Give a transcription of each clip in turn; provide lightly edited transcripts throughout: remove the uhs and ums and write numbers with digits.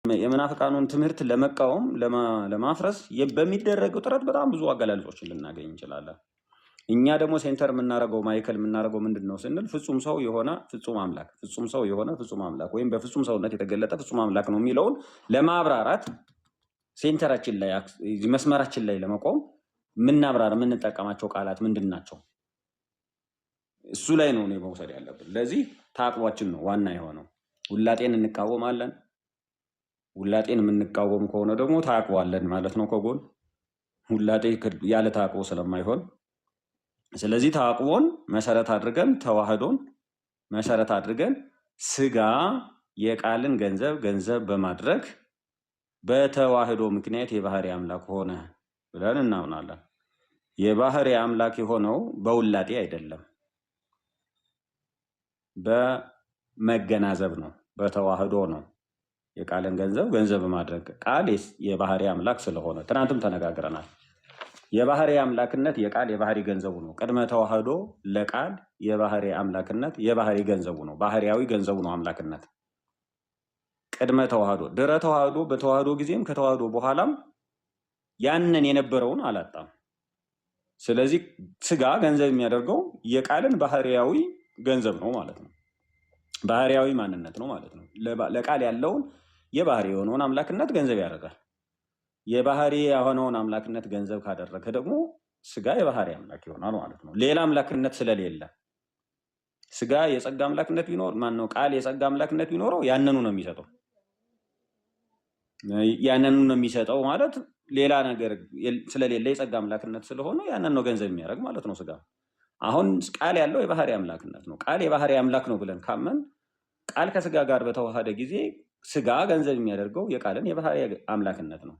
የመናፍቃኑን ትምህርት ለመቃወም ለማፍረስ በሚደረገው ጥረት በጣም ብዙ አገላለጾችን ልናገኝ እንችላለን። እኛ ደግሞ ሴንተር የምናደርገው ማዕከል የምናደርገው ምንድነው ስንል ፍጹም ሰው የሆነ ፍጹም አምላክ፣ ፍጹም ሰው የሆነ ፍጹም አምላክ ወይም በፍጹም ሰውነት የተገለጠ ፍጹም አምላክ ነው የሚለውን ለማብራራት ሴንተራችን ላይ መስመራችን ላይ ለመቆም የምንጠቀማቸው ቃላት ምንድን ናቸው? እሱ ላይ ነው መውሰድ ያለብን። ለዚህ ታቅቧችን ነው ዋና የሆነው። ውላጤን እንቃወማለን። ውላጤን የምንቃወም ከሆነ ደግሞ ታቅቧለን ማለት ነው ከጎን። ውላጤ ያለ ታቅቦ ስለማይሆን፣ ስለዚህ ታቅቦን መሰረት አድርገን ተዋህዶን መሰረት አድርገን ስጋ የቃልን ገንዘብ በማድረግ በተዋህዶ ምክንያት የባህሪ አምላክ ሆነ ብለን እናምናለን። የባህሪ አምላክ የሆነው በውላጤ አይደለም፣ በመገናዘብ ነው፣ በተዋህዶ ነው። የቃልን ገንዘብ በማድረግ ቃል የባህሪ አምላክ ስለሆነ ትናንትም ተነጋግረናል። የባህሪ አምላክነት የቃል የባህሪ ገንዘቡ ነው። ቅድመ ተዋህዶ ለቃል የባህሪ አምላክነት የባህሪ ገንዘቡ ነው። ባህሪያዊ ገንዘቡ ነው አምላክነት። ቅድመ ተዋህዶ ድረ ተዋህዶ በተዋህዶ ጊዜም ከተዋህዶ በኋላም ያንን የነበረውን አላጣም። ስለዚህ ስጋ ገንዘብ የሚያደርገው የቃልን ባህሪያዊ ገንዘብ ነው ማለት ነው። ባህሪያዊ ማንነት ነው ማለት ነው። ለቃል ያለውን የባህሪ የሆነውን አምላክነት ገንዘብ ያደርጋል። የባህሪ የሆነውን አምላክነት ገንዘብ ካደረገ ደግሞ ስጋ የባህሪ አምላክ ይሆናል ማለት ነው። ሌላ አምላክነት ስለሌለ ስጋ የጸጋ አምላክነት ቢኖር ማነው ቃል የጸጋ አምላክነት ቢኖረው ያንኑ ነው የሚሰጠው። ያንኑ ነው የሚሰጠው ማለት ሌላ ነገር ስለሌለ የጸጋ አምላክነት ስለሆነ ያንን ነው ገንዘብ የሚያደርግ ማለት ነው ስጋ። አሁን ቃል ያለው የባህሪ አምላክነት ነው። ቃል የባህሪ አምላክ ነው ብለን ካመን ቃል ከስጋ ጋር በተዋሃደ ጊዜ ስጋ ገንዘብ የሚያደርገው የቃልን የባህሪ አምላክነት ነው።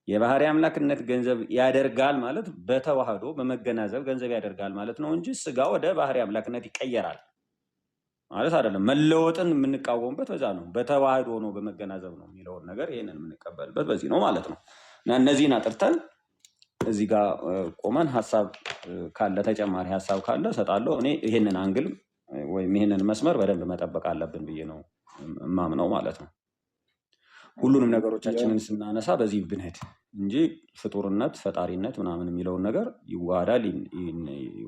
የባህሪ አምላክነት ገንዘብ ያደርጋል ማለት በተዋህዶ በመገናዘብ ገንዘብ ያደርጋል ማለት ነው እንጂ ስጋ ወደ ባህሪ አምላክነት ይቀየራል ማለት አይደለም። መለወጥን የምንቃወምበት በዛ ነው። በተዋህዶ ነው በመገናዘብ ነው የሚለውን ነገር ይሄንን የምንቀበልበት በዚህ ነው ማለት ነው። እና እነዚህን አጥርተን እዚህ ጋር ቆመን ሀሳብ ካለ ተጨማሪ ሀሳብ ካለ እሰጣለሁ። እኔ ይሄንን አንግል ወይም ይሄንን መስመር በደንብ መጠበቅ አለብን ብዬ ነው እማምነው ማለት ነው። ሁሉንም ነገሮቻችንን ስናነሳ በዚህ ብንሄድ እንጂ ፍጡርነት ፈጣሪነት ምናምን የሚለውን ነገር ይዋሃዳል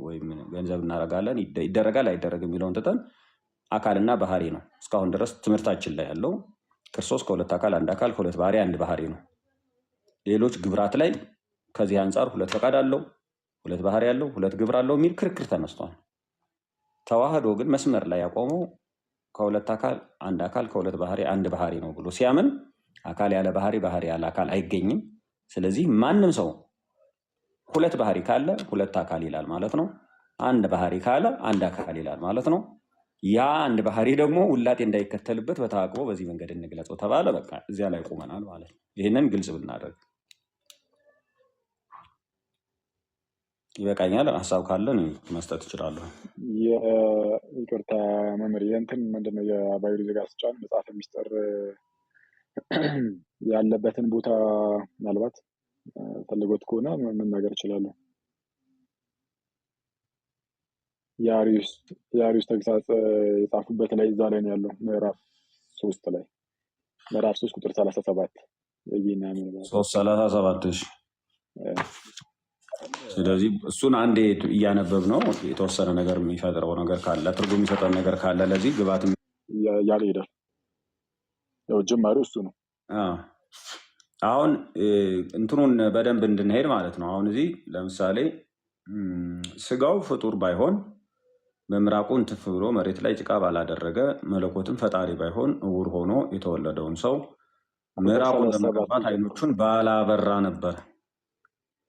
ወይም ገንዘብ እናደርጋለን ይደረጋል አይደረግም የሚለውን ትተን አካልና ባህሪ ነው እስካሁን ድረስ ትምህርታችን ላይ ያለው። ክርስቶስ ከሁለት አካል አንድ አካል ከሁለት ባህሪ አንድ ባህሪ ነው። ሌሎች ግብራት ላይ ከዚህ አንጻር ሁለት ፈቃድ አለው፣ ሁለት ባህሪ አለው፣ ሁለት ግብር አለው የሚል ክርክር ተነስቷል። ተዋህዶ ግን መስመር ላይ ያቆመው ከሁለት አካል አንድ አካል ከሁለት ባህሪ አንድ ባህሪ ነው ብሎ ሲያምን አካል ያለ ባህሪ ባህሪ ያለ አካል አይገኝም። ስለዚህ ማንም ሰው ሁለት ባህሪ ካለ ሁለት አካል ይላል ማለት ነው። አንድ ባህሪ ካለ አንድ አካል ይላል ማለት ነው። ያ አንድ ባህሪ ደግሞ ውላጤ እንዳይከተልበት በተዋቅቦ በዚህ መንገድ እንግለጸው ተባለ። በቃ እዚያ ላይ ቆመናል ማለት ነው። ይህንን ግልጽ ብናደርግ ይበቃኛል። ሀሳብ ካለ መስጠት እችላለሁ። ይቅርታ መምህር፣ የእንትን ምንድነው የባዮሎጂ ዘጋስጫን መጽሐፈ ሚስጥር ያለበትን ቦታ ምናልባት ፈልጎት ከሆነ መናገር እችላለሁ። የአሪዮስ ተግሳጽ የጻፉበት ላይ እዛ ላይ ነው ያለው። ምዕራፍ 3 ላይ ምዕራፍ 3 ቁጥር 37 በየና ነው 3:37 እሺ። ስለዚህ እሱን አንዴ እያነበብ ነው የተወሰነ ነገር የሚፈጥረው ነገር ካለ ትርጉም የሚሰጠን ነገር ካለ ለዚህ ግባት ያለ ይሄዳል። ያው ጀማሪው እሱ ነው። አሁን እንትኑን በደንብ እንድንሄድ ማለት ነው። አሁን እዚህ ለምሳሌ ስጋው ፍጡር ባይሆን በምራቁን ትፍ ብሎ መሬት ላይ ጭቃ ባላደረገ መለኮትን ፈጣሪ ባይሆን እውር ሆኖ የተወለደውን ሰው ምራቁን ለመቀባት አይኖቹን ባላበራ ነበር።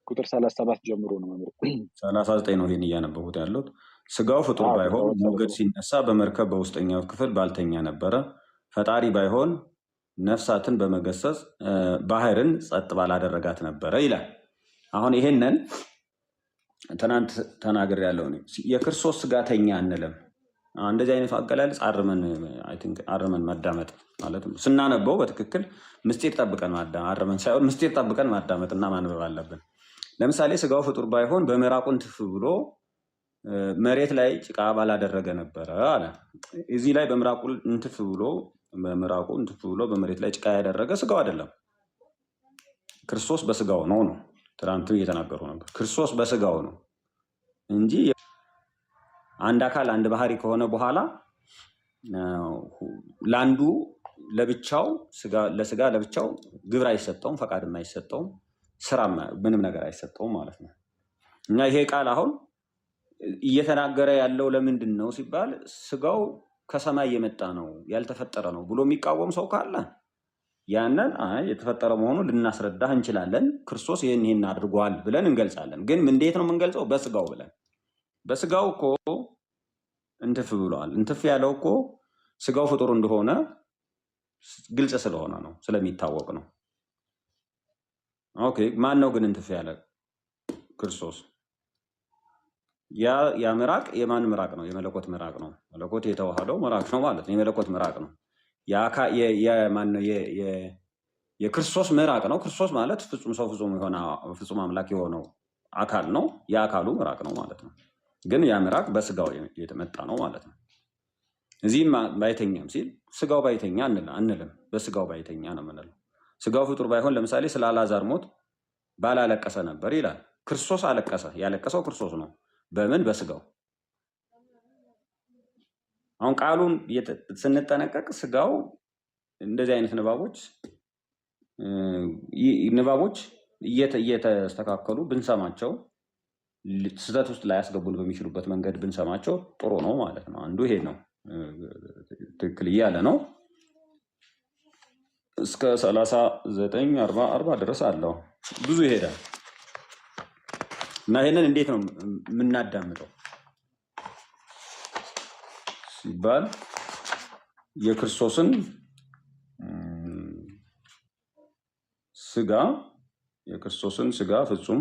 ቁጥር 37 ጀምሮ ነው ማለት 39 ነው ይሄን እያነበቡት ያሉት። ስጋው ፍጡር ባይሆን ሞገድ ሲነሳ በመርከብ በውስጠኛው ክፍል ባልተኛ ነበረ። ፈጣሪ ባይሆን ነፍሳትን በመገሰጽ ባህርን ጸጥ ባላደረጋት ነበረ ይላል። አሁን ይሄንን ትናንት ተናግር ያለው ነው። የክርስቶስ ስጋተኛ አንልም። እንደዚህ አይነት አገላለጽ አርመን ማዳመጥ ማለት ነው። ስናነበው በትክክል ምስጢር ጠብቀን አርመን ሳይሆን ምስጢር ጠብቀን ማዳመጥና ማንበብ አለብን። ለምሳሌ ስጋው ፍጡር ባይሆን በምራቁን ትፍ ብሎ መሬት ላይ ጭቃ ባላደረገ ነበረ አለ። እዚህ ላይ በምራቁ እንትፍ ብሎ በመሬት ላይ ጭቃ ያደረገ ስጋው አይደለም፣ ክርስቶስ በስጋው ነው። ትናንት እየተናገሩ ነበር። ክርስቶስ በስጋው ነው እንጂ አንድ አካል አንድ ባህሪ ከሆነ በኋላ ለአንዱ ለብቻው ለስጋ ለብቻው ግብር አይሰጠውም፣ ፈቃድም አይሰጠውም፣ ስራ ምንም ነገር አይሰጠውም ማለት ነው። እና ይሄ ቃል አሁን እየተናገረ ያለው ለምንድን ነው ሲባል ስጋው ከሰማይ የመጣ ነው ያልተፈጠረ ነው ብሎ የሚቃወም ሰው ካለ ያንን የተፈጠረ መሆኑን ልናስረዳህ እንችላለን። ክርስቶስ ይህን አድርጓል ብለን እንገልጻለን። ግን እንዴት ነው የምንገልጸው? በስጋው ብለን። በስጋው እኮ እንትፍ ብለዋል። እንትፍ ያለው እኮ ስጋው ፍጡር እንደሆነ ግልጽ ስለሆነ ነው፣ ስለሚታወቅ ነው። ኦኬ፣ ማን ነው ግን እንትፍ ያለ? ክርስቶስ። ያ ምራቅ የማን ምራቅ ነው? የመለኮት ምራቅ ነው። መለኮት የተዋሃደው ምራቅ ነው ማለት ነው። የመለኮት ምራቅ ነው። የክርስቶስ ምራቅ ነው። ክርስቶስ ማለት ፍጹም ሰው ፍጹም አምላክ የሆነው አካል ነው። የአካሉ ምራቅ ነው ማለት ነው። ግን ያ ምራቅ በስጋው የተመጣ ነው ማለት ነው። እዚህም ባይተኛም ሲል ስጋው ባይተኛ አንልም፣ በስጋው ባይተኛ ነው የምንለው። ስጋው ፍጡር ባይሆን ለምሳሌ ስለ አልዓዛር ሞት ባላለቀሰ ነበር ይላል። ክርስቶስ አለቀሰ። ያለቀሰው ክርስቶስ ነው። በምን? በስጋው። አሁን ቃሉን ስንጠነቀቅ ስጋው እንደዚህ አይነት ንባቦች እየተስተካከሉ ብንሰማቸው ስህተት ውስጥ ላያስገቡን በሚችሉበት መንገድ ብንሰማቸው ጥሩ ነው ማለት ነው። አንዱ ይሄ ነው። ትክክል እያለ ነው። እስከ 39 40 ድረስ አለው። ብዙ ይሄዳል እና ይሄንን እንዴት ነው የምናዳምጠው ሲባል የክርስቶስን ስጋ ፍጹም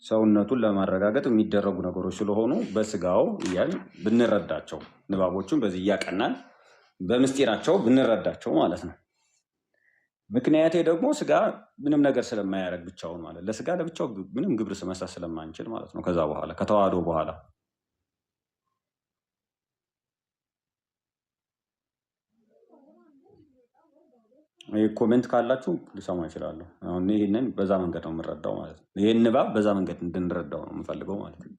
ሰውነቱን ለማረጋገጥ የሚደረጉ ነገሮች ስለሆኑ በስጋው እያልን ብንረዳቸው፣ ንባቦቹን በዚህ እያቀናን በምስጢራቸው ብንረዳቸው ማለት ነው። ምክንያቴ ደግሞ ስጋ ምንም ነገር ስለማያደርግ ብቻውን ማለት ለስጋ ለብቻው ምንም ግብር መስጠት ስለማንችል ማለት ነው። ከዛ በኋላ ከተዋህዶ በኋላ ኮሜንት ካላችሁ ሊሰማ ይችላለሁ። አሁን ይህንን በዛ መንገድ ነው የምንረዳው ማለት ነው። ይህን ንባብ በዛ መንገድ እንድንረዳው ነው የምፈልገው ማለት ነው።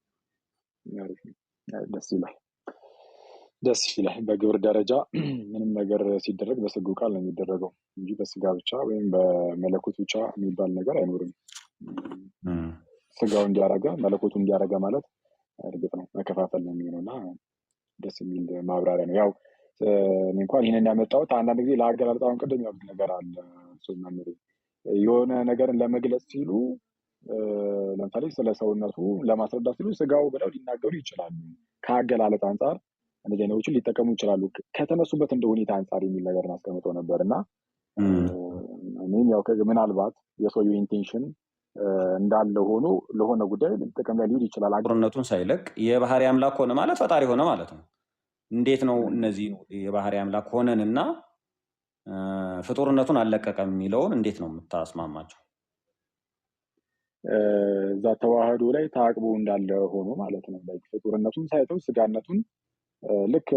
ደስ ይላል። በግብር ደረጃ ምንም ነገር ሲደረግ በስጋው ቃል ነው የሚደረገው እንጂ በስጋ ብቻ ወይም በመለኮት ብቻ የሚባል ነገር አይኖርም። ስጋው እንዲያረገ መለኮቱ እንዲያረገ ማለት እርግጥ ነው መከፋፈል ነው የሚሆነው እና ደስ የሚል ማብራሪያ ነው። ያው እኔ እንኳን ይህንን ያመጣሁት አንዳንድ ጊዜ ለአገላለጽ አሁን ቅድም ያሉት ነገር አለ። መምህር የሆነ ነገርን ለመግለጽ ሲሉ ለምሳሌ ስለ ሰውነቱ ለማስረዳት ሲሉ ስጋው ብለው ሊናገሩ ይችላሉ። ከአገላለጽ አንጻር እንደዚህ አይነቶችን ሊጠቀሙ ይችላሉ። ከተነሱበት እንደ ሁኔታ አንጻር የሚል ነገር አስቀምጠው ነበር እና እኔም ያው ምናልባት የሰውየው ኢንቴንሽን እንዳለ ሆኖ ለሆነ ጉዳይ ጥቅም ላይ ሊውል ይችላል። ፍጡርነቱን ሳይለቅ የባህሪ አምላክ ሆነ ማለት ፈጣሪ ሆነ ማለት ነው። እንዴት ነው እነዚህ የባህሪ አምላክ ሆነን እና ፍጡርነቱን አልለቀቀም የሚለውን እንዴት ነው የምታስማማቸው? እዛ ተዋህዶ ላይ ታቅቦ እንዳለ ሆኖ ማለት ነው። ፍጡርነቱን ሳይተው ስጋነቱን ልክ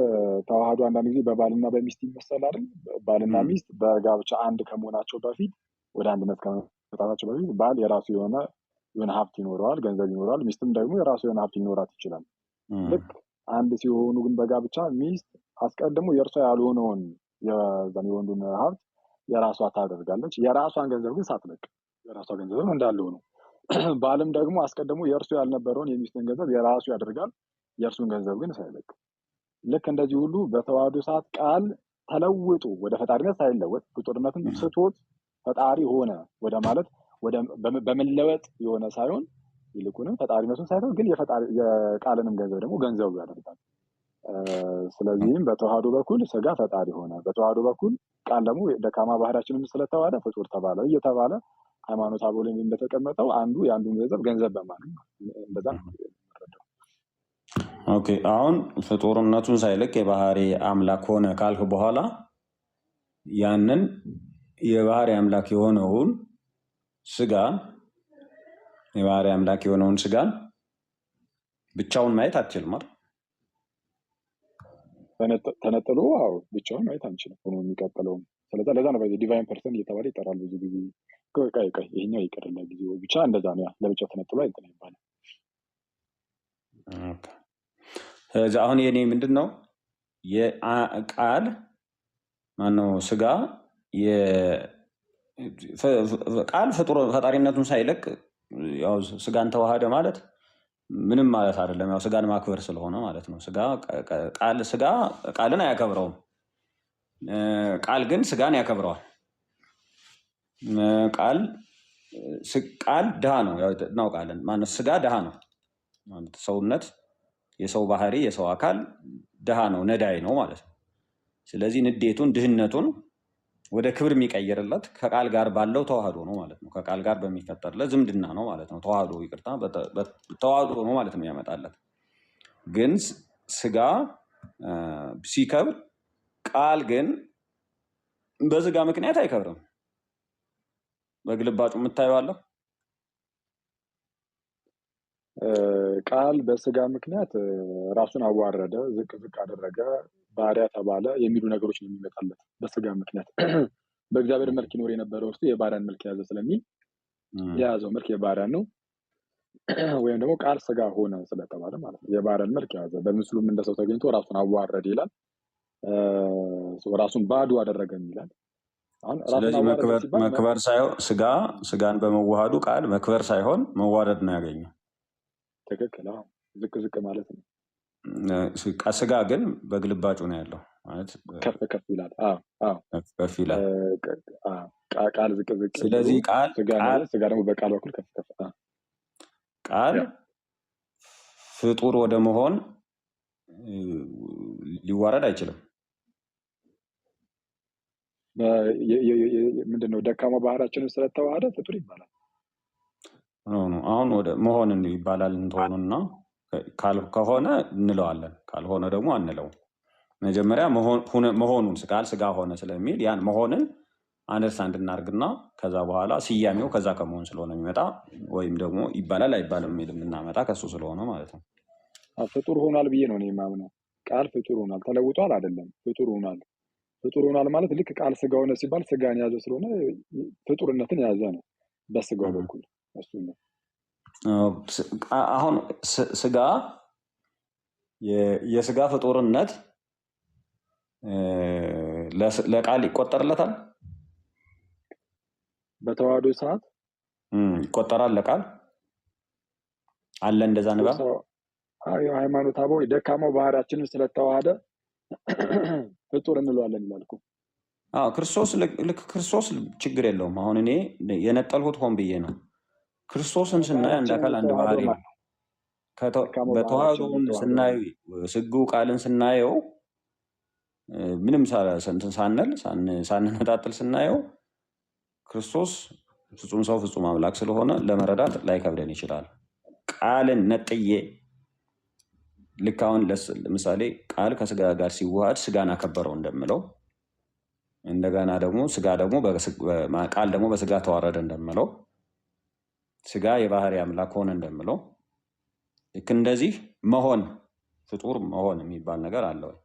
ተዋህዶ አንዳንድ ጊዜ በባልና በሚስት ይመሰል አይደል? ባልና ሚስት በጋብቻ አንድ ከመሆናቸው በፊት ወደ አንድነት ከመጣታቸው በፊት ባል የራሱ የሆነ ሀብት ይኖረዋል፣ ገንዘብ ይኖረዋል። ሚስትም ደግሞ የራሱ የሆነ ሀብት ሊኖራት ይችላል። ልክ አንድ ሲሆኑ ግን በጋብቻ ሚስት አስቀድሞ የእርሷ ያልሆነውን የወንዱን ሀብት የራሷ ታደርጋለች። የራሷን ገንዘብ ግን ሳትለቅ፣ የራሷ ገንዘብ እንዳለው ነው። ባልም ደግሞ አስቀድሞ የእርሱ ያልነበረውን የሚስትን ገንዘብ የራሱ ያደርጋል፣ የእርሱን ገንዘብ ግን ሳይለቅ። ልክ እንደዚህ ሁሉ በተዋህዶ ሰዓት ቃል ተለውጦ ወደ ፈጣሪነት ሳይለወጥ ፍጡርነትን ስቶት ፈጣሪ ሆነ ወደ ማለት በመለወጥ የሆነ ሳይሆን ይልቁንም ፈጣሪነቱን ሳይሆን ግን የቃልንም ገንዘብ ደግሞ ገንዘቡ ያደርጋል። ስለዚህም በተዋህዶ በኩል ስጋ ፈጣሪ ሆነ፣ በተዋህዶ በኩል ቃል ደግሞ ደካማ ባህሪያችንም ስለተባለ ፍጡር ተባለ እየተባለ ሃይማኖት አበው ላይ እንደተቀመጠው አንዱ የአንዱን ገንዘብ ገንዘብ በማለት እንደዛ ነው። ኦኬ፣ አሁን ፍጡርነቱን ሳይለቅ የባህሪ አምላክ ሆነ ካልክ በኋላ ያንን የባህሪ አምላክ የሆነውን ስጋን ብቻውን ማየት አትችልም አይደል? ተነጥሎ ብቻውን ማየት አንችልም። ሆኖ የሚቀጥለውም ስለዛ ለዛ ነው ዲቫይን ፐርሰን እየተባለ ይጠራል ብዙ ጊዜ። ቆይ ይሄኛው ይቀርላ ጊዜው ብቻ እንደዛ ነው። ለብቻው ተነጥሎ እንትን ይባላል። ስለዚህ አሁን የኔ ምንድን ነው የቃል ማነው ስጋ ቃል ፈጣሪነቱን ሳይለቅ ያው ስጋን ተዋሃደ ማለት ምንም ማለት አይደለም። ያው ስጋን ማክበር ስለሆነ ማለት ነው። ስጋ ቃልን አያከብረውም፣ ቃል ግን ስጋን ያከብረዋል። ቃል ድሃ ነው፣ ያው እናውቃለን። ማለት ስጋ ድሃ ነው ማለት ሰውነት፣ የሰው ባህሪ፣ የሰው አካል ድሃ ነው፣ ነዳይ ነው ማለት ነው። ስለዚህ ንዴቱን፣ ድህነቱን ወደ ክብር የሚቀይርለት ከቃል ጋር ባለው ተዋህዶ ነው ማለት ነው። ከቃል ጋር በሚፈጠርለት ዝምድና ነው ማለት ነው። ተዋህዶ ተዋህዶ ነው ማለት ነው ያመጣለት። ግን ስጋ ሲከብር፣ ቃል ግን በስጋ ምክንያት አይከብርም። በግልባጩ የምታየዋለሁ። ቃል በስጋ ምክንያት ራሱን አዋረደ፣ ዝቅ አደረገ፣ ባሪያ ተባለ የሚሉ ነገሮች ነው የሚመጣለት በስጋ ምክንያት። በእግዚአብሔር መልክ ይኖር የነበረው እሱ የባሪያን መልክ የያዘ ስለሚል የያዘው መልክ የባሪያን ነው። ወይም ደግሞ ቃል ስጋ ሆነ ስለተባለ ማለት ነው የባሪያን መልክ የያዘ በምስሉም እንደ ሰው ተገኝቶ ራሱን አዋረደ ይላል። ራሱን ባዶ አደረገም ይላል። ስለዚህ መክበር ሳይሆን ስጋን በመዋሃዱ ቃል መክበር ሳይሆን መዋረድ ነው ያገኘው። ትክክል። ዝቅ ማለት ነው። ስጋ ግን በግልባጩ ነው ያለው ማለት ከፍ ይላል። ከፍ ይላል። ቃል ዝቅ። ስለዚህ ስጋ ደግሞ በቃል በኩል ከፍ። ቃል ፍጡር ወደ መሆን ሊዋረድ አይችልም። ምንድነው ደካማ ባህሪያችንን ስለተዋሃደ ፍጡር ይባላል። አሁን ወደ መሆንን ይባላል እንትሆኑና ከሆነ እንለዋለን፣ ካልሆነ ደግሞ አንለውም። መጀመሪያ መሆኑን ቃል ስጋ ሆነ ስለሚል ያን መሆንን አንደርስታንድ እናድርግና ከዛ በኋላ ስያሜው ከዛ ከመሆን ስለሆነ የሚመጣ ወይም ደግሞ ይባላል አይባልም የሚል የምናመጣ ከሱ ስለሆነ ማለት ነው። ፍጡር ሆኗል ብዬ ነው የማምነው። ቃል ፍጡር ሆኗል፣ ተለውጧል አይደለም። ፍጡር ሆኗል ማለት ልክ ቃል ስጋ ሆነ ሲባል ስጋን የያዘ ስለሆነ ፍጡርነትን የያዘ ነው በስጋው በኩል እሱ ነው። አሁን ስጋ የስጋ ፍጡርነት ለቃል ይቆጠርለታል። በተዋህዶ ሰዓት ይቆጠራል ለቃል አለ እንደዛ ንባብ። ሃይማኖት አበው ደካማው ባህሪያችንን ስለተዋሃደ ፍጡር እንለዋለን ይላል እኮ። ክርስቶስ ችግር የለውም። አሁን እኔ የነጠልሁት ሆን ብዬ ነው። ክርስቶስን ስናይ አንድ አካል አንድ ባህሪ ነው። በተዋህዶውን ስናይ ስግው ቃልን ስናየው ምንም ሳንነጣጥል ስናየው ክርስቶስ ፍጹም ሰው ፍጹም አምላክ ስለሆነ ለመረዳት ላይከብደን ይችላል። ቃልን ነጥዬ ልክ አሁን ለምሳሌ ቃል ከስጋ ጋር ሲዋሃድ ስጋን አከበረው እንደምለው፣ እንደገና ደግሞ ቃል ደግሞ በስጋ ተዋረደ እንደምለው፣ ስጋ የባህሪ አምላክ ሆነ እንደምለው፣ ልክ እንደዚህ መሆን ፍጡር መሆን የሚባል ነገር አለ ወይ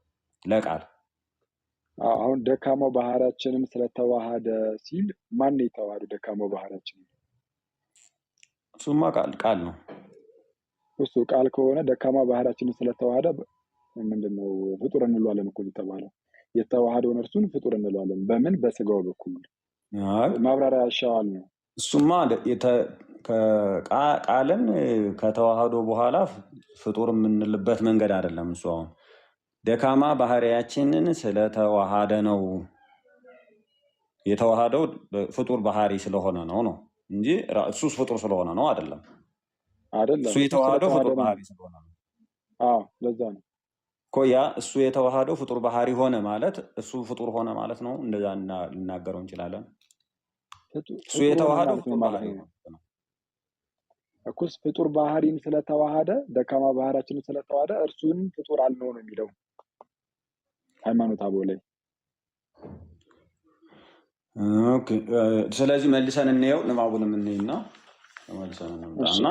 ለቃል? አሁን ደካማው ባህሪያችንም ስለተዋሃደ ሲል ማን ነው የተዋሃደው? ደካማው ባህሪያችን እሱማ ቃል ነው። እሱ ቃል ከሆነ ደካማ ባህሪያችንን ስለተዋሃደ ምንድነው ፍጡር እንለዋለን እኮ የተባለው። የተዋሃደውን እርሱን ፍጡር እንለዋለን። በምን? በስጋው በኩል ማብራሪያ ያሻዋል ነው። እሱማ ቃልን ከተዋህዶ በኋላ ፍጡር የምንልበት መንገድ አይደለም። እሱ አሁን ደካማ ባህሪያችንን ስለተዋሃደ ነው የተዋሃደው። ፍጡር ባህሪ ስለሆነ ነው እንጂ እሱስ ፍጡር ስለሆነ ነው አይደለም። እሱ የተዋሃደው ፍጡር ባህሪ ስለሆነ ነው። ለዛ ነው እኮ ያ እሱ የተዋሃደው ፍጡር ባህሪ ሆነ ማለት እሱ ፍጡር ሆነ ማለት ነው። እንደዛ ልናገረው እንችላለን። እሱ የተዋሃደው ፍጡር ባህሪ ነው እኮ። ፍጡር ባህሪን ስለተዋሃደ ደካማ ባህሪያችንን ስለተዋሃደ እርሱን ፍጡር አልነው ነው የሚለው ሃይማኖት አበው ላይ። ስለዚህ መልሰን እንየው ንባቡን የምንይና ተመልሰን እንምጣና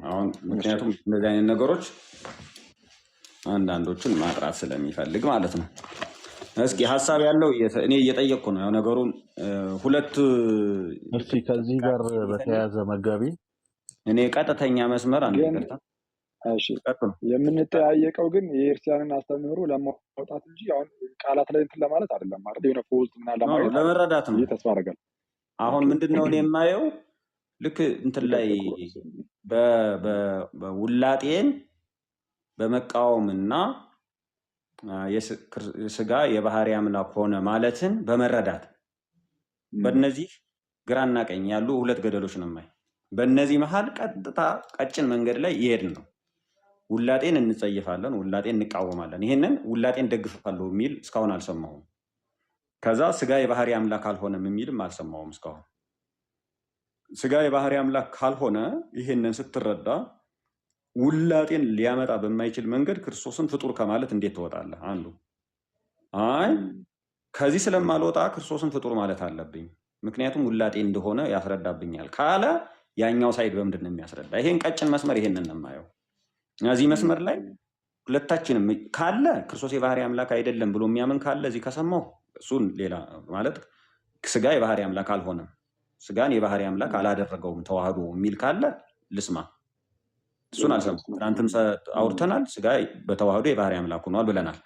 አሁን ምክንያቱም እንደዚህ አይነት ነገሮች አንዳንዶቹን ማጥራት ስለሚፈልግ ማለት ነው። እስኪ ሀሳብ ያለው እኔ እየጠየቅኩ ነው። ያው ነገሩን ሁለት እስቲ ከዚህ ጋር በተያያዘ መጋቢ እኔ ቀጥተኛ መስመር አንድ ይቅርታ፣ እሺ የምንጠያየቀው ግን የኤርሲያንን አስተምህሮ ለማውጣት እንጂ አሁን ቃላት ላይ እንትን ለማለት አይደለም። ማለት የሆነ ፖስት ምናምን ለማለት ለመረዳት ነው። ተስፋ አደርጋለሁ። አሁን ምንድነው እኔ የማየው ልክ እንትን ላይ በውላጤን በመቃወምና ስጋ የባህሪ አምላክ ሆነ ማለትን በመረዳት በእነዚህ ግራና ቀኝ ያሉ ሁለት ገደሎች ነው የማይ። በእነዚህ መሀል ቀጥታ ቀጭን መንገድ ላይ ይሄድን ነው። ውላጤን እንጸይፋለን፣ ውላጤን እንቃወማለን። ይሄንን ውላጤን ደግፋለሁ የሚል እስካሁን አልሰማሁም። ከዛ ስጋ የባህሪ አምላክ አልሆነም የሚልም አልሰማሁም እስካሁን። ስጋ የባህሪ አምላክ ካልሆነ ይሄንን ስትረዳ ውላጤን ሊያመጣ በማይችል መንገድ ክርስቶስን ፍጡር ከማለት እንዴት ትወጣለህ? አንዱ አይ ከዚህ ስለማልወጣ ክርስቶስን ፍጡር ማለት አለብኝ ምክንያቱም ውላጤ እንደሆነ ያስረዳብኛል ካለ ያኛው ሳይድ በምንድን ነው የሚያስረዳ? ይሄን ቀጭን መስመር ይሄንን ነው የማየው። እዚህ መስመር ላይ ሁለታችንም ካለ ክርስቶስ የባህሪ አምላክ አይደለም ብሎ የሚያምን ካለ እዚህ ከሰማሁ እሱን ሌላ ማለት ስጋ የባህሪ አምላክ አልሆነም፣ ስጋን የባህሪ አምላክ አላደረገውም ተዋህዶ የሚል ካለ ልስማ። እሱን አልሰማሁም። ትናንትም አውርተናል። ስጋ በተዋህዶ የባህሪ አምላክ ሆኗል ብለናል።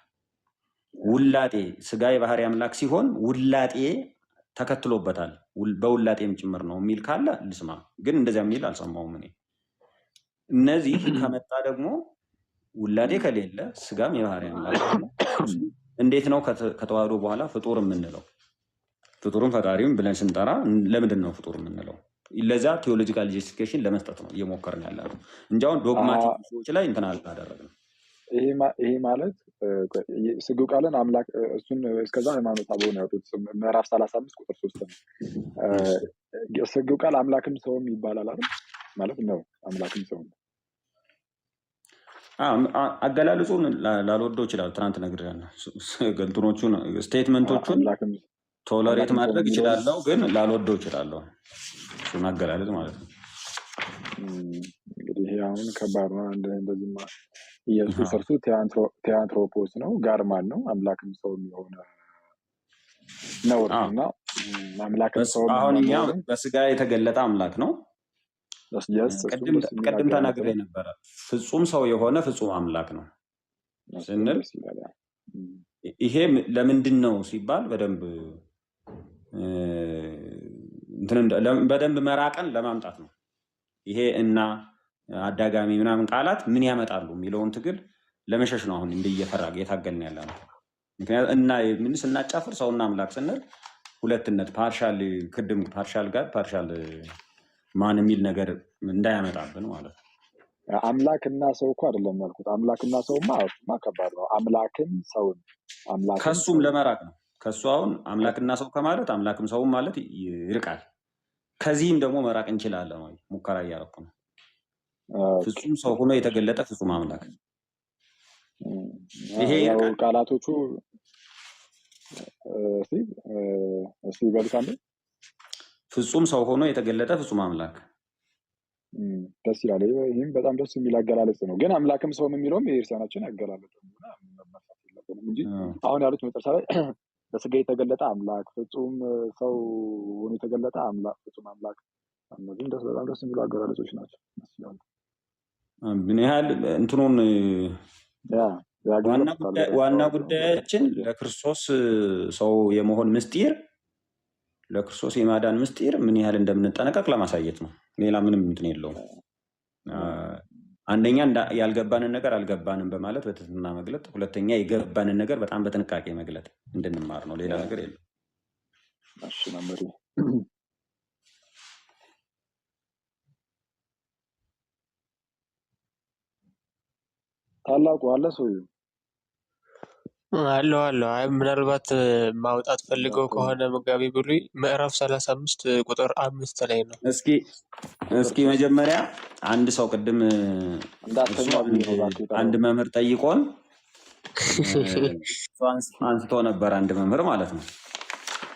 ውላጤ ስጋ የባህሪ አምላክ ሲሆን ውላጤ ተከትሎበታል በውላጤም ጭምር ነው የሚል ካለ ልስማ። ግን እንደዚያ የሚል አልሰማሁም እኔ። እነዚህ ከመጣ ደግሞ ውላጤ ከሌለ ስጋም የባህሪ አምላክ እንዴት ነው ከተዋህዶ በኋላ ፍጡር የምንለው? ፍጡርም ፈጣሪም ብለን ስንጠራ ለምንድን ነው ፍጡር የምንለው? ለዛ ቴዎሎጂካል ጀስቲፊኬሽን ለመስጠት ነው እየሞከርን ያለ ነው እንጂ አሁን ዶግማቲክ ሰዎች ላይ እንትን አላደረግንም። ይሄ ማለት ስግው ቃልን አምላክ እሱን እስከዛ ሃይማኖት አበው ነው ያወጡት። ምዕራፍ 35 ቁጥር 3 ነው። ስግው ቃል አምላክም ሰውም ይባላል አይደል? ማለት ነው አምላክም ሰውም። አገላለጹን ላልወደው ይችላል። ትናንት ነግሬያለሁ። እንትኖቹን ስቴትመንቶቹን ቶለሬት ማድረግ ይችላለሁ፣ ግን ላልወደው ይችላለሁ። እሱን አገላለጽ ማለት ነው። እንግዲህ ይሄ አሁን ከባድ ነው። እንደዚህ ኢየሱስ እርሱ ቴያንትሮፖስ ነው፣ ጋርማን ነው፣ አምላክም ሰውም የሆነ ነው እና አምላክም ሰውም አሁን እኛ በስጋ የተገለጠ አምላክ ነው። ቅድም ተናግሬ ነበረ። ፍጹም ሰው የሆነ ፍጹም አምላክ ነው ስንል ይሄ ለምንድን ነው ሲባል በደንብ መራቀን ለማምጣት ነው። ይሄ እና አዳጋሚ ምናምን ቃላት ምን ያመጣሉ የሚለውን ትግል ለመሸሽ ነው አሁን እንደየፈራ የታገልን ያለ ነው። ምክንያቱም እና ምን ስናጫፍር ሰውና አምላክ ስንል ሁለትነት ፓርሻል ክድም ፓርሻል ጋር ፓርሻል ማን የሚል ነገር እንዳያመጣብን ማለት ነው። አምላክና ሰው እኮ አይደለም ያልኩት። አምላክና ሰውማ ከባድ ነው። አምላክን ሰውን ከሱም ለመራቅ ነው። ከሱ አሁን አምላክና ሰው ከማለት አምላክም ሰውም ማለት ይርቃል። ከዚህም ደግሞ መራቅ እንችላለን ወይ? ሙከራ እያደረኩ ነው። ፍጹም ሰው ሆኖ የተገለጠ ፍጹም አምላክ ይሄ ቃላቶቹ እስቲ ይበልካል። ፍጹም ሰው ሆኖ የተገለጠ ፍጹም አምላክ ደስ ይላል። ይህም በጣም ደስ የሚል አገላለጽ ነው። ግን አምላክም ሰውም የሚለውም የኤርሲያናችን አገላለጽ ነው እንጂ አሁን ያሉት መጨረሻ ላይ በስጋ የተገለጠ አምላክ፣ ፍጹም ሰው ሆኖ የተገለጠ አምላክ፣ ፍጹም አምላክ፣ እነዚህም በጣም ደስ የሚሉ አገላለጾች ናቸው። ምን ያህል እንትኑን ዋና ጉዳያችን ለክርስቶስ ሰው የመሆን ምስጢር፣ ለክርስቶስ የማዳን ምስጢር ምን ያህል እንደምንጠነቀቅ ለማሳየት ነው። ሌላ ምንም እንትን የለውም። አንደኛ ያልገባንን ነገር አልገባንም በማለት በትህትና መግለጥ፣ ሁለተኛ የገባንን ነገር በጣም በጥንቃቄ መግለጥ እንድንማር ነው። ሌላ ነገር የለም። እሺ መምህር ታላቁ አለ ሰው አለው። አይ ምናልባት ማውጣት ፈልገው ከሆነ መጋቢ ብሉይ ምዕራፍ 35 ቁጥር 5 ላይ ነው። እስኪ መጀመሪያ አንድ ሰው ቅድም አንድ መምህር ጠይቆን አንስቶ ነበር፣ አንድ መምህር ማለት ነው።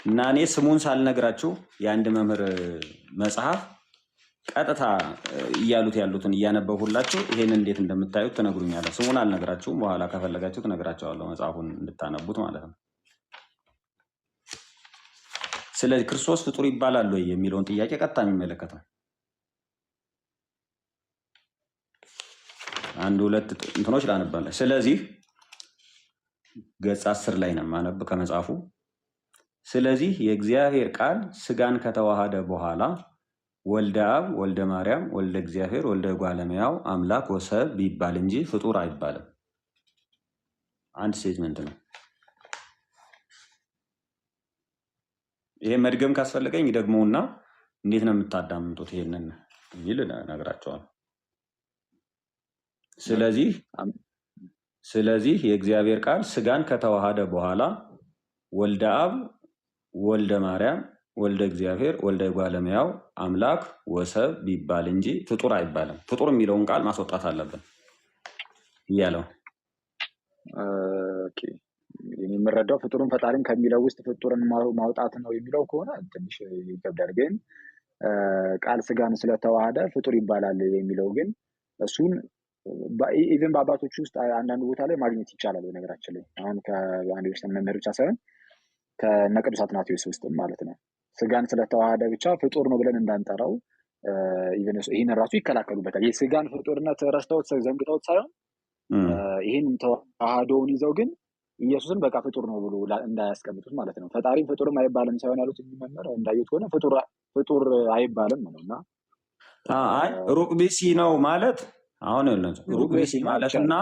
እና እኔ ስሙን ሳልነግራችሁ የአንድ መምህር መጽሐፍ ቀጥታ እያሉት ያሉትን እያነበብሁላችሁ ይሄንን እንዴት እንደምታዩት ትነግሩኛለህ። ስሙን አልነግራችሁም፣ በኋላ ከፈለጋችሁ ትነግራቸዋለሁ መጽሐፉን እንድታነቡት ማለት ነው። ስለዚህ ክርስቶስ ፍጡር ይባላል ወይ የሚለውን ጥያቄ ቀጥታ የሚመለከት ነው። አንድ ሁለት እንትኖች ላነባለህ። ስለዚህ ገጽ 10 ላይ ነው ማነብ ከመጽሐፉ። ስለዚህ የእግዚአብሔር ቃል ስጋን ከተዋሃደ በኋላ ወልደ አብ ወልደ ማርያም ወልደ እግዚአብሔር ወልደ እጓለ እመሕያው አምላክ ወሰብ ቢባል እንጂ ፍጡር አይባልም። አንድ ስቴትመንት ነው። ይሄ መድገም ካስፈለገኝ ደግሞና እንዴት ነው የምታዳምጡት ይሄንን ይል እነግራቸዋለሁ። ስለዚህ የእግዚአብሔር ቃል ስጋን ከተዋሃደ በኋላ ወልደ አብ ወልደ ማርያም ወልደ እግዚአብሔር ወልደ እጓለ እመሕያው አምላክ ወሰብ ቢባል እንጂ ፍጡር አይባልም። ፍጡር የሚለውን ቃል ማስወጣት አለብን እያለው የምረዳው ፍጡርን ፈጣሪን ከሚለው ውስጥ ፍጡርን ማውጣት ነው የሚለው ከሆነ ትንሽ ይከብዳል። ግን ቃል ስጋን ስለተዋሃደ ፍጡር ይባላል የሚለው ግን እሱን ኢቨን በአባቶች ውስጥ አንዳንድ ቦታ ላይ ማግኘት ይቻላል። በነገራችን ላይ አሁን ከአንድ ቤተክርስቲያን መምህር ብቻ ሳይሆን ከእነ ቅዱስ አትናቴዎስ ውስጥም ማለት ነው ስጋን ስለተዋሃደ ብቻ ፍጡር ነው ብለን እንዳንጠራው ይህን ራሱ ይከላከሉበታል። የስጋን ፍጡርነት ረስተውት ዘንግተውት ሳይሆን ይህን ተዋህዶውን ይዘው ግን ኢየሱስን በቃ ፍጡር ነው ብሎ እንዳያስቀምጡት ማለት ነው። ፈጣሪም ፍጡርም አይባልም ሳይሆን ያሉት መምህር እንዳዩት ከሆነ ፍጡር አይባልም ነው እና አይ ሩቅ ቢሲ ነው ማለት አሁን ሩቅ ቢሲ ማለት እና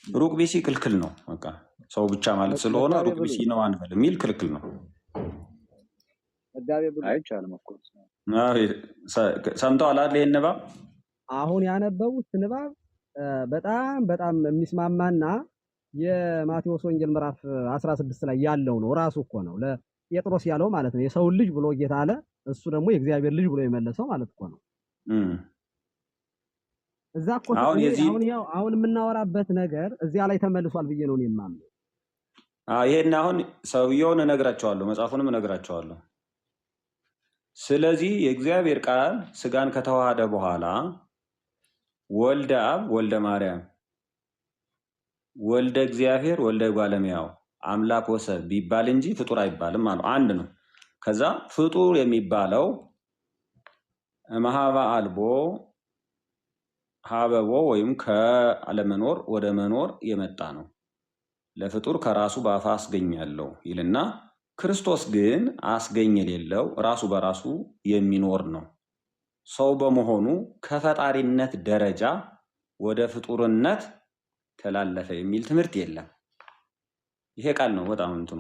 ሩቅ ቢሲ ክልክል ነው። በቃ ሰው ብቻ ማለት ስለሆነ ሩቅ ቢሲ ነው አንበል የሚል ክልክል ነው። አይቻልም። ኦፍኮርስ ሰምተዋል አይደል? ይሄን ንባብ አሁን ያነበቡት ንባብ በጣም በጣም የሚስማማና የማቴዎስ ወንጌል ምዕራፍ 16 ላይ ያለው ነው። ራሱ እኮ ነው ለጴጥሮስ ያለው ማለት ነው። የሰው ልጅ ብሎ ጌታ አለ፣ እሱ ደግሞ የእግዚአብሔር ልጅ ብሎ የመለሰው ማለት እኮ ነው። እዛ እኮ አሁን የምናወራበት ነገር እዚያ ላይ ተመልሷል ብዬ ነው የማምነው። ይሄን አሁን ሰውየውን እነግራቸዋለሁ፣ መጽሐፉንም እነግራቸዋለሁ። ስለዚህ የእግዚአብሔር ቃል ስጋን ከተዋሃደ በኋላ ወልደ አብ ወልደ ማርያም ወልደ እግዚአብሔር ወልደ እጓለ እመሕያው አምላክ ወሰብ ቢባል እንጂ ፍጡር አይባልም ማለት አንድ ነው። ከዛ ፍጡር የሚባለው መሀባ አልቦ ሀበቦ ወይም ከአለመኖር ወደ መኖር የመጣ ነው። ለፍጡር ከራሱ በአፋ አስገኛለሁ ይልና ክርስቶስ ግን አስገኝ የሌለው ራሱ በራሱ የሚኖር ነው። ሰው በመሆኑ ከፈጣሪነት ደረጃ ወደ ፍጡርነት ተላለፈ የሚል ትምህርት የለም። ይሄ ቃል ነው በጣም እንትኑ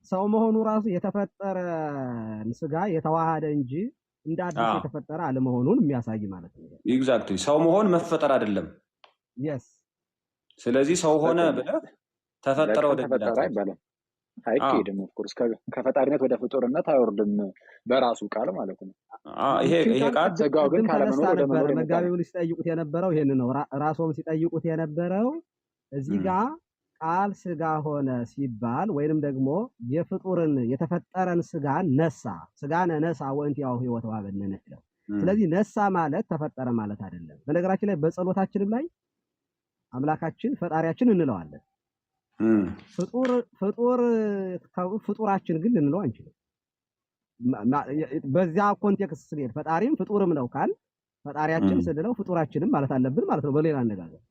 ሰው መሆኑ ራሱ የተፈጠረ ስጋ የተዋሃደ እንጂ እንደ አዲስ የተፈጠረ አለመሆኑን የሚያሳይ ማለት ነው። ኤግዛክትሊ ሰው መሆን መፈጠር አይደለም። ስለዚህ ሰው ሆነ ብለህ ተፈጠረ ወደ ተፈጠረ አይባልም፣ አይኬድም። ኦፍኮርስ ከፈጣሪነት ወደ ፍጡርነት አይወርድም በራሱ ቃል ማለት ነው። ይሄ ቃል ዘጋው ግን ካለመኖር ወደ መኖር መጋቢውን ሲጠይቁት የነበረው ይሄን ነው። ራስዎም ሲጠይቁት የነበረው እዚህ ጋር ቃል ስጋ ሆነ ሲባል ወይንም ደግሞ የፍጡርን የተፈጠረን ስጋን ነሳ ወእንቲአሁ ሕይወት ወሀበነ ነው። ስለዚህ ነሳ ማለት ተፈጠረ ማለት አይደለም። በነገራችን ላይ በጸሎታችንም ላይ አምላካችን ፈጣሪያችን እንለዋለን። ፍጡራችን ግን ልንለው አንችልም። በዚያ ኮንቴክስት ስንሄድ ፈጣሪም ፍጡርም ነው ካል ፈጣሪያችን ስንለው ፍጡራችንም ማለት አለብን ማለት ነው። በሌላ አነጋገር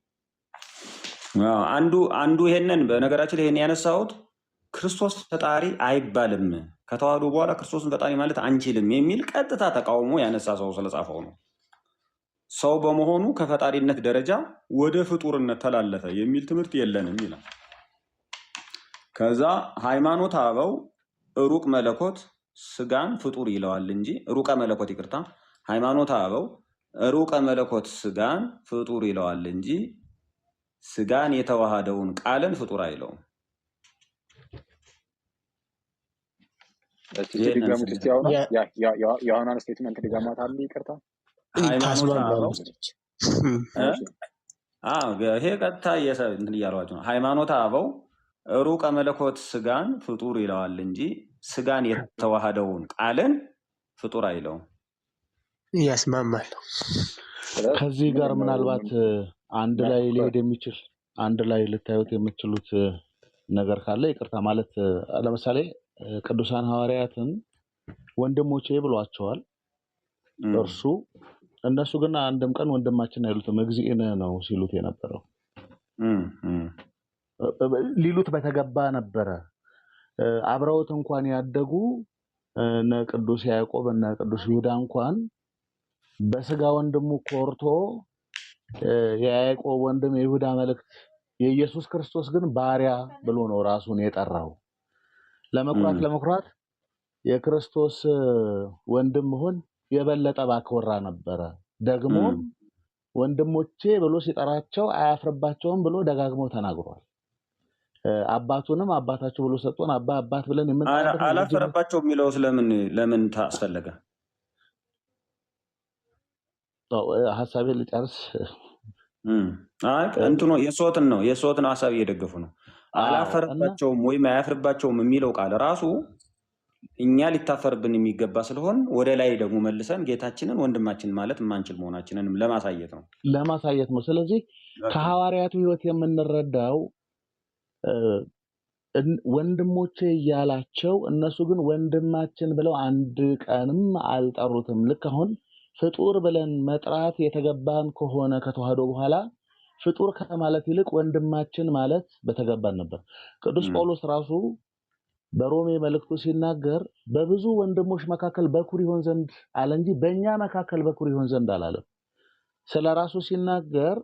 አንዱ ይሄንን በነገራችን ላይ ይሄን ያነሳሁት ክርስቶስ ፈጣሪ አይባልም ከተዋህዶ በኋላ ክርስቶስን ፈጣሪ ማለት አንችልም የሚል ቀጥታ ተቃውሞ ያነሳ ሰው ስለጻፈው ነው። ሰው በመሆኑ ከፈጣሪነት ደረጃ ወደ ፍጡርነት ተላለፈ የሚል ትምህርት የለንም ይላል። ከዛ ሃይማኖት አበው ሩቅ መለኮት ስጋን ፍጡር ይለዋል እንጂ ሩቀ መለኮት ይቅርታ፣ ሃይማኖት አበው ሩቀ መለኮት ስጋን ፍጡር ይለዋል እንጂ ስጋን የተዋሃደውን ቃልን ፍጡር አይለውም። የአሁኗን ስቴትመንት ድጋማት አለ ይቅርታ። ይሄ ቀጥታ እንትን እያሏቸው ነው። ሃይማኖት አበው ሩቀ መለኮት ስጋን ፍጡር ይለዋል እንጂ ስጋን የተዋሃደውን ቃልን ፍጡር አይለውም። ያስማማል። ከዚህ ጋር ምናልባት አንድ ላይ ሊሄድ የሚችል አንድ ላይ ልታዩት የምትችሉት ነገር ካለ ይቅርታ ማለት ለምሳሌ ቅዱሳን ሐዋርያትን ወንድሞቼ ብሏቸዋል። እርሱ እነሱ ግን አንድም ቀን ወንድማችን አይሉትም እግዚእነ ነው ሲሉት የነበረው ሊሉት በተገባ ነበረ። አብረውት እንኳን ያደጉ እነ ቅዱስ ያዕቆብ እና ቅዱስ ይሁዳ እንኳን በስጋ ወንድሙ ኮርቶ የያዕቆብ ወንድም የይሁዳ መልእክት የኢየሱስ ክርስቶስ ግን ባሪያ ብሎ ነው ራሱን የጠራው። ለመኩራት የክርስቶስ ወንድም መሆን የበለጠ ባኮራ ነበረ። ደግሞ ወንድሞቼ ብሎ ሲጠራቸው አያፍርባቸውም ብሎ ደጋግሞ ተናግሯል። አባቱንም አባታቸው ብሎ ሰጥቶን አባት ብለን የምንጠራበት አላፈረባቸው የሚለው ለምን ታስፈለገ? ሐሳቤን ልጨርስ። እንትኑ የሶትን ሐሳብ እየደገፉ ነው። አላፈረባቸውም ወይም አያፍርባቸውም የሚለው ቃል ራሱ እኛ ሊታፈርብን የሚገባ ስለሆን ወደ ላይ ደግሞ መልሰን ጌታችንን ወንድማችን ማለት የማንችል መሆናችንን ለማሳየት ነው። ስለዚህ ከሐዋርያቱ ሕይወት የምንረዳው ወንድሞቼ እያላቸው እነሱ ግን ወንድማችን ብለው አንድ ቀንም አልጠሩትም። ልክ አሁን ፍጡር ብለን መጥራት የተገባን ከሆነ ከተዋህዶ በኋላ ፍጡር ከማለት ይልቅ ወንድማችን ማለት በተገባን ነበር። ቅዱስ ጳውሎስ ራሱ በሮሜ መልእክቱ ሲናገር በብዙ ወንድሞች መካከል በኩር ይሆን ዘንድ አለ እንጂ በእኛ መካከል በኩር ይሆን ዘንድ አላለም። ስለራሱ ሲናገር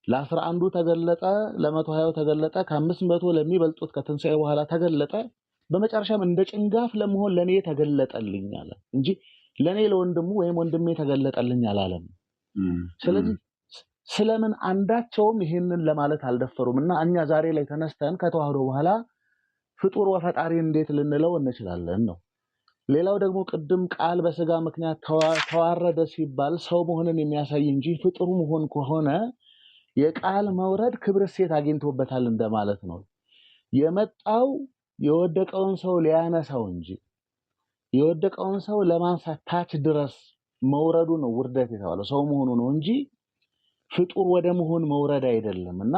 ለ11 ተገለጠ፣ ለ120 ተገለጠ፣ ከ500 ለሚበልጡት ከትንሣኤ በኋላ ተገለጠ፣ በመጨረሻም እንደ ጭንጋፍ ለመሆን ለኔ ተገለጠልኝ አለ እንጂ ለኔ ለወንድሙ ወይም ወንድሜ ተገለጠልኝ አላለም። ስለዚህ ስለምን አንዳቸውም ይሄንን ለማለት አልደፈሩም እና እኛ ዛሬ ላይ ተነስተን ከተዋህዶ በኋላ ፍጡር ወፈጣሪ እንዴት ልንለው እንችላለን ነው። ሌላው ደግሞ ቅድም ቃል በስጋ ምክንያት ተዋረደ ሲባል ሰው መሆንን የሚያሳይ እንጂ ፍጡር መሆን ከሆነ የቃል መውረድ ክብር ሴት አግኝቶበታል እንደማለት ነው። የመጣው የወደቀውን ሰው ሊያነሳው እንጂ የወደቀውን ሰው ለማንሳት ታች ድረስ መውረዱ ነው ውርደት የተባለው ሰው መሆኑ ነው እንጂ ፍጡር ወደ መሆን መውረድ አይደለም። እና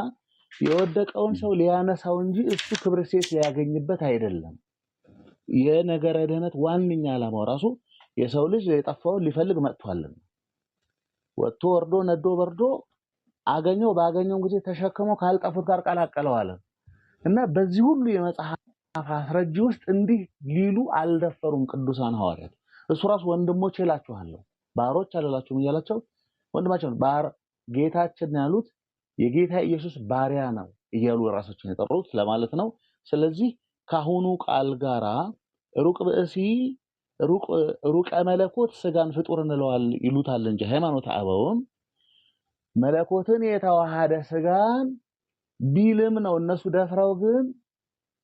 የወደቀውን ሰው ሊያነሳው እንጂ እሱ ክብር ሴት ሊያገኝበት አይደለም። የነገረ ድህነት ዋንኛ ዓላማው ራሱ የሰው ልጅ የጠፋውን ሊፈልግ መጥቷልና ወጥቶ ወርዶ ነዶ በርዶ አገኘው ባገኘው ጊዜ ተሸክሞ ካልጠፉት ጋር ቀላቀለው አለ እና በዚህ ሁሉ የመጽሐፍ አስረጂ ውስጥ እንዲህ ሊሉ አልደፈሩም ቅዱሳን ሐዋርያት። እሱ ራሱ ወንድሞቼ እላችኋለሁ ባሮች አልላችሁም እያላቸው ወንድማቸው ጌታችን ያሉት የጌታ ኢየሱስ ባሪያ ነው እያሉ ራሳቸውን የጠሩት ለማለት ነው። ስለዚህ ካሁኑ ቃል ጋራ ሩቅ ብእሲ ሩቀ መለኮት ስጋን ፍጡር እንለዋል ይሉታል እንጂ ሃይማኖተ አበውም መለኮትን የተዋሃደ ስጋን ቢልም ነው እነሱ ደፍረው ግን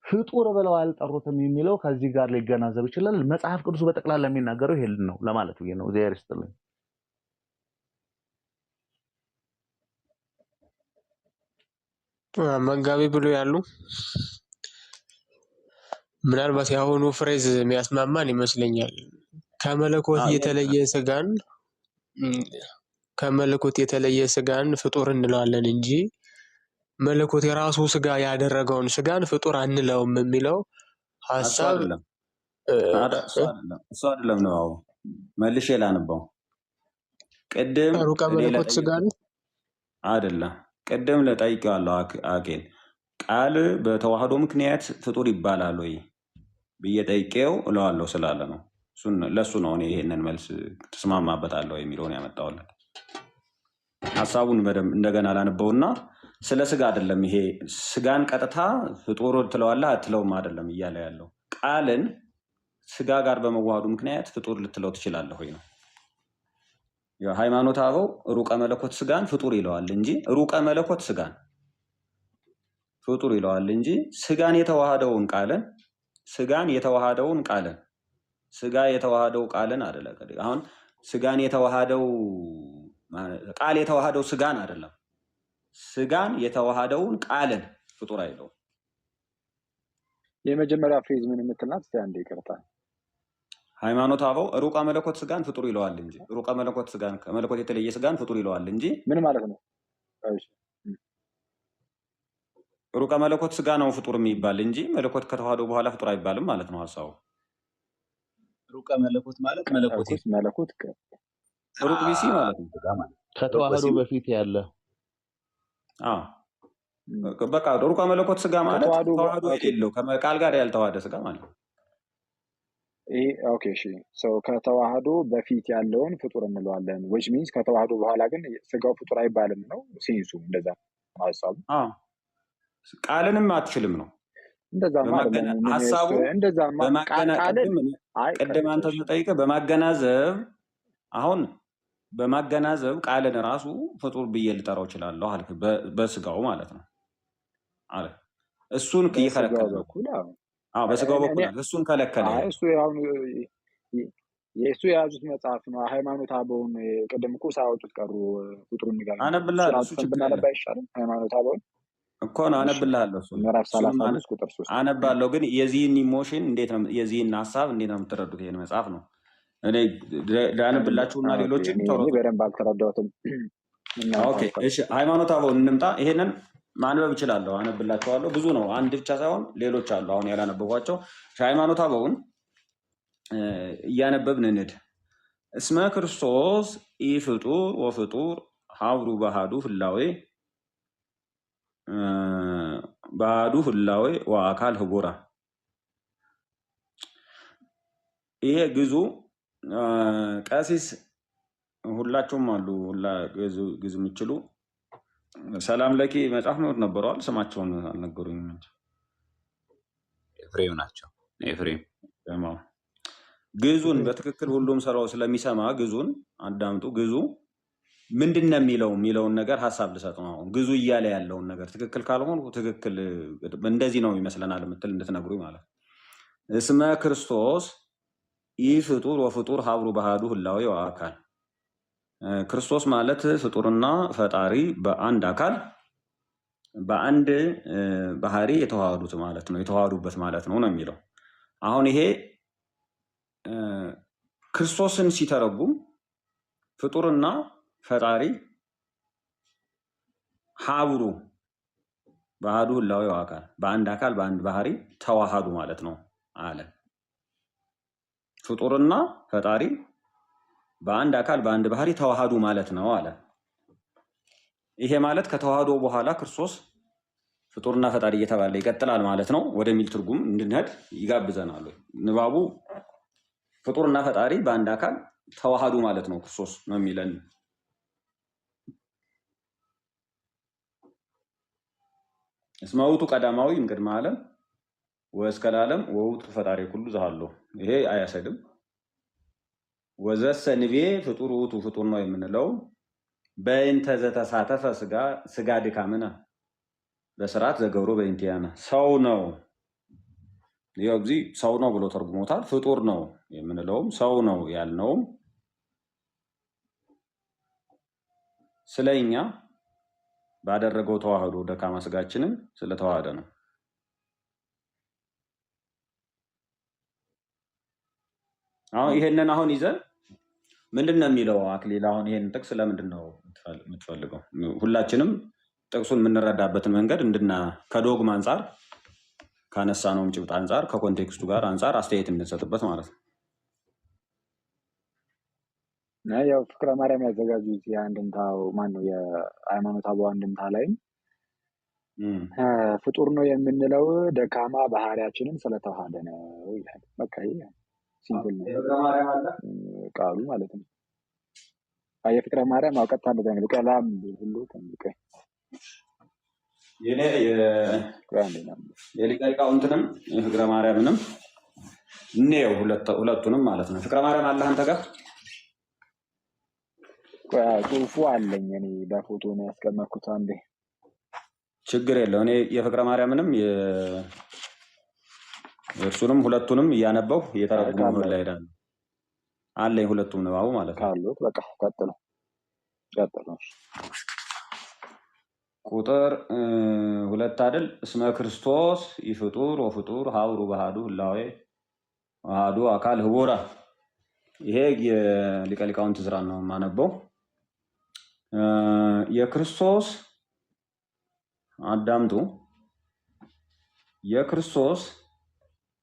ፍጡር ብለው አልጠሩትም የሚለው ከዚህ ጋር ሊገናዘብ ይችላል። መጽሐፍ ቅዱስ በጠቅላላ የሚናገረው ይሄን ነው ለማለት ነው። እግዚአብሔር ይስጥልኝ። መጋቢ ብሎ ያሉ ምናልባት የአሁኑ ፍሬዝ የሚያስማማን ይመስለኛል። ከመለኮት የተለየ ስጋን ፍጡር እንለዋለን እንጂ መለኮት የራሱ ስጋ ያደረገውን ስጋን ፍጡር አንለውም የሚለው ሐሳብ እሱ አይደለም ነው። መልሼ ላንባው። ቅድም ሩቀ መለኮት ስጋን አይደለም። ቅድም ለጠይቀዋለሁ አኬን ቃል በተዋህዶ ምክንያት ፍጡር ይባላል ወይ ብዬ ጠይቄው እለዋለሁ ስላለ ነው። ለሱ ነው እኔ ይሄንን መልስ ተስማማበታለሁ የሚለውን ያመጣውለት። ሐሳቡን በደንብ እንደገና ላነበውና ስለ ስጋ አይደለም። ይሄ ስጋን ቀጥታ ፍጡር ትለዋለህ አትለውም አይደለም እያለ ያለው ቃልን ስጋ ጋር በመዋሃዱ ምክንያት ፍጡር ልትለው ትችላለህ ወይ ነው። የሃይማኖተ አበው ሩቀ መለኮት ስጋን ፍጡር ይለዋል እንጂ ሩቀ መለኮት ስጋን ፍጡር ይለዋል እንጂ ስጋን የተዋሃደውን ስጋ የተዋሃደው ቃልን አይደለ። አሁን ስጋን የተዋሃደው ቃል የተዋሃደው ስጋን አይደለም። ስጋን የተዋሃደውን ቃልን ፍጡር አይለው። የመጀመሪያ ፍሬዝ ምን የምትል ናት? እስቲ አንዴ ይቅርታ። ሃይማኖተ አበው ሩቀ መለኮት ስጋን ፍጡር ይለዋል እንጂ ሩቀ መለኮት ስጋን ከመለኮት የተለየ ስጋን ፍጡር ይለዋል እንጂ ምን ማለት ነው? እሺ ሩቀ መለኮት ስጋ ነው ፍጡር የሚባል እንጂ መለኮት ከተዋህዶ በኋላ ፍጡር አይባልም ማለት ነው ሀሳቡ። ሩቀ መለኮት ማለት መለኮት እኮስ መለኮት ሩቅ ቢሲ ማለት ነው። ስጋ ማለት ከተዋህዶ በፊት ያለ አዎ በቃ ሩቀ መለኮት ስጋ ማለት ከተዋህዶ ተዋህዶ የሌለው ከቃል ጋር ያልተዋሃደ ስጋ ማለት ነው። ይሄ ኦኬ እሺ ሰው ከተዋህዶ በፊት ያለውን ፍጡር እንለዋለን which means ከተዋህዶ በኋላ ግን ስጋው ፍጡር አይባልም ነው ሴንሱ። እንደዛ ሀሳቡ አዎ ቃልንም አትችልም ነው እንደዛማ አይደለም ሀሳቡ። እንደዛማ ቅድም አንተ ተጠይቀህ በማገናዘብ አሁን በማገናዘብ ቃልን ራሱ ፍጡር ብዬ ልጠራው እችላለሁ አልክ፣ በስጋው ማለት ነው አለ። እሱን እየከለከለ ነው። በስጋው በኩል እሱን ከለከለ። እሱ አሁን የእሱ የያዙት መጽሐፍ ነው። ሃይማኖተ አበውን ቅድም እኮ ሳያወጡት ቀሩ። ፍጡሩን ጋር አነብልሃለሁ። እሱ ችግር ብናነባ አይሻልም? ሃይማኖተ አበውን እኮ ነው አነብልሃለሁ። እሱ ምዕራፍ 35 ቁጥር 3 አነባለሁ። ግን የዚህን ኢሞሽን እንዴት ነው የዚህን ሀሳብ እንዴት ነው የምትረዱት? ይሄን መጽሐፍ ነው እኔ ላነብላችሁና ሌሎችን በደንብ አልተረዳሁትም። ኦኬ እሺ፣ ሃይማኖተ አበውን እንምጣ። ይሄንን ማንበብ እችላለሁ፣ አነብላችኋለሁ። ብዙ ነው፣ አንድ ብቻ ሳይሆን ሌሎች አሉ አሁን ያላነበቧቸው። ሃይማኖተ አበውን እያነበብን እንሂድ። እስመ ክርስቶስ ኢፍጡር ወፍጡር ሀብሩ ባህዱ ህላዌ ባህዱ ህላዌ ወአካል ህቡራ። ይሄ ግዙ ቀሲስ ሁላችሁም አሉ ግዙ የሚችሉ ሰላም ለኪ መጽሐፍ ነው ነበረዋል። ስማቸውን አልነገሩኝም እንጂ ኤፍሬም ናቸው። ኤፍሬም ግዙን በትክክል ሁሉም ሰራው ስለሚሰማ ግዙን አዳምጡ። ግዙ ምንድን ነው የሚለውን ነገር ሀሳብ ልሰጥ ነው። አሁን ግዙ እያለ ያለውን ነገር ትክክል ካልሆኑ ትክክል እንደዚህ ነው ይመስለናል የምትል እንድትነግሩኝ ማለት ነው። እስመ ክርስቶስ ኢፍጡር ወፍጡር ሀብሩ ባህዱ ህላዌ ወአካል። ክርስቶስ ማለት ፍጡርና ፈጣሪ በአንድ አካል በአንድ ባህሪ የተዋሃዱት ማለት ነው፣ የተዋሃዱበት ማለት ነው የሚለው። አሁን ይሄ ክርስቶስን ሲተረጉም ፍጡርና ፈጣሪ ሀብሩ ባህዱ ህላዌ ወአካል በአንድ አካል በአንድ ባህሪ ተዋሃዱ ማለት ነው አለ። ፍጡርና ፈጣሪ በአንድ አካል በአንድ ባህሪ ተዋሃዱ ማለት ነው አለ። ይሄ ማለት ከተዋህዶ በኋላ ክርስቶስ ፍጡርና ፈጣሪ እየተባለ ይቀጥላል ማለት ነው ወደሚል ትርጉም እንድንሄድ ይጋብዘናል። ንባቡ ፍጡርና ፈጣሪ በአንድ አካል ተዋሃዱ ማለት ነው ክርስቶስ ነው የሚለን። እስመ ውእቱ ቀዳማዊ እምቅድመ ዓለም ወእስከ ለዓለም ወውእቱ ፈጣሪ ኩሉ ዘሃሎ። ይሄ አያሰግም። ወዘሰ ንቤ ፍጡር ውእቱ ፍጡር ነው የምንለው በእንተ ዘተሳተፈ ስጋ ድካምነ በስርዓት ዘገብሮ በእንቲአነ ሰው ነው። ይኸው ጊዜ ሰው ነው ብሎ ተርጉሞታል። ፍጡር ነው የምንለውም ሰው ነው ያልነውም ስለኛ ባደረገው ተዋህዶ ደካማ ስጋችንን ስለተዋሃደ ነው። ይሄንን አሁን ይዘን ምንድን ነው የሚለው አክሊል? አሁን ይሄን ጥቅስ ለምንድን ነው የምትፈልገው? ሁላችንም ጥቅሱን የምንረዳበትን መንገድ ከዶግማ አንጻር ካነሳነውም ጭብጥ አንጻር ከኮንቴክስቱ ጋር አንጻር አስተያየት እንሰጥበት ማለት ነው። ያው ፍቅረ ማርያም ያዘጋጁት የአንድምታው ማነው የሃይማኖተ አበው አንድምታ ላይም ፍጡር ነው የምንለው ደካማ ባህሪያችንን ስለተዋሃደ ነው ይላል። በቃ ይሄ ሲምፕል ነው ቃሉ ማለት ነው። የፍቅረ ማርያም አውቀታ እንደዛ ቀላም ሁሉ ከንቀ የሊቀ ሊቃውንትንም የፍቅረ ማርያምንም እንየው ሁለቱንም ማለት ነው። ፍቅረ ማርያም አለ አንተ ጋር ጽሁፉ አለኝ እኔ በፎቶ ነው ያስቀመጥኩት። አንዴ ችግር የለው። እኔ የፍቅረ ማርያምንም እርሱንም ሁለቱንም እያነበው እየተረጎሙ ላይ ሄዳለሁ አለኝ ሁለቱም ንባቡ ማለት ነው። በቃ ቀጥሎ ቁጥር 2 አይደል? እስመ ክርስቶስ ኢፍጡር ወፍጡር ሀብሩ ባህዱ ህላዌ ባህዱ አካል ህቡራ ይሄ የሊቀ ሊቃውንት ዕዝራን ነው የማነበው። የክርስቶስ አዳምጡ። የክርስቶስ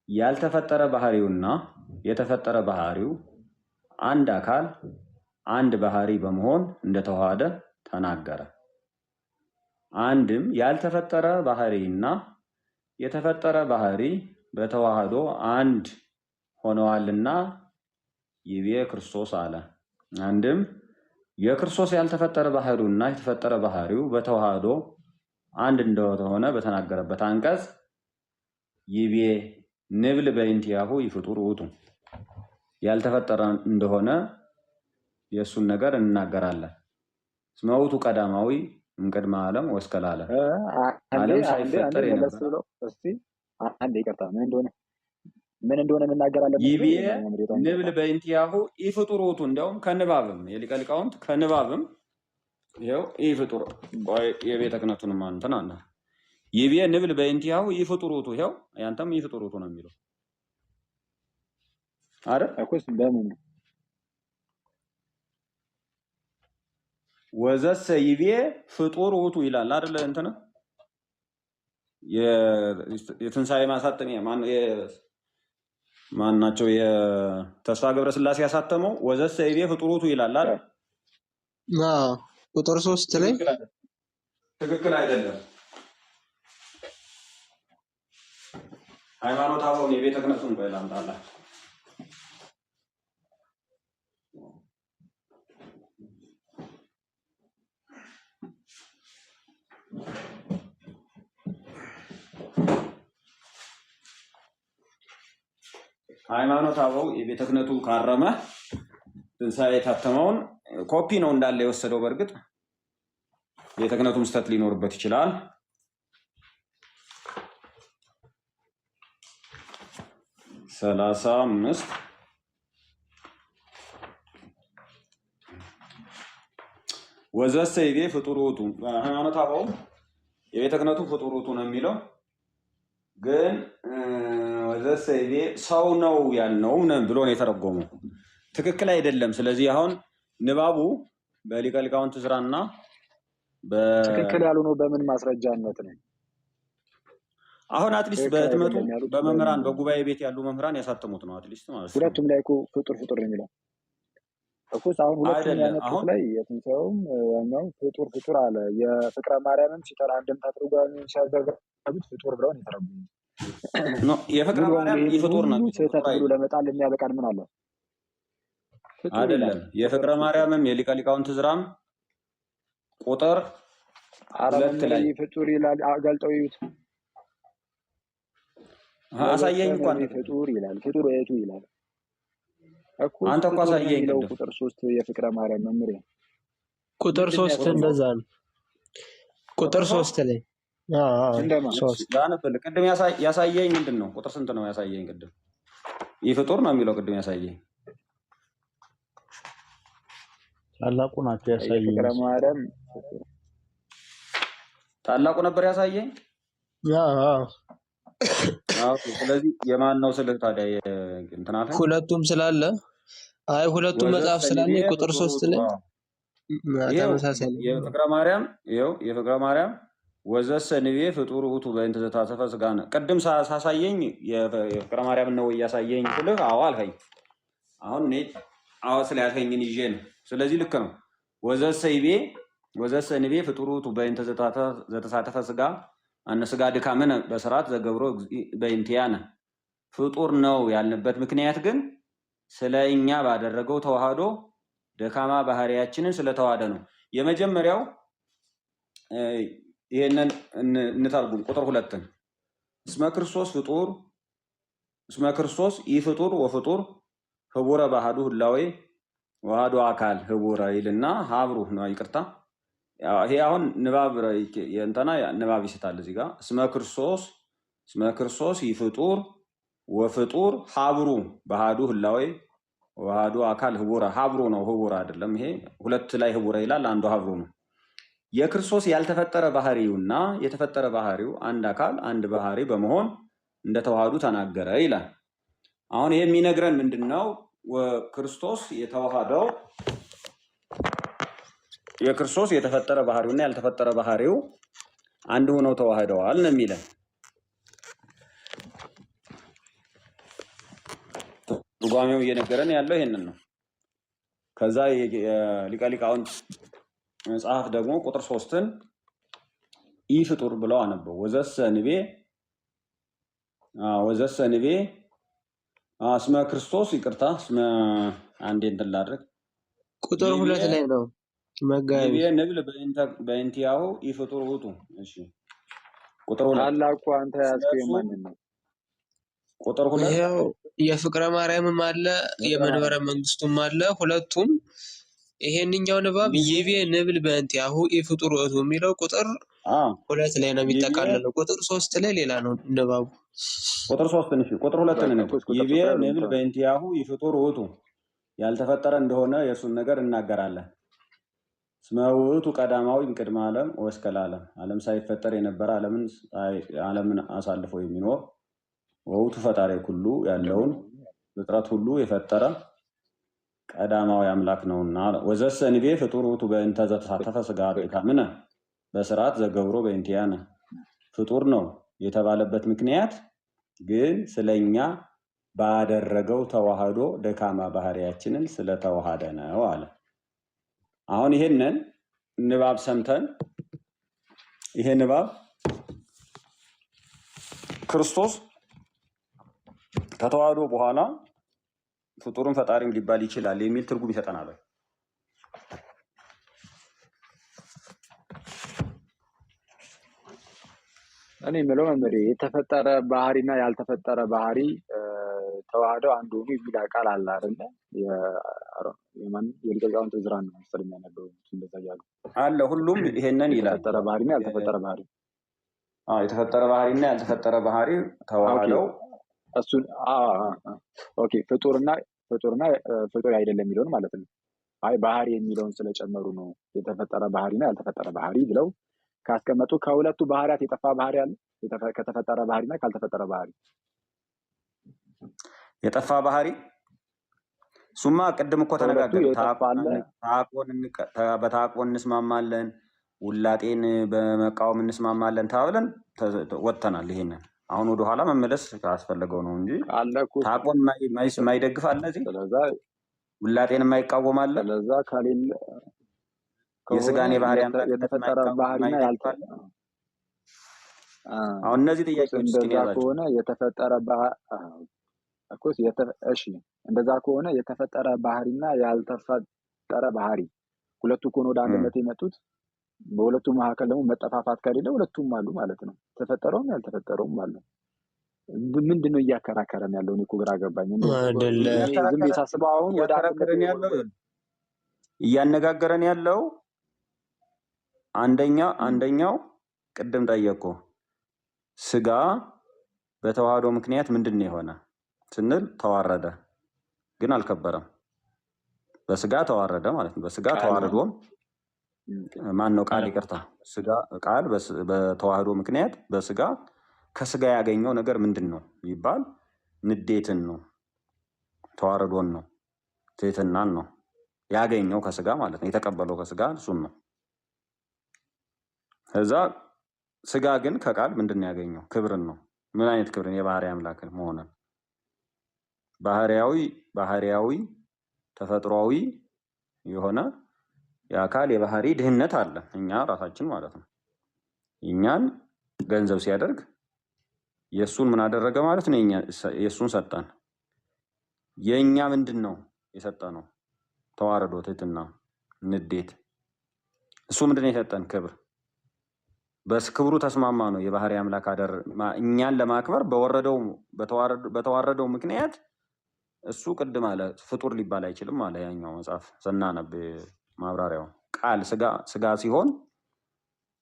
ያልተፈጠረ ባህሪውና የተፈጠረ ባህሪው አንድ አካል አንድ ባህሪ በመሆን እንደተዋሃደ ተናገረ። አንድም ያልተፈጠረ ባህሪና የተፈጠረ ባህሪ በተዋህዶ አንድ ሆነዋልና ይቤ ክርስቶስ አለ። አንድም የክርስቶስ ያልተፈጠረ ባህሪውና የተፈጠረ ባህሪው በተዋህዶ አንድ እንደሆነ በተናገረበት አንቀጽ ይቤ ንብል በእንቲአሁ ይፍጡር ውእቱ ያልተፈጠረ እንደሆነ የእሱን ነገር እንናገራለን። እስመ ውእቱ ቀዳማዊ እምቅድመ ዓለም ወእስከ ለዓለም ዓለም ሳይፈጠር የነበረ አንድ ይቅርታ ምን እንደሆነ እንናገራለን። ይቤ ንብል በእንቲአሁ ኢፍጡር ውእቱ እንደውም ከንባብም የሊቀ ሊቃውንት ከንባብም ይኸው ኢፍጡር የቤተ ክህነቱን እንትን አለ። ይቤ ንብል በእንቲአሁ ኢፍጡር ውእቱ ይኸው ያንተም ኢፍጡር ውእቱ ነው የሚለው አይደል? እኮስ በምን ወዘሰ ይቤ ፍጡር ውእቱ ይላል አይደል? እንትን የትንሣኤ ማሳተሚያ ማን ናቸው? የተስፋ ገብረስላሴ ያሳተመው ወዘሰ ይቤ ፍጡር ውእቱ ይላል አይደል? ቁጥር 3 ላይ ትክክል አይደለም። ሃይማኖተ አበውን የቤተ ክህነቱን ቆይ ላምጣላችሁ። ሃይማኖተ አበው የቤተ ክህነቱ ካረመ ትንሣኤ የታተመውን ኮፒ ነው እንዳለ የወሰደው። በእርግጥ ቤተ ክህነቱም ስህተት ሊኖርበት ይችላል። ሰላሳ አምስት ወዘሰ ይቤ ፍጡር ውእቱ ሃይማኖተ አበው የቤተ ክህነቱ ፍጡር ውእቱ ነው የሚለው ግን ወዘሰ ይቤ ሰው ነው ያልነው ብሎ ነው የተረጎመው። ትክክል አይደለም። ስለዚህ አሁን ንባቡ በሊቀ ሊቃውንት ዕዝራና ትክክል ያልሆነው በምን ማስረጃነት ነው? አሁን አትሊስት በህትመቱ በመምህራን በጉባኤ ቤት ያሉ መምህራን ያሳተሙት ነው። አትሊስት ማለት ነው። ሁለቱም ላይ እኮ ፍጡር የሚለው እኮ አሁን ሁለቱም ያመጡት ላይ የትንሣኤውም ያኛው ፍጡር አለ። የፍቅረ ማርያምን ሲጠራ አንድምታ ትርጓሜውን ሲያዘጋጁት ፍጡር ብለውን የተረጉሙት ነው። የፍቅረ ማርያም ፍጡር ነው። ስህተት ብሎ ለመጣል የሚያበቃን ምን አለ? አይደለም። የፍቅረ ማርያምም የሊቀ ሊቃውንት ዕዝራም ቁጥር 2 ላይ ፍጡር ይላል። ገልጠው ይዩት። አሳየኝ እንኳን ፍጡር ይላል። ፍጡር የቱ ይላል እኮ አንተ እኮ አሳየኝ። ቁጥር 3 የፍቅረ ማርያም መምሪያ ቁጥር 3 እንደዛ ነው። ቁጥር 3 ላይ ቅድም ያሳየኝ ምንድን ነው? ቁጥር ስንት ነው ያሳየኝ? ቅድም ይህ ፍጡር ነው የሚለው ቅድም ያሳየኝ ታላቁ ናቸው ያሳየኝ። ፍቅረ ማርያም ታላቁ ነበር ያሳየኝ። ስለዚህ የማን ነው ስልህ ታዲያ? እንትናት ሁለቱም ስላለ ሁለቱም መጽሐፍ ስላለ ቁጥር 3 ላይ ተመሳሳይ የፍቅረ ማርያም ይኸው የፍቅረ ማርያም ወዘሰ ንቤ ፍጡር ውእቱ በእንተ ዘታሰፈ ሥጋነ ቅድም ሳሳየኝ የፍቅረ ማርያም ነው እያሳየኝ ስልህ አዎ አልከኝ። አሁን እኔ አዎ ስላልከኝን ይዤ ነው። ስለዚህ ልክ ነው። ወዘሰ ንቤ ፍጡር ውእቱ በእንተ ዘተሳተፈ ሥጋ አነ ሥጋ ድካምነ በስርዓት ዘገብሮ በእንቲአነ ፍጡር ነው ያልንበት ምክንያት ግን ስለ እኛ ባደረገው ተዋህዶ ደካማ ባህሪያችንን ስለተዋሃደ ነው። የመጀመሪያው ይሄንን እንተርጉም። ቁጥር 2 እስመ ክርስቶስ ፍጡር እስመ ክርስቶስ ኢፍጡር ወፍጡር ህቡረ ባህዱ ህላዌ ዋህዶ አካል ህቡረ ይልና ሀብሩ ነው። ይቅርታ ይሄ አሁን ንባብ የእንተና ንባብ ይስታል። እዚህ ጋር እስመ ክርስቶስ ይፍጡር ወፍጡር ሀብሩ ባህዱ ህላዌ ዋህዶ አካል ህቡረ ሀብሩ ነው። ህቡረ አይደለም። ይሄ 2 ላይ ህቡረ ይላል፣ አንዱ ሀብሩ ነው። የክርስቶስ ያልተፈጠረ ባህሪውና የተፈጠረ ባህሪው አንድ አካል አንድ ባህሪ በመሆን እንደተዋሃዱ ተናገረ ይላል። አሁን ይሄ የሚነግረን ምንድነው? ክርስቶስ የተዋሃደው የክርስቶስ የተፈጠረ ባህሪውና ያልተፈጠረ ባህሪው አንድ ሆነው ተዋህደዋል ነው የሚለን። ትርጓሜው እየነገረን ያለው ይሄንን ነው። ከዛ የሊቀ ሊቃውንት መጽሐፍ ደግሞ ቁጥር 3ን ኢ ፍጡር ብለው አነበው። ወዘሰ ንቤ እስመ ክርስቶስ ይቅርታ እስመ አንዴ እንትን ላድርግ ቁጥር 2 ላይ ነው መጋቢ ንቤ ንብል በእንቲያሁ ኢ ፍጡር ውጡ። እሺ ቁጥር 2 ታላቁ አንተ ያዝከው የማንን ነው? ቁጥር 2 ይሄው የፍቅረ ማርያምም አለ የመንበረ መንግስቱም አለ ሁለቱም። ይሄንኛው ንባብ ይቤ ንብል በእንቲያሁ ኢ ፍጡር ውእቱ የሚለው ቁጥር 2 ላይ ነው የሚጠቃለለው። ቁጥር 3 ላይ ሌላ ነው ንባቡ። ቁጥር 3 ነው። ቁጥር 2 ነው። ይቤ ንብል በእንቲያሁ ኢ ፍጡር ውእቱ ያልተፈጠረ እንደሆነ የእሱን ነገር እናገራለን። እስመ ውእቱ ቀዳማዊ እምቅድመ ዓለም ወእስከ ለዓለም ዓለም ሳይፈጠር የነበረ ዓለምን አሳልፎ የሚኖር ወውቱ ፈጣሪ ሁሉ ያለውን ፍጥረት ሁሉ የፈጠረ ቀዳማዊ አምላክ ነውና ወዘሰ ንቤ ፍጡር ውእቱ በእንተ ዘተሳተፈ ሥጋ ድካምነ በስርዓት ዘገብሮ በእንቲአነ ፍጡር ነው የተባለበት ምክንያት ግን ስለኛ ባደረገው ተዋህዶ ደካማ ባህሪያችንን ስለተዋሃደ ነው አለ። አሁን ይሄንን ንባብ ሰምተን ይሄ ንባብ ክርስቶስ ከተዋህዶ በኋላ ፍጡሩን ፈጣሪም ሊባል ይችላል የሚል ትርጉም ይሰጠናል። እኔ የምለው መምህሬ የተፈጠረ ባህሪና ያልተፈጠረ ባህሪ ተዋህደው አንድ ሆኑ የሚል ቃል አለ አይደለ? የሊቀ ሊቃውንት ዕዝራ ነው መሰለኝ የሚያነበው እንደዛ እያሉ አለ። ሁሉም ይሄንን ይላል። የተፈጠረ ባህሪና ያልተፈጠረ ባህሪ የተፈጠረ ባህሪና ያልተፈጠረ ባህሪ ተዋህደው እሱን ኦኬ ፍጡር አይደለም የሚለውን ማለት ነው። አይ ባህሪ የሚለውን ስለጨመሩ ነው የተፈጠረ ባህሪና ያልተፈጠረ ባህሪ ብለው ካስቀመጡ ከሁለቱ ባህሪያት የጠፋ ባህሪ አለ? ከተፈጠረ ባህሪና ካልተፈጠረ ባህሪ የጠፋ ባህሪ ሱማ ቅድም እኮ ተነጋገርን። በተዓቆን እንስማማለን፣ ውላጤን በመቃወም እንስማማለን ተባብለን ወጥተናል። ይሄንን አሁን ወደኋላ መመለስ ካስፈለገው ነው እንጂ ተዓቆን የማይደግፍ አለ እዚህ፣ ውላጤን የማይቃወም አለ። ስለዛ ከሌለ የስጋን የባህሪ የተፈጠረ ባህሪና አሁን እነዚህ ጥያቄዎች እንደዛ ከሆነ የተፈጠረ እንደዛ ከሆነ የተፈጠረ ባህሪና ያልተፈጠረ ባህሪ ሁለቱ ከሆነ ወደ አንድነት የመጡት በሁለቱ መካከል ደግሞ መጠፋፋት ከሌለ ሁለቱም አሉ ማለት ነው። ተፈጠረውም ያልተፈጠረውም አሉ። ምንድን ነው እያከራከረን ያለው? እኔ እኮ ግራ ገባኝ። ዝም ሳስበው አሁን ወደ እያነጋገረን ያለው አንደኛው ቅድም ጠየቁ ስጋ በተዋህዶ ምክንያት ምንድን ነው የሆነ ስንል ተዋረደ፣ ግን አልከበረም። በስጋ ተዋረደ ማለት ነው። በስጋ ተዋርዶም ማን ነው ቃል ይቅርታ፣ ስጋ ቃል በተዋህዶ ምክንያት በስጋ ከስጋ ያገኘው ነገር ምንድን ነው ይባል? ንዴትን ነው፣ ተዋረዶን ነው፣ ትህትናን ነው ያገኘው ከስጋ ማለት ነው። የተቀበለው ከስጋ እሱን ነው። ከዛ ስጋ ግን ከቃል ምንድን ነው ያገኘው? ክብርን ነው። ምን አይነት ክብርን? የባህሪ አምላክ መሆንን። ባህሪያዊ ተፈጥሯዊ የሆነ የአካል የባህሪ ድህነት አለ እኛ ራሳችን ማለት ነው። እኛን ገንዘብ ሲያደርግ የእሱን ምን አደረገ ማለት ነው? የእሱን ሰጠን። የእኛ ምንድን ነው የሰጠነው? ተዋረዶ፣ ትህትና፣ ንዴት። እሱ ምንድን ነው የሰጠን? ክብር። በክብሩ ተስማማ ነው የባህሪ አምላክ እኛን ለማክበር በተዋረደው ምክንያት እሱ ቅድም አለ ፍጡር ሊባል አይችልም አለ። ያኛው መጽሐፍ ስናነብ ማብራሪያው ቃል ስጋ ሲሆን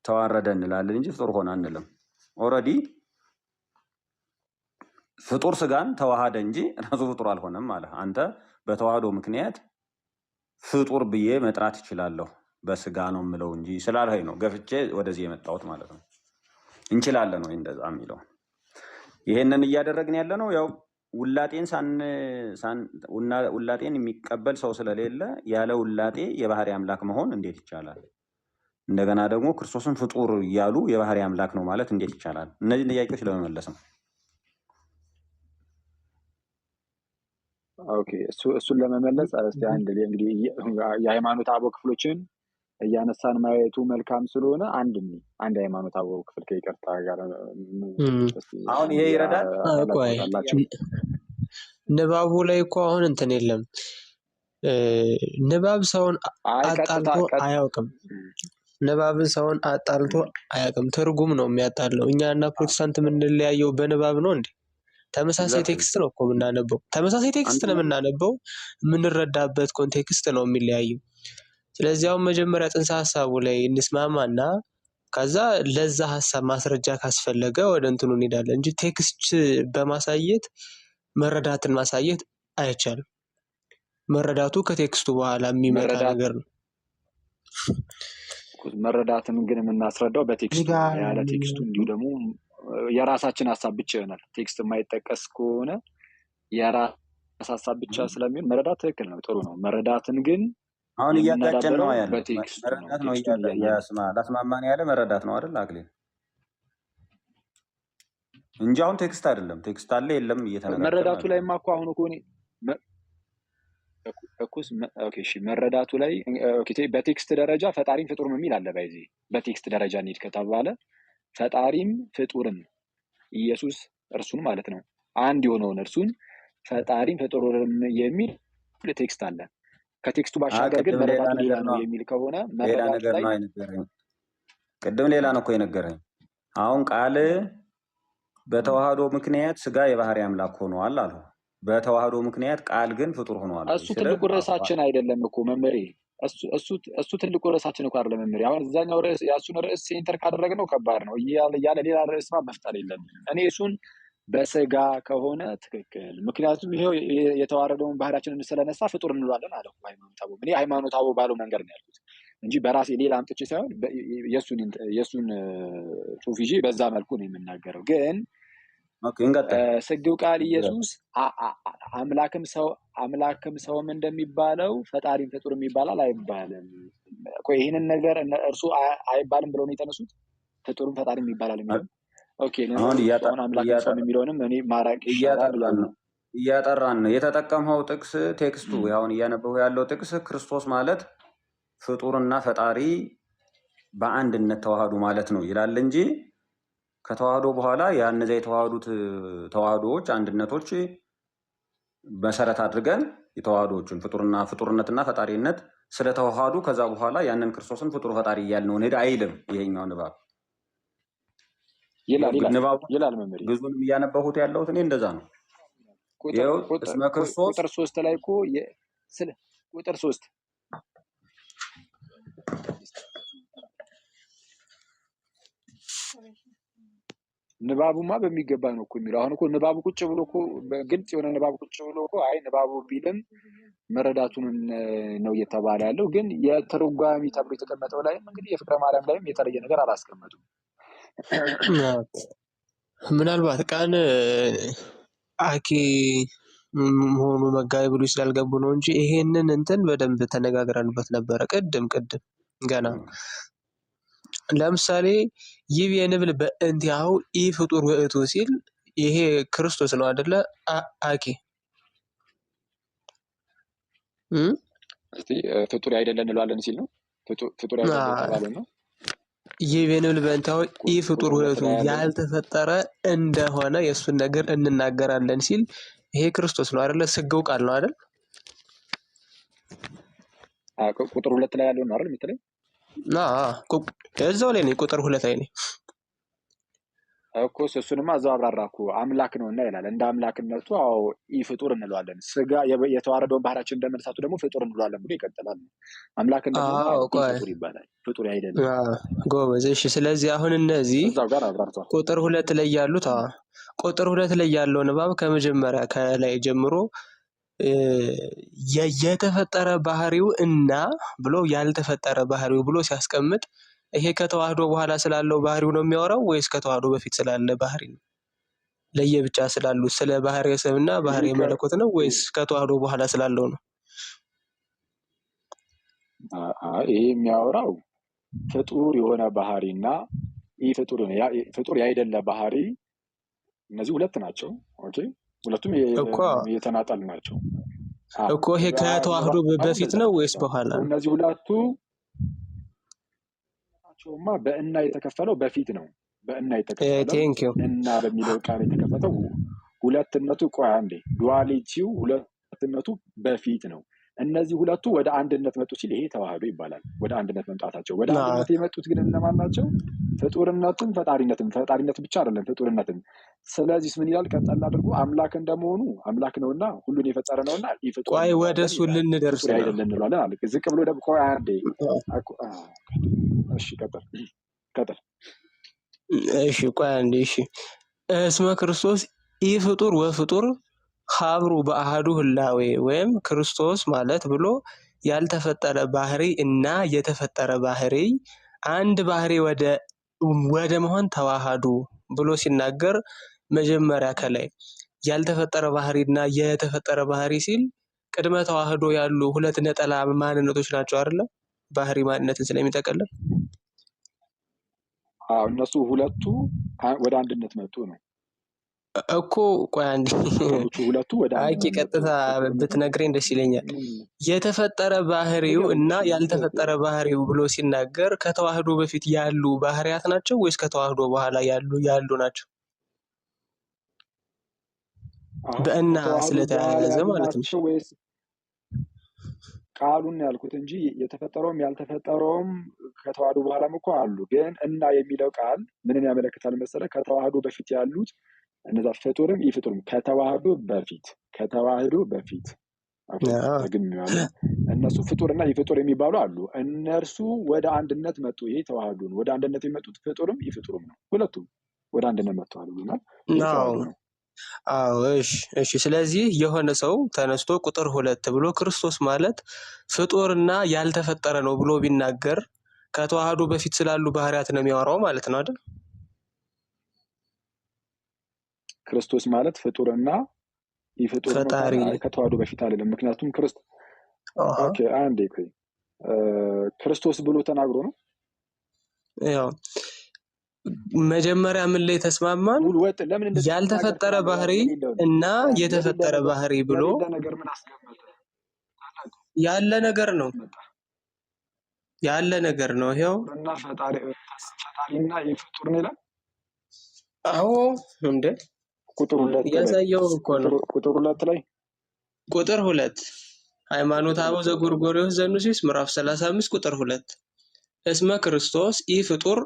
ተዋረደ እንላለን እንጂ ፍጡር ሆነ አንልም። ኦልሬዲ ፍጡር ስጋን ተዋሃደ እንጂ ራሱ ፍጡር አልሆነም አለ። አንተ በተዋህዶ ምክንያት ፍጡር ብዬ መጥራት እችላለሁ በስጋ ነው የምለው እንጂ ስላልኸኝ ነው ገፍቼ ወደዚህ የመጣሁት ማለት ነው። እንችላለን ወይ እንደዛ የሚለው? ይሄንን እያደረግን ያለ ነው። ያው ውላጤን የሚቀበል ሰው ስለሌለ ያለ ውላጤ የባህሪ አምላክ መሆን እንዴት ይቻላል? እንደገና ደግሞ ክርስቶስን ፍጡር እያሉ የባህሪ አምላክ ነው ማለት እንዴት ይቻላል? እነዚህን ጥያቄዎች ለመመለስ ነው። ኦኬ፣ እሱን ለመመለስ እስቲ እንግዲህ የሃይማኖት አበው ክፍሎችን እያነሳን ማየቱ መልካም ስለሆነ አንድ የሃይማኖት አበው ክፍል ከይቅርታ ጋር አሁን ይሄ ይረዳል። ንባቡ ላይ እኮ አሁን እንትን የለም። ንባብ ሰውን አጣልቶ አያውቅም። ንባብን ሰውን አጣልቶ አያውቅም። ትርጉም ነው የሚያጣለው። እኛና ፕሮቴስታንት የምንለያየው በንባብ ነው እንዴ? ተመሳሳይ ቴክስት ነው እኮ የምናነበው። ተመሳሳይ ቴክስት ነው የምናነበው፣ የምንረዳበት ኮንቴክስት ነው የሚለያየው። ስለዚህ አሁን መጀመሪያ ጽንሰ ሀሳቡ ላይ እንስማማና ከዛ ለዛ ሀሳብ ማስረጃ ካስፈለገ ወደ እንትኑ እንሄዳለን እንጂ ቴክስት በማሳየት መረዳትን ማሳየት አይቻልም። መረዳቱ ከቴክስቱ በኋላ የሚመጣ ነገር ነው። መረዳትን ግን የምናስረዳው በቴክስቱ ነው። ያለ ቴክስቱ እንዲሁ ደግሞ የራሳችን ሀሳብ ብቻ ይሆናል። ቴክስት የማይጠቀስ ከሆነ የራስ ሀሳብ ብቻ ስለሚሆን መረዳት ትክክል ነው፣ ጥሩ ነው። መረዳትን ግን አሁን እያጋጨን ነው ያለ መረዳት ነው ላስማማን ያለ መረዳት ነው አይደል አክሊል? እንጂ አሁን ቴክስት አይደለም። ቴክስት አለ የለም እየተነጋገርን መረዳቱ ላይ ማኮ አሁን እኮ መረዳቱ ላይ በቴክስት ደረጃ ፈጣሪም ፍጡርም የሚል አለ። ባይዚ በቴክስት ደረጃ እንሂድ ከተባለ ፈጣሪም ፍጡርም ኢየሱስ እርሱን ማለት ነው አንድ የሆነውን እርሱን ፈጣሪም ፍጡርም የሚል ቴክስት አለ። ከቴክስቱ ባሻገር ግን መረዳቱ ሌላ ነው የሚል ከሆነ መረዳቱ ላይ ቅድም ሌላ ነው እኮ የነገረኝ። አሁን ቃል በተዋህዶ ምክንያት ስጋ የባህሪ አምላክ ሆኗል አሉ። በተዋህዶ ምክንያት ቃል ግን ፍጡር ሆኗል። እሱ ትልቁ ርዕሳችን አይደለም እኮ መምህሬ። እሱ ትልቁ ርዕሳችን እኮ አይደለም መምህሬ። አሁን እዛኛው ርዕስ ያሱን ርዕስ ሴንተር ካደረግነው ከባድ ነው እያለ ሌላ ርዕስ መፍጠር የለብንም። እኔ እሱን በስጋ ከሆነ ትክክል፣ ምክንያቱም ይሄው የተዋረደውን ባህሪያችንን ስለነሳ ፍጡር እንሏለን አለ ሃይማኖት አበው። እኔ ሃይማኖት አበው ባለው መንገድ ነው ያልኩት እንጂ በራሴ ሌላ አምጥቼ ሳይሆን የእሱን ጽሑፍ ይዤ በዛ መልኩ ነው የምናገረው። ግን ስግው ቃል ኢየሱስ አምላክም ሰውም እንደሚባለው ፈጣሪም ፍጡርም ይባላል አይባልም? ይህንን ነገር እርሱ አይባልም ብለው ነው የተነሱት። ፍጡርም ፈጣሪም ይባላል የሚለው አሁን አምላክ ሰው የሚለውንም እኔ ማራቅ እያጠራን ነው የተጠቀምኸው ጥቅስ። ቴክስቱ አሁን እያነበቡ ያለው ጥቅስ ክርስቶስ ማለት ፍጡርና ፈጣሪ በአንድነት ተዋህዱ ማለት ነው ይላል እንጂ ከተዋህዶ በኋላ ያነዚያ የተዋህዱት ተዋህዶዎች አንድነቶች መሰረት አድርገን የተዋህዶዎችን ፍጡርነትና ፈጣሪነት ስለተዋሃዱ ከዛ በኋላ ያንን ክርስቶስን ፍጡር ፈጣሪ እያልነው እንሄድ አይልም። ይሄኛው ንባብ ይላል መምህር። ብዙንም እያነበሁት ያለሁት እኔ እንደዛ ነው። ቁጥር 3 ላይ እኮ ቁጥር 3 ንባቡማ በሚገባ ነው እኮ የሚለው። አሁን እኮ ንባቡ ቁጭ ብሎ እኮ በግልጽ የሆነ ንባቡ ቁጭ ብሎ እኮ ንባቡ ቢልም መረዳቱን ነው እየተባለ ያለው። ግን የትርጓሚ ተብሎ የተቀመጠው ላይም እንግዲህ የፍቅረ ማርያም ላይም የተለየ ነገር አላስቀመጡም። ምናልባት ቃል አኬ መሆኑ መጋቢ ብሎ ስላልገቡ ነው እንጂ ይሄንን እንትን በደንብ ተነጋግረንበት ነበረ። ቅድም ገና ለምሳሌ ይህ የንብል በእንቲያው ኢ ፍጡር ውእቱ ሲል ይሄ ክርስቶስ ነው አይደለ? አኬ ፍጡር አይደለም እንለዋለን ሲል ነው። ፍጡር አይደለም ተባለ ነው። ይህ የንብል በእንቲያው ኢ ፍጡር ውእቱ ያልተፈጠረ እንደሆነ የእሱን ነገር እንናገራለን ሲል ይሄ ክርስቶስ ነው አይደለ? ስግው ቃል ነው አይደል? ቁጥር 2 ላይ ያለው ነው አይደል የምትለኝ? እዛው ላይ ነኝ። ቁጥር 2 ላይ ነኝ እኮ። እሱንማ እዛው አብራራ እኮ አምላክ ነውና ይላል። እንደ አምላክነቱ ኢ ፍጡር እንለዋለን። ስጋ የተዋረደውን ባህሪያችን እንደመነሳቱ ደግሞ ፍጡር እንለዋለን ብሎ ይቀጥላል። አምላክነቱ ፍጡር ይባላል። ፍጡር አይደለም። ጎበዝ። እሺ፣ ስለዚህ አሁን እነዚህ ቁጥር 2 ላይ ያሉት ቁጥር 2 ላይ ያለው ንባብ ከመጀመሪያ ከላይ ጀምሮ የተፈጠረ ባህሪው እና ብሎ ያልተፈጠረ ባህሪው ብሎ ሲያስቀምጥ ይሄ ከተዋህዶ በኋላ ስላለው ባህሪው ነው የሚያወራው ወይስ ከተዋህዶ በፊት ስላለ ባህሪ ነው? ለየብቻ ስላሉት ስለ ባህርየ ሰብና ይሄ ባህርየ መለኮት ነው ወይስ ከተዋህዶ በኋላ ስላለው ነው? ይሄ የሚያወራው ፍጡር የሆነ ባህሪና ይህ ፍጡር ያይደለ ባህሪ፣ እነዚህ ሁለት ናቸው። ኦኬ፣ ሁለቱም የተናጠል ናቸው እኮ። ይሄ ከተዋህዶ በፊት ነው ወይስ በኋላ? እነዚህ ሁለቱ ናቸውማ። በእና የተከፈለው በፊት ነው። በእና የተከፈለው እና በሚለው ቃል የተከፈተው ሁለትነቱ፣ ቆይ አንዴ፣ ዱዋሊቲው ሁለትነቱ በፊት ነው። እነዚህ ሁለቱ ወደ አንድነት መጡ ሲል ይሄ ተዋህዶ ይባላል። ወደ አንድነት መምጣታቸው። ወደ አንድነት የመጡት ግን እነማን ናቸው? ፍጡርነትም ፈጣሪነትም ብቻ አይደለም፣ ፍጡርነትም። ስለዚህ ምን ይላል? ቀጠል አድርጎ አምላክ እንደመሆኑ አምላክ ነውና ሁሉን የፈጠረ ነውና ይፍጡር። ቆይ ወደ እሱ ልንደርስ ነው አይደለም እንላለን አለ። ዝቅ ብሎ ደግሞ ቆይ አንዴ፣ እሺ፣ ቀጥል። እሺ፣ ቆይ አንዴ። እሺ፣ እስመ ክርስቶስ ኢፍጡር ወፍጡር ሀብሩ በአሃዱ ህላዌ፣ ወይም ክርስቶስ ማለት ብሎ ያልተፈጠረ ባህሪ እና የተፈጠረ ባህሪ አንድ ባህሪ ወደ መሆን ተዋሃዱ ብሎ ሲናገር መጀመሪያ ከላይ ያልተፈጠረ ባህሪ እና የተፈጠረ ባህሪ ሲል ቅድመ ተዋህዶ ያሉ ሁለት ነጠላ ማንነቶች ናቸው አይደለ? ባህሪ ማንነትን ስለሚጠቀልል እነሱ ሁለቱ ወደ አንድነት መጡ ነው እኮ። ቆይ አንዴ፣ ቀጥታ ብትነግረኝ ደስ ይለኛል። የተፈጠረ ባህሪው እና ያልተፈጠረ ባህሪው ብሎ ሲናገር ከተዋህዶ በፊት ያሉ ባህሪያት ናቸው ወይስ ከተዋህዶ በኋላ ያሉ ናቸው? በእና ስለተያያዘ ማለት ነው። ቃሉን ያልኩት እንጂ የተፈጠረውም ያልተፈጠረውም ከተዋህዶ በኋላም እኮ አሉ። ግን እና የሚለው ቃል ምንን ያመለክታል መሰለ? ከተዋህዶ በፊት ያሉት እነዛ ፍጡርም ኢፍጡርም ከተዋህዶ በፊት ግን እነሱ ፍጡርና ኢፍጡር የሚባሉ አሉ። እነርሱ ወደ አንድነት መጡ። ይሄ ተዋህዶ ነው። ወደ አንድነት የመጡት ፍጡርም ኢፍጡርም ነው። ሁለቱም ወደ አንድነት መጥተዋል ብለናል። እሺ። ስለዚህ የሆነ ሰው ተነስቶ ቁጥር 2 ብሎ ክርስቶስ ማለት ፍጡርና ያልተፈጠረ ነው ብሎ ቢናገር ከተዋህዶ በፊት ስላሉ ባህሪያት ነው የሚያወራው ማለት ነው አይደል? ክርስቶስ ማለት ፍጡርና ኢፍጡር ፈጣሪ ከተዋህዶ በፊት አይደለም። ምክንያቱም ክርስቶስ ብሎ ተናግሮ ነው። ያው መጀመሪያ ምን ላይ ተስማማን? ያልተፈጠረ ባህሪ እና የተፈጠረ ባህሪ ብሎ ያለ ነገር ነው። ይሄው እና ፈጣሪና ኢፍጡር ነው ይላል። አዎ እንዴ፣ ቁጥር 2 ያሳየው እኮ ነው። ቁጥር 2 ላይ ቁጥር 2 ሃይማኖተ አበው ዘጎርጎርዮስ ዘኑሲስ ምዕራፍ 35 ቁጥር 2 እስመ ክርስቶስ ኢፍጡር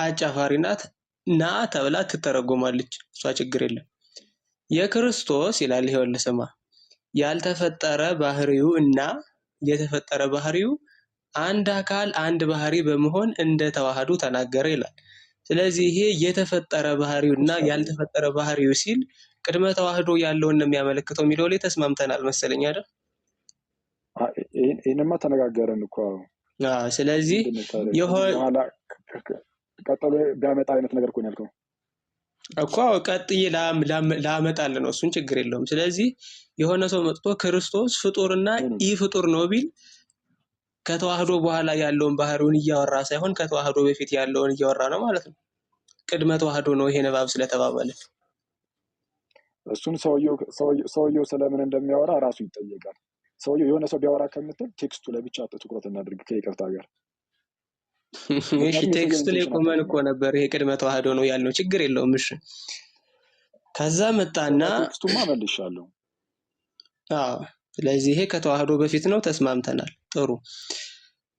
አጫፋሪ ናት ና ተብላ ትተረጎማለች። እሷ ችግር የለም። የክርስቶስ ይላል። ይኸውልህ ስማ፣ ያልተፈጠረ ባህሪው እና የተፈጠረ ባህሪው አንድ አካል አንድ ባህሪ በመሆን እንደ ተዋህዶ ተናገረ ይላል። ስለዚህ ይሄ የተፈጠረ ባህሪው እና ያልተፈጠረ ባህሪው ሲል ቅድመ ተዋህዶ ያለውን ነው የሚያመለክተው የሚለው ላይ ተስማምተናል መሰለኝ አይደል? ይሄንማ ተነጋገረን እኮ። ስለዚህ ቀጥሎ ቢያመጣ አይነት ነገር እኮ ነው ያልከው እኮ። ቀጥዬ ላመጣልህ ነው፣ እሱን ችግር የለውም። ስለዚህ የሆነ ሰው መጥቶ ክርስቶስ ፍጡርና ኢፍጡር ነው ቢል ከተዋህዶ በኋላ ያለውን ባህሪውን እያወራ ሳይሆን ከተዋህዶ በፊት ያለውን እያወራ ነው ማለት ነው። ቅድመ ተዋህዶ ነው ይሄ ንባብ ስለተባባለ። እሱን ሰውየው ስለምን እንደሚያወራ ራሱ ይጠየቃል። ሰውየው የሆነ ሰው ቢያወራ ከምትል ቴክስቱ ላይ ብቻ ትኩረት እናድርግ ከይቅርታ ጋር። እሺ፣ ቴክስቱ ላይ ቆመን እኮ ነበር ይሄ ቅድመ ተዋህዶ ነው ያልነው። ችግር የለውም። እሺ፣ ከዛ መጣና ቴክስቱማ መልሻለሁ። ስለዚህ ይሄ ከተዋህዶ በፊት ነው፣ ተስማምተናል። ጥሩ።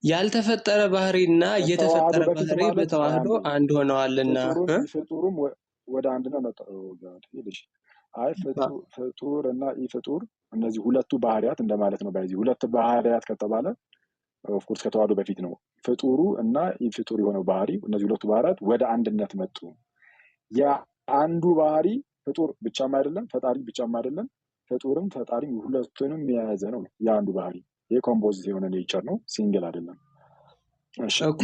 ያልተፈጠረ ባህሪና የተፈጠረ ባህሪ በተዋህዶ አንድ ሆነዋልና ፍጡሩም ወደ አንድ ነው መጣው ጋር ይልሽ። አይ ፍጡር እና ኢፍጡር እነዚህ ሁለቱ ባህሪያት እንደማለት ነው። በዚህ ሁለት ባህሪያት ከተባለ ኦፍ ኮርስ ከተዋህዶ በፊት ነው። ፍጡሩ እና ኢፍጡር የሆነው ባህሪ፣ እነዚህ ሁለቱ ባህሪያት ወደ አንድነት መጡ። የአንዱ ባህሪ ፍጡር ብቻም አይደለም፣ ፈጣሪ ብቻም አይደለም፣ ፍጡርም ፈጣሪም ሁለቱንም የያዘ ነው። የአንዱ ባህሪ የኮምፖዚት የሆነ ኔቸር ነው፣ ሲንግል አይደለም። እኮ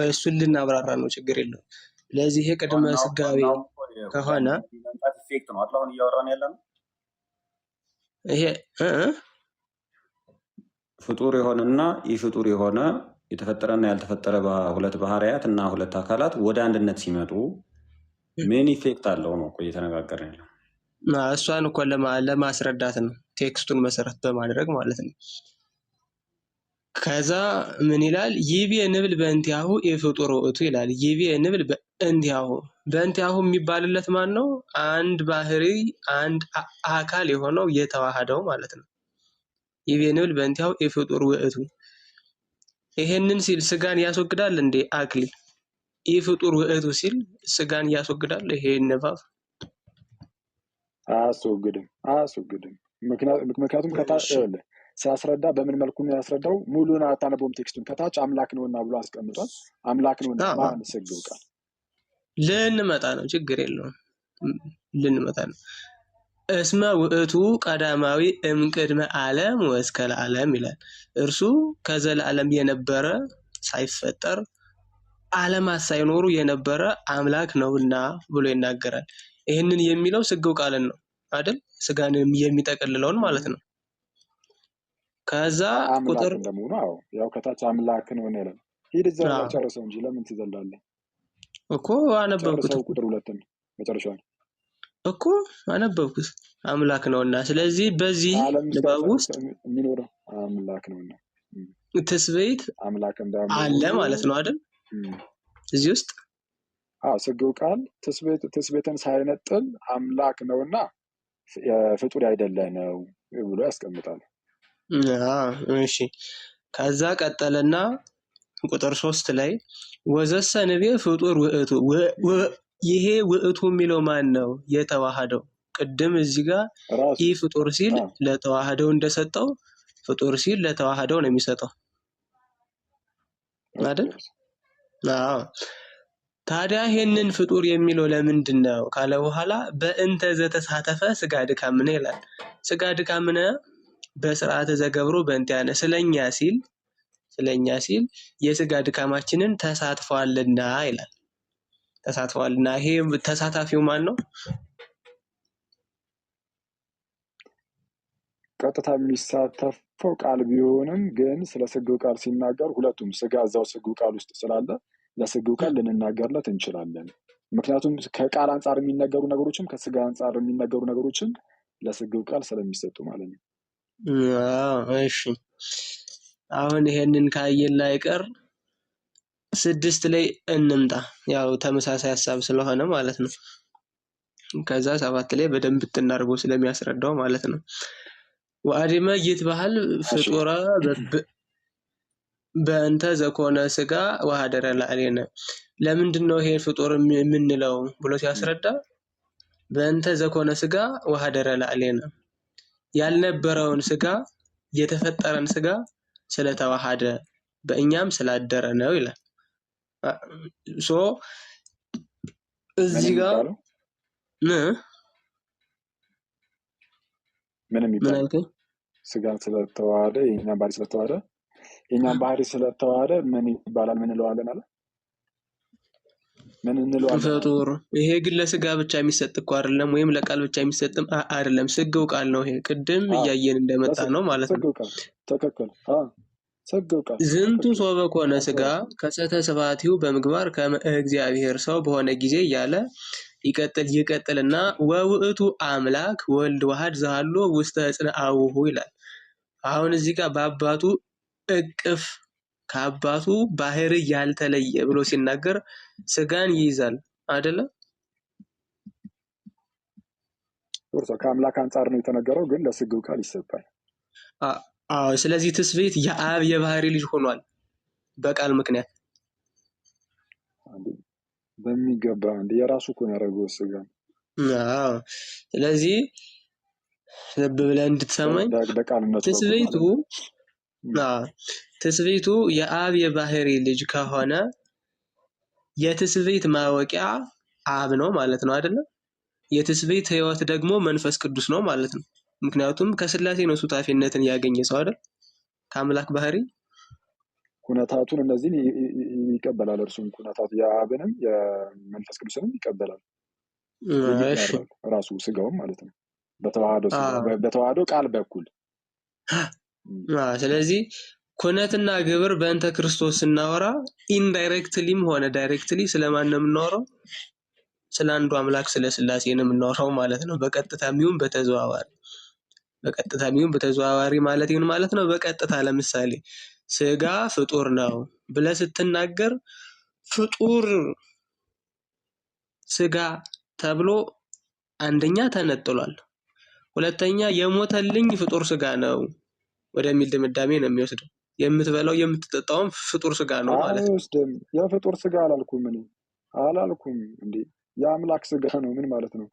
እሱን ልናብራራ ነው፣ ችግር የለውም። ለዚህ የቅድመ ስጋዊ ከሆነ መምጣት ኢፌክት ነው አይደል? አሁን እያወራን ያለ ነው ይሄ ፍጡር የሆነና ኢፍጡር የሆነ የተፈጠረና ያልተፈጠረ ሁለት ባህሪያት እና ሁለት አካላት ወደ አንድነት ሲመጡ ምን ኢፌክት አለው ነው እኮ እየተነጋገርን ያለው። እሷን እኮ ለማስረዳት ነው ቴክስቱን መሰረት በማድረግ ማለት ነው። ከዛ ምን ይላል? ይቤ ንብል በእንቲአሁ ኢፍጡር ውእቱ ይላል። ይቤ ንብል በእንቲአሁ በእንቲአሁ የሚባልለት ማን ነው? አንድ ባህሪ አንድ አካል የሆነው የተዋሃደው ማለት ነው። ይቤ ንብል በእንቲአሁ ኢፍጡር ውእቱ ይሄንን ሲል ስጋን ያስወግዳል እንዴ? አክሊል ኢፍጡር ውእቱ ሲል ስጋን ያስወግዳል? ይሄ ንባብ አያስወግድም። ምክንያቱም ከታች ሲያስረዳ በምን መልኩ ነው ያስረዳው? ሙሉን አታነበውም ቴክስቱን። ከታች አምላክ ነውና ብሎ አስቀምጧል። አምላክ ነውና ማን ስግው ቃል ልንመጣ ነው፣ ችግር የለውም ልንመጣ ነው። እስመ ውእቱ ቀዳማዊ እምቅድመ ዓለም ወእስከ ለዓለም ይላል። እርሱ ከዘላለም የነበረ ሳይፈጠር ዓለማት ሳይኖሩ የነበረ አምላክ ነውና ብሎ ይናገራል። ይህንን የሚለው ስግው ቃልን ነው አይደል? ስጋን የሚጠቀልለውን ማለት ነው። ከዛ ቁጥር እንደምሆነ ያው ከታች አምላክ ነው ያለው። ሂድ እዛ ጨርሰው እንጂ ለምን ትዘላለህ? እኮ አነበብኩት። ቁጥር 2 መጨረሻው እኮ አነበብኩት። አምላክ ነውና ስለዚህ በዚህ ንባብ ውስጥ የሚኖረው አምላክ ነውና ትስብእት አለ ማለት ነው አይደል? እዚህ ውስጥ ስግው ቃል ትስብእትን ሳይነጥል አምላክ ነውና ፍጡር አይደለ ነው ብሎ ያስቀምጣል። እሺ ከዛ ቀጠለና ቁጥር 3 ላይ ወዘሰ ንቤ ፍጡር ውእቱ ይሄ ውእቱ የሚለው ማን ነው? የተዋሃደው። ቅድም እዚህ ጋር ኢ ፍጡር ሲል ለተዋሃደው እንደሰጠው ፍጡር ሲል ለተዋሃደው ነው የሚሰጠው አይደል? አዎ። ታዲያ ይሄንን ፍጡር የሚለው ለምንድን ነው ካለ በኋላ በእንተ ዘተሳተፈ ስጋ ድካምነ ይላል። ስጋ ድካምነ በስርዓተ ዘገብሮ በእንቲአነ ስለኛ ሲል የስጋ ድካማችንን ተሳትፏልና ይላል። ተሳትፏልና ይሄ ተሳታፊው ማን ነው? ቀጥታ የሚሳተፈው ቃል ቢሆንም ግን ስለ ስግው ቃል ሲናገር ሁለቱም ስጋ እዛው ስግው ቃል ውስጥ ስላለ ለስግው ቃል ልንናገርለት እንችላለን። ምክንያቱም ከቃል አንጻር የሚነገሩ ነገሮችም ከስጋ አንጻር የሚነገሩ ነገሮችም ለስግው ቃል ስለሚሰጡ ማለት ነው። እሺ አሁን ይሄንን ካየን ላይ ቀር 6 ላይ እንምጣ። ያው ተመሳሳይ ሐሳብ ስለሆነ ማለት ነው። ከዛ 7 ላይ በደንብ ትናርጎ ስለሚያስረዳው ማለት ነው። ወአዲመ ይትባህል ፍጡራ በእንተ ዘኮነ ስጋ ወሀደረ ላዕሌነ። ለምንድነው ይሄ ፍጡር የምንለው ብሎ ሲያስረዳ በእንተ ዘኮነ ስጋ ወሀደረ ላዕሌነ ያልነበረውን ስጋ የተፈጠረን ስጋ ስለተዋሃደ በእኛም ስላደረ ነው ይላል። እዚህ ጋር ምንም ይባል ስጋን ስለተዋሃደ የኛን ባህሪ ስለተዋሃደ ምን ይባላል? ምን እንለዋለን አለ? ምን እንለዋለን? ፍጡር። ይሄ ግን ለስጋ ብቻ የሚሰጥ እኮ አይደለም፣ ወይም ለቃል ብቻ የሚሰጥም አይደለም። ስግው ቃል ነው ይሄ። ቅድም እያየን እንደመጣ ነው ማለት ነው። ትክክል። ስግው ቃል ዝንቱ ሶበ ኮነ ስጋ ከሰተ ስብሐቲሁ በምግባር ከመ እግዚአብሔር ሰው በሆነ ጊዜ እያለ ይቀጥልና ወውእቱ አምላክ ወልድ ዋህድ ዘሃሎ ውስተ ጽንዓውሁ ይላል። አሁን እዚህ ጋር በአባቱ እቅፍ ከአባቱ ባህሪ ያልተለየ ብሎ ሲናገር ስጋን ይይዛል አይደለ? ከአምላክ አንጻር ነው የተነገረው፣ ግን ለስግው ቃል ይሰጣል። ስለዚህ ትስብእት የአብ የባህሪ ልጅ ሆኗል በቃል ምክንያት በሚገባ የራሱ እኮ ነው ያደረገው ስጋ። ስለዚህ ልብ ብለህ እንድትሰማኝ ትስብእቱ የአብ የባህሪ ልጅ ከሆነ የትስብእት ማወቂያ አብ ነው ማለት ነው አይደለ? የትስብእት ህይወት ደግሞ መንፈስ ቅዱስ ነው ማለት ነው። ምክንያቱም ከስላሴ ነው ሱታፊነትን ያገኘ ሰው አይደል? ከአምላክ ባህሪ ኩነታቱን እነዚህን ይቀበላል። እርሱም ኩነታቱ የአብንም የመንፈስ ቅዱስንም ይቀበላል፣ ይጋራል ራሱ ስጋውም ማለት ነው በተዋህዶ ቃል በኩል። ስለዚህ ኩነትና ግብር በእንተ ክርስቶስ ስናወራ ኢንዳይሬክትሊም ሆነ ዳይሬክትሊ ስለማን ነው የምናወራው? ስለ አንዱ አምላክ ስለ ሥላሴ ነው የምናወራው ማለት ነው። በቀጥታም ይሁን በተዘዋዋሪ ማለት ይሁን ማለት ነው። በቀጥታ ለምሳሌ ስጋ ፍጡር ነው ብለህ ስትናገር ፍጡር ስጋ ተብሎ አንደኛ ተነጥሏል፣ ሁለተኛ የሞተልኝ ፍጡር ስጋ ነው ወደሚል ድምዳሜ ነው የሚወስደው። የምትበላው የምትጠጣውም ፍጡር ስጋ ነው ማለት ነው። አይወስድም። የፍጡር ስጋ አላልኩም እንዴ የአምላክ ስጋ ነው። ምን ማለት ነው?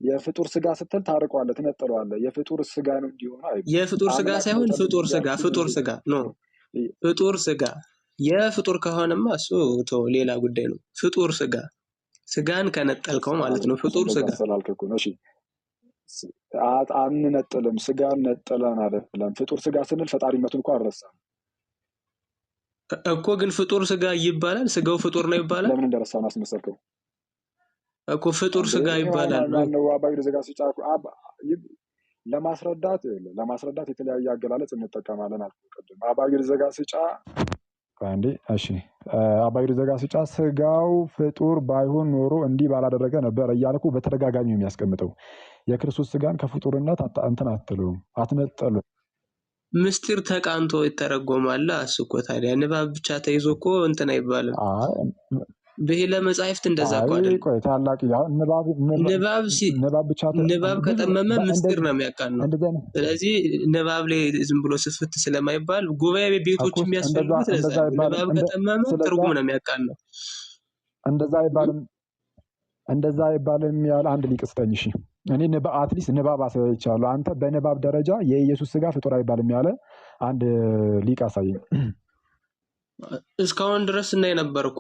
የፍጡር ስጋ ስትል ታርቀዋለህ፣ ትነጥለዋለህ። የፍጡር ስጋ ነው እንዲሆነ የፍጡር ስጋ ሳይሆን ፍጡር ስጋ ነው። ፍጡር ስጋ የፍጡር ከሆነማ እሱ ሌላ ጉዳይ ነው። ፍጡር ስጋን ከነጠልከው ማለት ነው። ፍጡር ስጋ ስላልከው ነው። እሺ አንነጥልም፣ ስጋን ነጥለን አይደለም። ፍጡር ስጋ ስንል ፈጣሪነቱን እንኳን አልረሳም እኮ። ግን ፍጡር ስጋ ይባላል። ስጋው ፍጡር ነው ይባላል። ለምን እንደረሳን አስመሰልከው እኮ። ፍጡር ስጋ ይባላል ነው አባይ ዘጋ ሲጫ ለማስረዳት የተለያየ አገላለጽ እንጠቀማለን አልኩ ቅድም። አባይ ዘጋ ሲጫ አንዴ እሺ፣ አባይ ዘጋ ሲጫ ስጋው ፍጡር ባይሆን ኖሮ እንዲህ ባላደረገ ነበር እያልኩ በተደጋጋሚ የሚያስቀምጠው የክርስቶስ ስጋን ከፍጡርነት እንትን አትነጥሉ። ምስጢር ተቃንቶ ይተረጎማል። እሱ እኮ ታዲያ ንባብ ብቻ ተይዞ እኮ እንትን አይባልም። ብሂለ መጻሕፍት እንደዛ እኮ አይደል? ቆይ ታላቅ ንባብ ከጠመመ ምስጢር ነው የሚያቃናው። ስለዚህ ንባብ ላይ ዝም ብሎ ስፍት ስለማይባል ጉባኤ ቤቶች የሚያስፈልጉት ለዛ ንባብ ከጠመመ ትርጉም ነው የሚያቃናው። እንደዛ አይባልም ያለ አንድ ሊቅ ስጠኝ። እሺ እኔ አትሊስት ንባብ አሳይቻለሁ። አንተ በንባብ ደረጃ የኢየሱስ ስጋ ፍጡር አይባልም ያለ አንድ ሊቅ አሳየኝ። እስካሁን ድረስ እናይ ነበር እኮ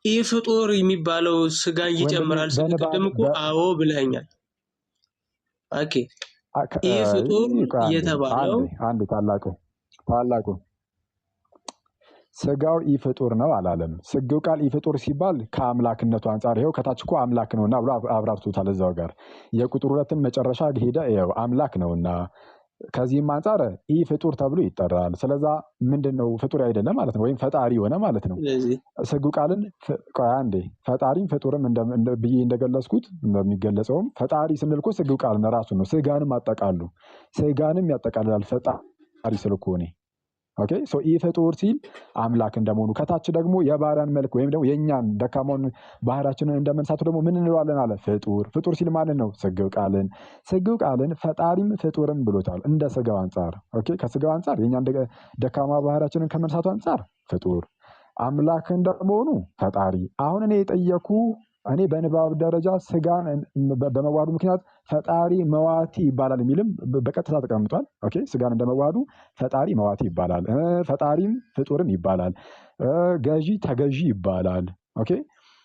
ይህ ፍጡር የሚባለው ስጋን ይጨምራል ስንቀደም እኮ አዎ ብለኸኛል። ኦኬ ይህ ፍጡር የተባለው አንድ ታላቁ ስጋው ኢፍጡር ነው አላለም። ስጋው ቃል ኢፍጡር ሲባል ከአምላክነቱ አንጻር ይሄው ከታች እኮ አምላክ ነውና ብሎ አብራርቶታል። እዛው ጋር የቁጥር 2 መጨረሻ ሄደ ይሄው አምላክ ነውና ከዚህም አንጻር ኢፍጡር ተብሎ ይጠራል። ስለዛ ምንድነው ፍጡር አይደለም ማለት ነው፣ ወይም ፈጣሪ ሆነ ማለት ነው። ስጋው ቃልን አንዴ ፈጣሪም ፍጡርም ብዬ እንደገለጽኩት እንደሚገለጸውም ፈጣሪ ስንል እኮ ስጋው ቃል ራሱ ነው። ስጋንም ያጠቃልላል ፈጣሪ ስለኮነ ኦኬ ሶ ኢፍጡር ሲል አምላክ እንደመሆኑ ከታች ደግሞ የባሪያን መልክ ወይም ደግሞ የኛን ደካማውን ባህሪያችንን እንደመንሳቱ ደግሞ ምን እንለዋለን አለ ፍጡር ሲል ማለት ነው ስጋው ቃልን ፈጣሪም ፍጡርም ብሎታል እንደ ስጋው አንፃር። ኦኬ ከስጋው አንፃር የኛን ደካማ ባህሪያችንን ከመንሳቱ አንፃር ፍጡር፣ አምላክ እንደመሆኑ ፈጣሪ። አሁን እኔ የጠየኩ በንባብ ደረጃ ስጋን በመዋሃዱ ምክንያት ፈጣሪ መዋቲ ይባላል የሚልም በቀጥታ ተቀምጧል። ኦኬ ስጋን እንደመዋሃዱ ፈጣሪ መዋቲ ይባላል፣ ፈጣሪም ፍጡርም ይባላል፣ ገዢ ተገዢ ይባላል። ኦኬ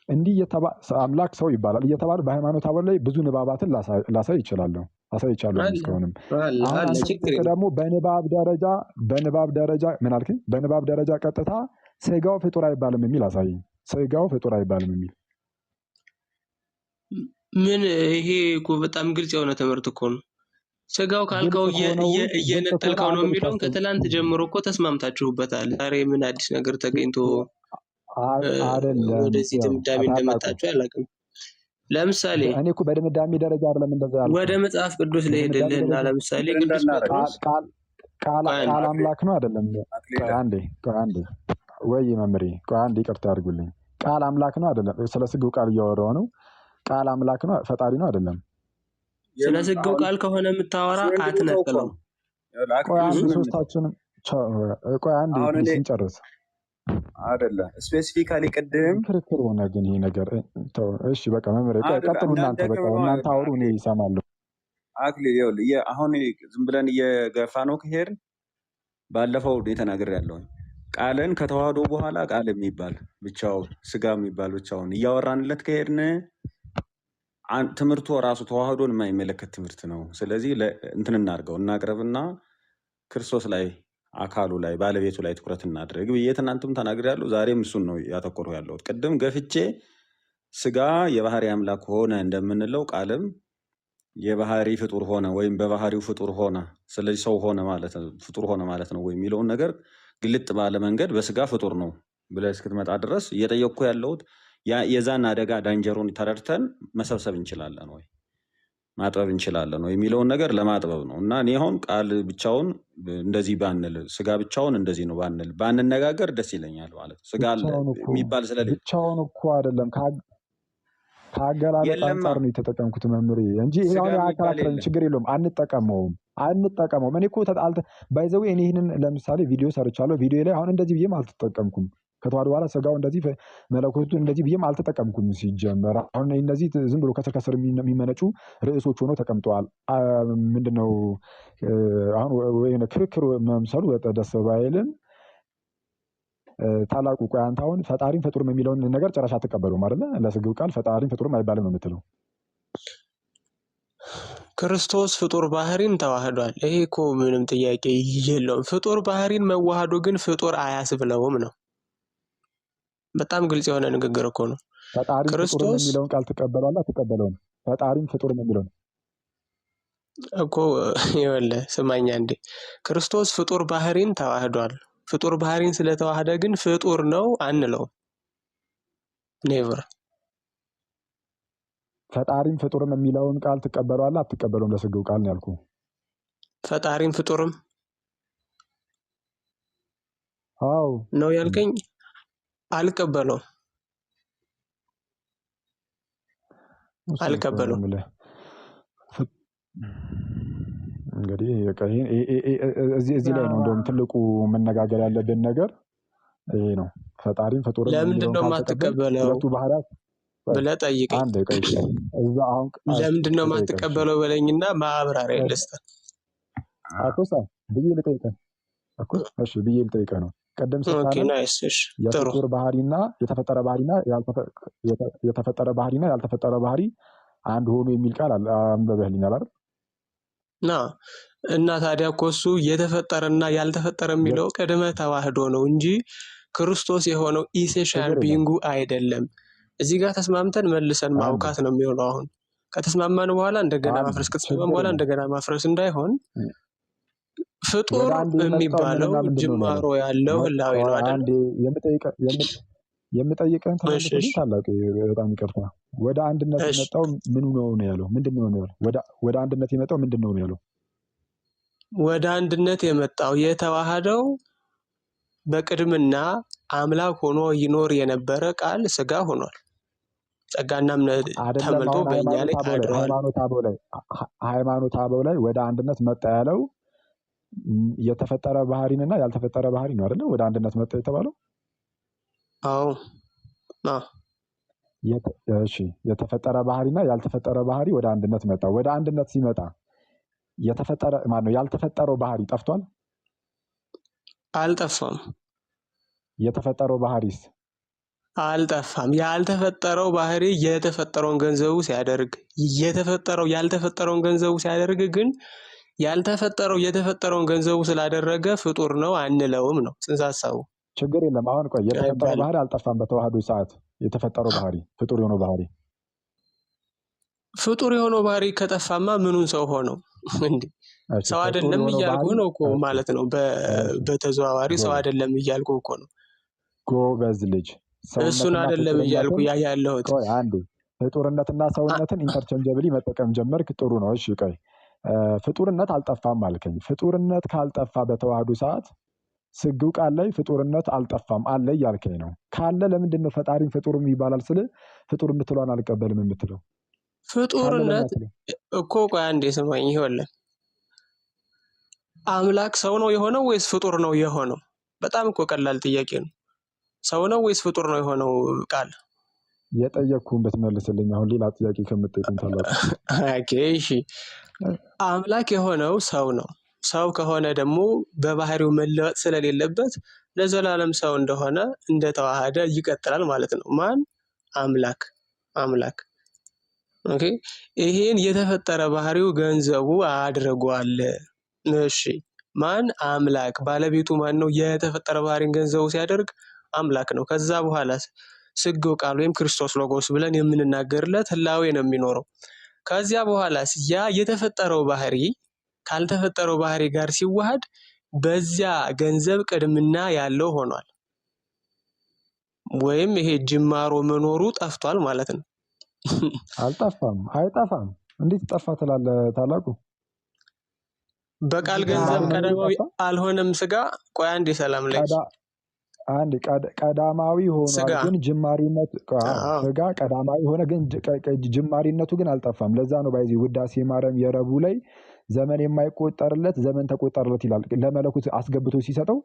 እንዲህ አምላክ ሰው ይባላል እየተባለ በሃይማኖት አበል ላይ ብዙ ንባባትን ላሳይ ይችላለሁ እስካሁንም። ደግሞ በንባብ ደረጃ ምን አልከኝ? በንባብ ደረጃ ቀጥታ ስጋው ፍጡር አይባልም የሚል አሳየኝ። ስጋው ፍጡር አይባልም የሚል ምን? ይሄ እኮ በጣም ግልጽ የሆነ ትምህርት እኮ ነው። ስጋው ካልከው እየነጠልከው ነው የሚለውን ከትላንት ጀምሮ እኮ ተስማምታችሁበታል። ዛሬ ምን አዲስ ነገር ተገኝቶ ወደዚህ ድምዳሜ እንደመጣችሁ አላውቅም። ለምሳሌ እኔ እኮ በድምዳሜ ደረጃ አይደለም እንደዛ ያልኩት። ወደ መጽሐፍ ቅዱስ ልሄድልህና ለምሳሌ ቅዱስ ጴጥሮስ ቃል አምላክ ነው አይደለም? አንዴ ወይ መምሬ አንዴ ይቅርታ አድርጉልኝ። ቃል አምላክ ነው አይደለም? ስለ ስጋው ቃል እያወራሁ ነው። ቃል አምላክ ነው ፈጣሪ ነው አይደለም? ስለ ስጋው ቃል ከሆነ የምታወራ አትነጥለው። ሶስታችንም አንዴ ስንጨርስ አይደለም ስፔሲፊካሊ ቅድም ክርክር ሆነ። ግን ይሄ ነገር እሺ በቃ መምሬ ቀጥሉ እናንተ አውሩ፣ እኔ እሰማለሁ። አሁን ዝም ብለን እየገፋ ነው ከሄድን ባለፈው ተናግሬያለሁ። ቃልን ከተዋህዶ በኋላ ቃል የሚባል ብቻውን ስጋ የሚባል ብቻውን እያወራንለት ከሄድን ትምህርቱ ራሱ ተዋህዶን የማይመለከት ትምህርት ነው። ስለዚህ እንትን እናቅረብና ክርስቶስ ላይ አካሉ ላይ ባለቤቱ ላይ ትኩረት እናድርግ ብዬ ትናንትም ተናግሬያለሁ። ዛሬም እሱን ነው ያተኮሩ ያለሁት። ቅድም ገፍቼ ስጋ የባህሪ አምላክ ሆነ እንደምንለው ቃልም የባህሪ ፍጡር ሆነ ወይም በባህሪው ፍጡር ሆነ፣ ስለዚህ ሰው ሆነ ማለት ፍጡር ሆነ ማለት ነው ወይ የሚለውን ነገር ግልጥ ባለ መንገድ በስጋ ፍጡር ነው ብለህ እስክትመጣ ድረስ እየጠየቅኩ ያለሁት የዛን አደጋ ዳንጀሩን ተረድተን መሰብሰብ እንችላለን ወይ ማጥበብ እንችላለን ወይ የሚለውን ነገር ለማጥበብ ነው። እና እኔ አሁን ቃል ብቻውን እንደዚህ ባንል፣ ስጋ ብቻውን እንደዚህ ነው ባንል፣ ባንነጋገር ደስ ይለኛል ማለት ነው። ስጋ አለ የሚባል ስለሌለ ብቻውን እኮ አይደለም ከአገላለጥ አንጻር ነው የተጠቀምኩት መምህሬ እንጂ ይሄ አሁን ያከራከረን ችግር የለውም። አንጠቀመውም። እኔ እኮ ባይዘው እኔ ይሄንን ለምሳሌ ቪዲዮ ሰርቻለሁ። ቪዲዮ ላይ አሁን እንደዚህ ብዬም አልተጠቀምኩም። ከተዋህዶ በኋላ ስጋው እንደዚህ መለኮቱ እንደዚህ ብዬም አልተጠቀምኩም። ሲጀመር አሁን እነዚህ ዝም ብሎ ከስር የሚመነጩ ርዕሶች ሆነው ተቀምጠዋል። ምንድነው አሁን ወይ ክርክር መምሰሉ ደስ ባይልም ታላቁ ቆይ አንተ አሁን ፈጣሪም ፍጡርም የሚለውን ነገር ጨራሽ አትቀበሉም አይደለ? ለስግው ቃል ፈጣሪም ፍጡርም አይባልም ነው የምትለው። ክርስቶስ ፍጡር ባህሪን ተዋህዷል። ይሄ እኮ ምንም ጥያቄ የለውም። ፍጡር ባህሪን መዋሃዱ ግን ፍጡር አያስብለውም ነው። በጣም ግልጽ የሆነ ንግግር እኮ ነው። ፈጣሪም ፍጡርም የሚለውን ቃል ትቀበላለህ አትቀበለውም? ፈጣሪም ፍጡርም የሚለውን እኮ ይኸውልህ ስማኝ አንዴ። ክርስቶስ ፍጡር ባህሪን ተዋህዷል። ፍጡር ባህሪን ስለተዋህደ ግን ፍጡር ነው አንለውም። ኔቨር። ፈጣሪም ፍጡርም የሚለውን ቃል ትቀበላለህ አትቀበለውም? ለስግው ቃል ነው ያልኩህ። ፈጣሪም ፍጡርም አዎ ነው ያልከኝ? አልቀበለውም። እንግዲህ እዚህ ላይ ነው እንደውም ትልቁ መነጋገር ያለብን ነገር ይሄ ነው። ፈጣሪም ፍጡርም ለምንድን ነው የማትቀበለው ሁለቱ ባህሪያት ብለህ ጠይቀኝ። ለምንድን ነው የማትቀበለው በለኝና ማብራሪያ ልስጥህ። አኮሳ ብዬ ልጠይቅህ እኮ እሺ ብዬ ልጠይቅህ ነው። ቀደም ሲባል የፍጡር ባህሪና የተፈጠረ ባህሪና ያልተፈጠረ ባህሪ አንድ ሆኖ የሚል ቃል አንብበህልኛል አይደል? እና ታዲያ እኮ እሱ የተፈጠረና ያልተፈጠረ የሚለው ቅድመ ተዋህዶ ነው እንጂ ክርስቶስ የሆነው ኢሴንሻል ቢንጉ አይደለም። እዚህ ጋር ተስማምተን መልሰን ማውካት ነው የሚሆነው። አሁን ከተስማማን በኋላ እንደገና ማፍረስ፣ ከተስማማን በኋላ እንደገና ማፍረስ እንዳይሆን ፍጡር የሚባለው ጅማሮ ያለው ህላዌ ነው አይደል? የምጠይቀን ተመልሰን ታላቅ በጣም ይቅርታ፣ ወደ አንድነት የመጣው ምኑ ነው ያለው? ምንድነው ነው ያለው? ወደ አንድነት የመጣው ምንድነው ነው ያለው? ወደ አንድነት የመጣው የተዋሃደው በቅድምና አምላክ ሆኖ ይኖር የነበረ ቃል ስጋ ሆኗል። ጸጋና እምነት ተመልቶ በእኛ ላይ አድሯል። ሃይማኖት አበው ላይ ወደ አንድነት መጣ ያለው የተፈጠረ ባህሪንና ያልተፈጠረ ባህሪ ነው አይደል? ወደ አንድነት መጣ የተባለው። አዎ እሺ፣ የተፈጠረ ባህሪና ያልተፈጠረ ባህሪ ወደ አንድነት መጣ። ወደ አንድነት ሲመጣ የተፈጠረ ማነው? ያልተፈጠረው ባህሪ ጠፍቷል? አልጠፋም። የተፈጠረው ባህሪስ አልጠፋም። ያልተፈጠረው ባህሪ የተፈጠረውን ገንዘቡ ሲያደርግ፣ የተፈጠረው ያልተፈጠረውን ገንዘቡ ሲያደርግ ግን ያልተፈጠረው የተፈጠረውን ገንዘቡ ስላደረገ ፍጡር ነው አንለውም ነው ጽንሰ ሐሳቡ። ችግር የለም። አሁን ቆይ የተፈጠረው ባህሪ አልጠፋም። በተዋህዶ ሰዓት የተፈጠረው ባህሪ ፍጡር የሆነው ባህሪ ፍጡር የሆነው ባህሪ ከጠፋማ ምኑን ሰው ሆነው እንዴ? ሰው አይደለም እያልኩ ነው እኮ ማለት ነው። በተዘዋዋሪ ሰው አይደለም እያልኩ እኮ ነው። ጎበዝ ልጅ፣ እሱን አይደለም እያልኩ ያለሁት። ቆይ አንዴ፣ ፍጡርነትና ሰውነትን ኢንተርቼንጀብሊ መጠቀም ጀመርክ። ጥሩ ነው። እሺ ቆይ ፍጡርነት አልጠፋም አልከኝ። ፍጡርነት ካልጠፋ በተዋህዶ ሰዓት ስግው ቃል ላይ ፍጡርነት አልጠፋም አለ እያልከኝ ነው። ካለ ለምንድን ነው ፈጣሪም ፍጡርም ይባላል ስለ ፍጡር የምትለዋን አልቀበልም የምትለው? ፍጡርነት እኮ ቆይ አንዴ ስማኝ። ይኸውልህ አምላክ ሰው ነው የሆነው ወይስ ፍጡር ነው የሆነው? በጣም እኮ ቀላል ጥያቄ ነው። ሰው ነው ወይስ ፍጡር ነው የሆነው ቃል? የጠየቅኩህን ብትመልስልኝ አሁን ሌላ ጥያቄ ከምትጠይቀኝ ታላቅ። እሺ አምላክ የሆነው ሰው ነው። ሰው ከሆነ ደግሞ በባህሪው መለወጥ ስለሌለበት ለዘላለም ሰው እንደሆነ እንደተዋሃደ ይቀጥላል ማለት ነው። ማን? አምላክ። ኦኬ፣ ይሄን የተፈጠረ ባህሪው ገንዘቡ አድርጓል። እሺ ማን አምላክ ባለቤቱ ማን ነው? የተፈጠረ ባህሪን ገንዘቡ ሲያደርግ አምላክ ነው። ከዛ በኋላ ስግው ቃል ወይም ክርስቶስ ሎጎስ ብለን የምንናገርለት ህላዌ ነው የሚኖረው። ከዚያ በኋላ ያ የተፈጠረው ባህሪ ካልተፈጠረው ባህሪ ጋር ሲዋሃድ በዚያ ገንዘብ ቅድምና ያለው ሆኗል። ወይም ይሄ ጅማሮ መኖሩ ጠፍቷል ማለት ነው። አልጠፋም፣ አይጠፋም። እንዴት ጠፋ ትላለህ ታላቁ? በቃል ገንዘብ ቀዳማዊ አልሆነም ስጋ። ቆይ አንዴ ሰላም ላይ አንድ ቀዳማዊ ሆኗል፣ ግን ጅማሪነት ስጋ ቀዳማዊ ሆነ፣ ግን ጅማሪነቱ ግን አልጠፋም። ለዛ ነው ባይዚ ውዳሴ ማርያም የረቡዕ ላይ ዘመን የማይቆጠርለት ዘመን ተቆጠርለት ይላል። ለመለኮት አስገብቶ ሲሰጠው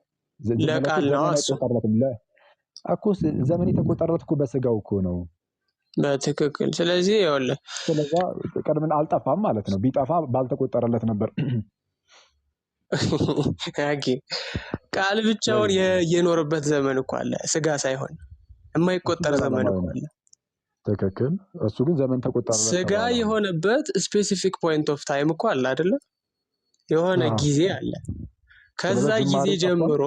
ለቃል ነው እኮ ዘመን የተቆጠረለት እኮ በስጋው እኮ ነው። በትክክል። ስለዚህ ይኸውልህ ስለዛ ቀድመን አልጠፋም ማለት ነው። ቢጠፋ ባልተቆጠረለት ነበር። ቃል ብቻውን የኖረበት ዘመን እኮ አለ፣ ስጋ ሳይሆን የማይቆጠር ዘመን እኮ አለ። ትክክል። እሱ ግን ዘመን ተቆጠረለት። ስጋ የሆነበት ስፔሲፊክ ፖይንት ኦፍ ታይም እኮ አለ አይደለ? የሆነ ጊዜ አለ። ከዛ ጊዜ ጀምሮ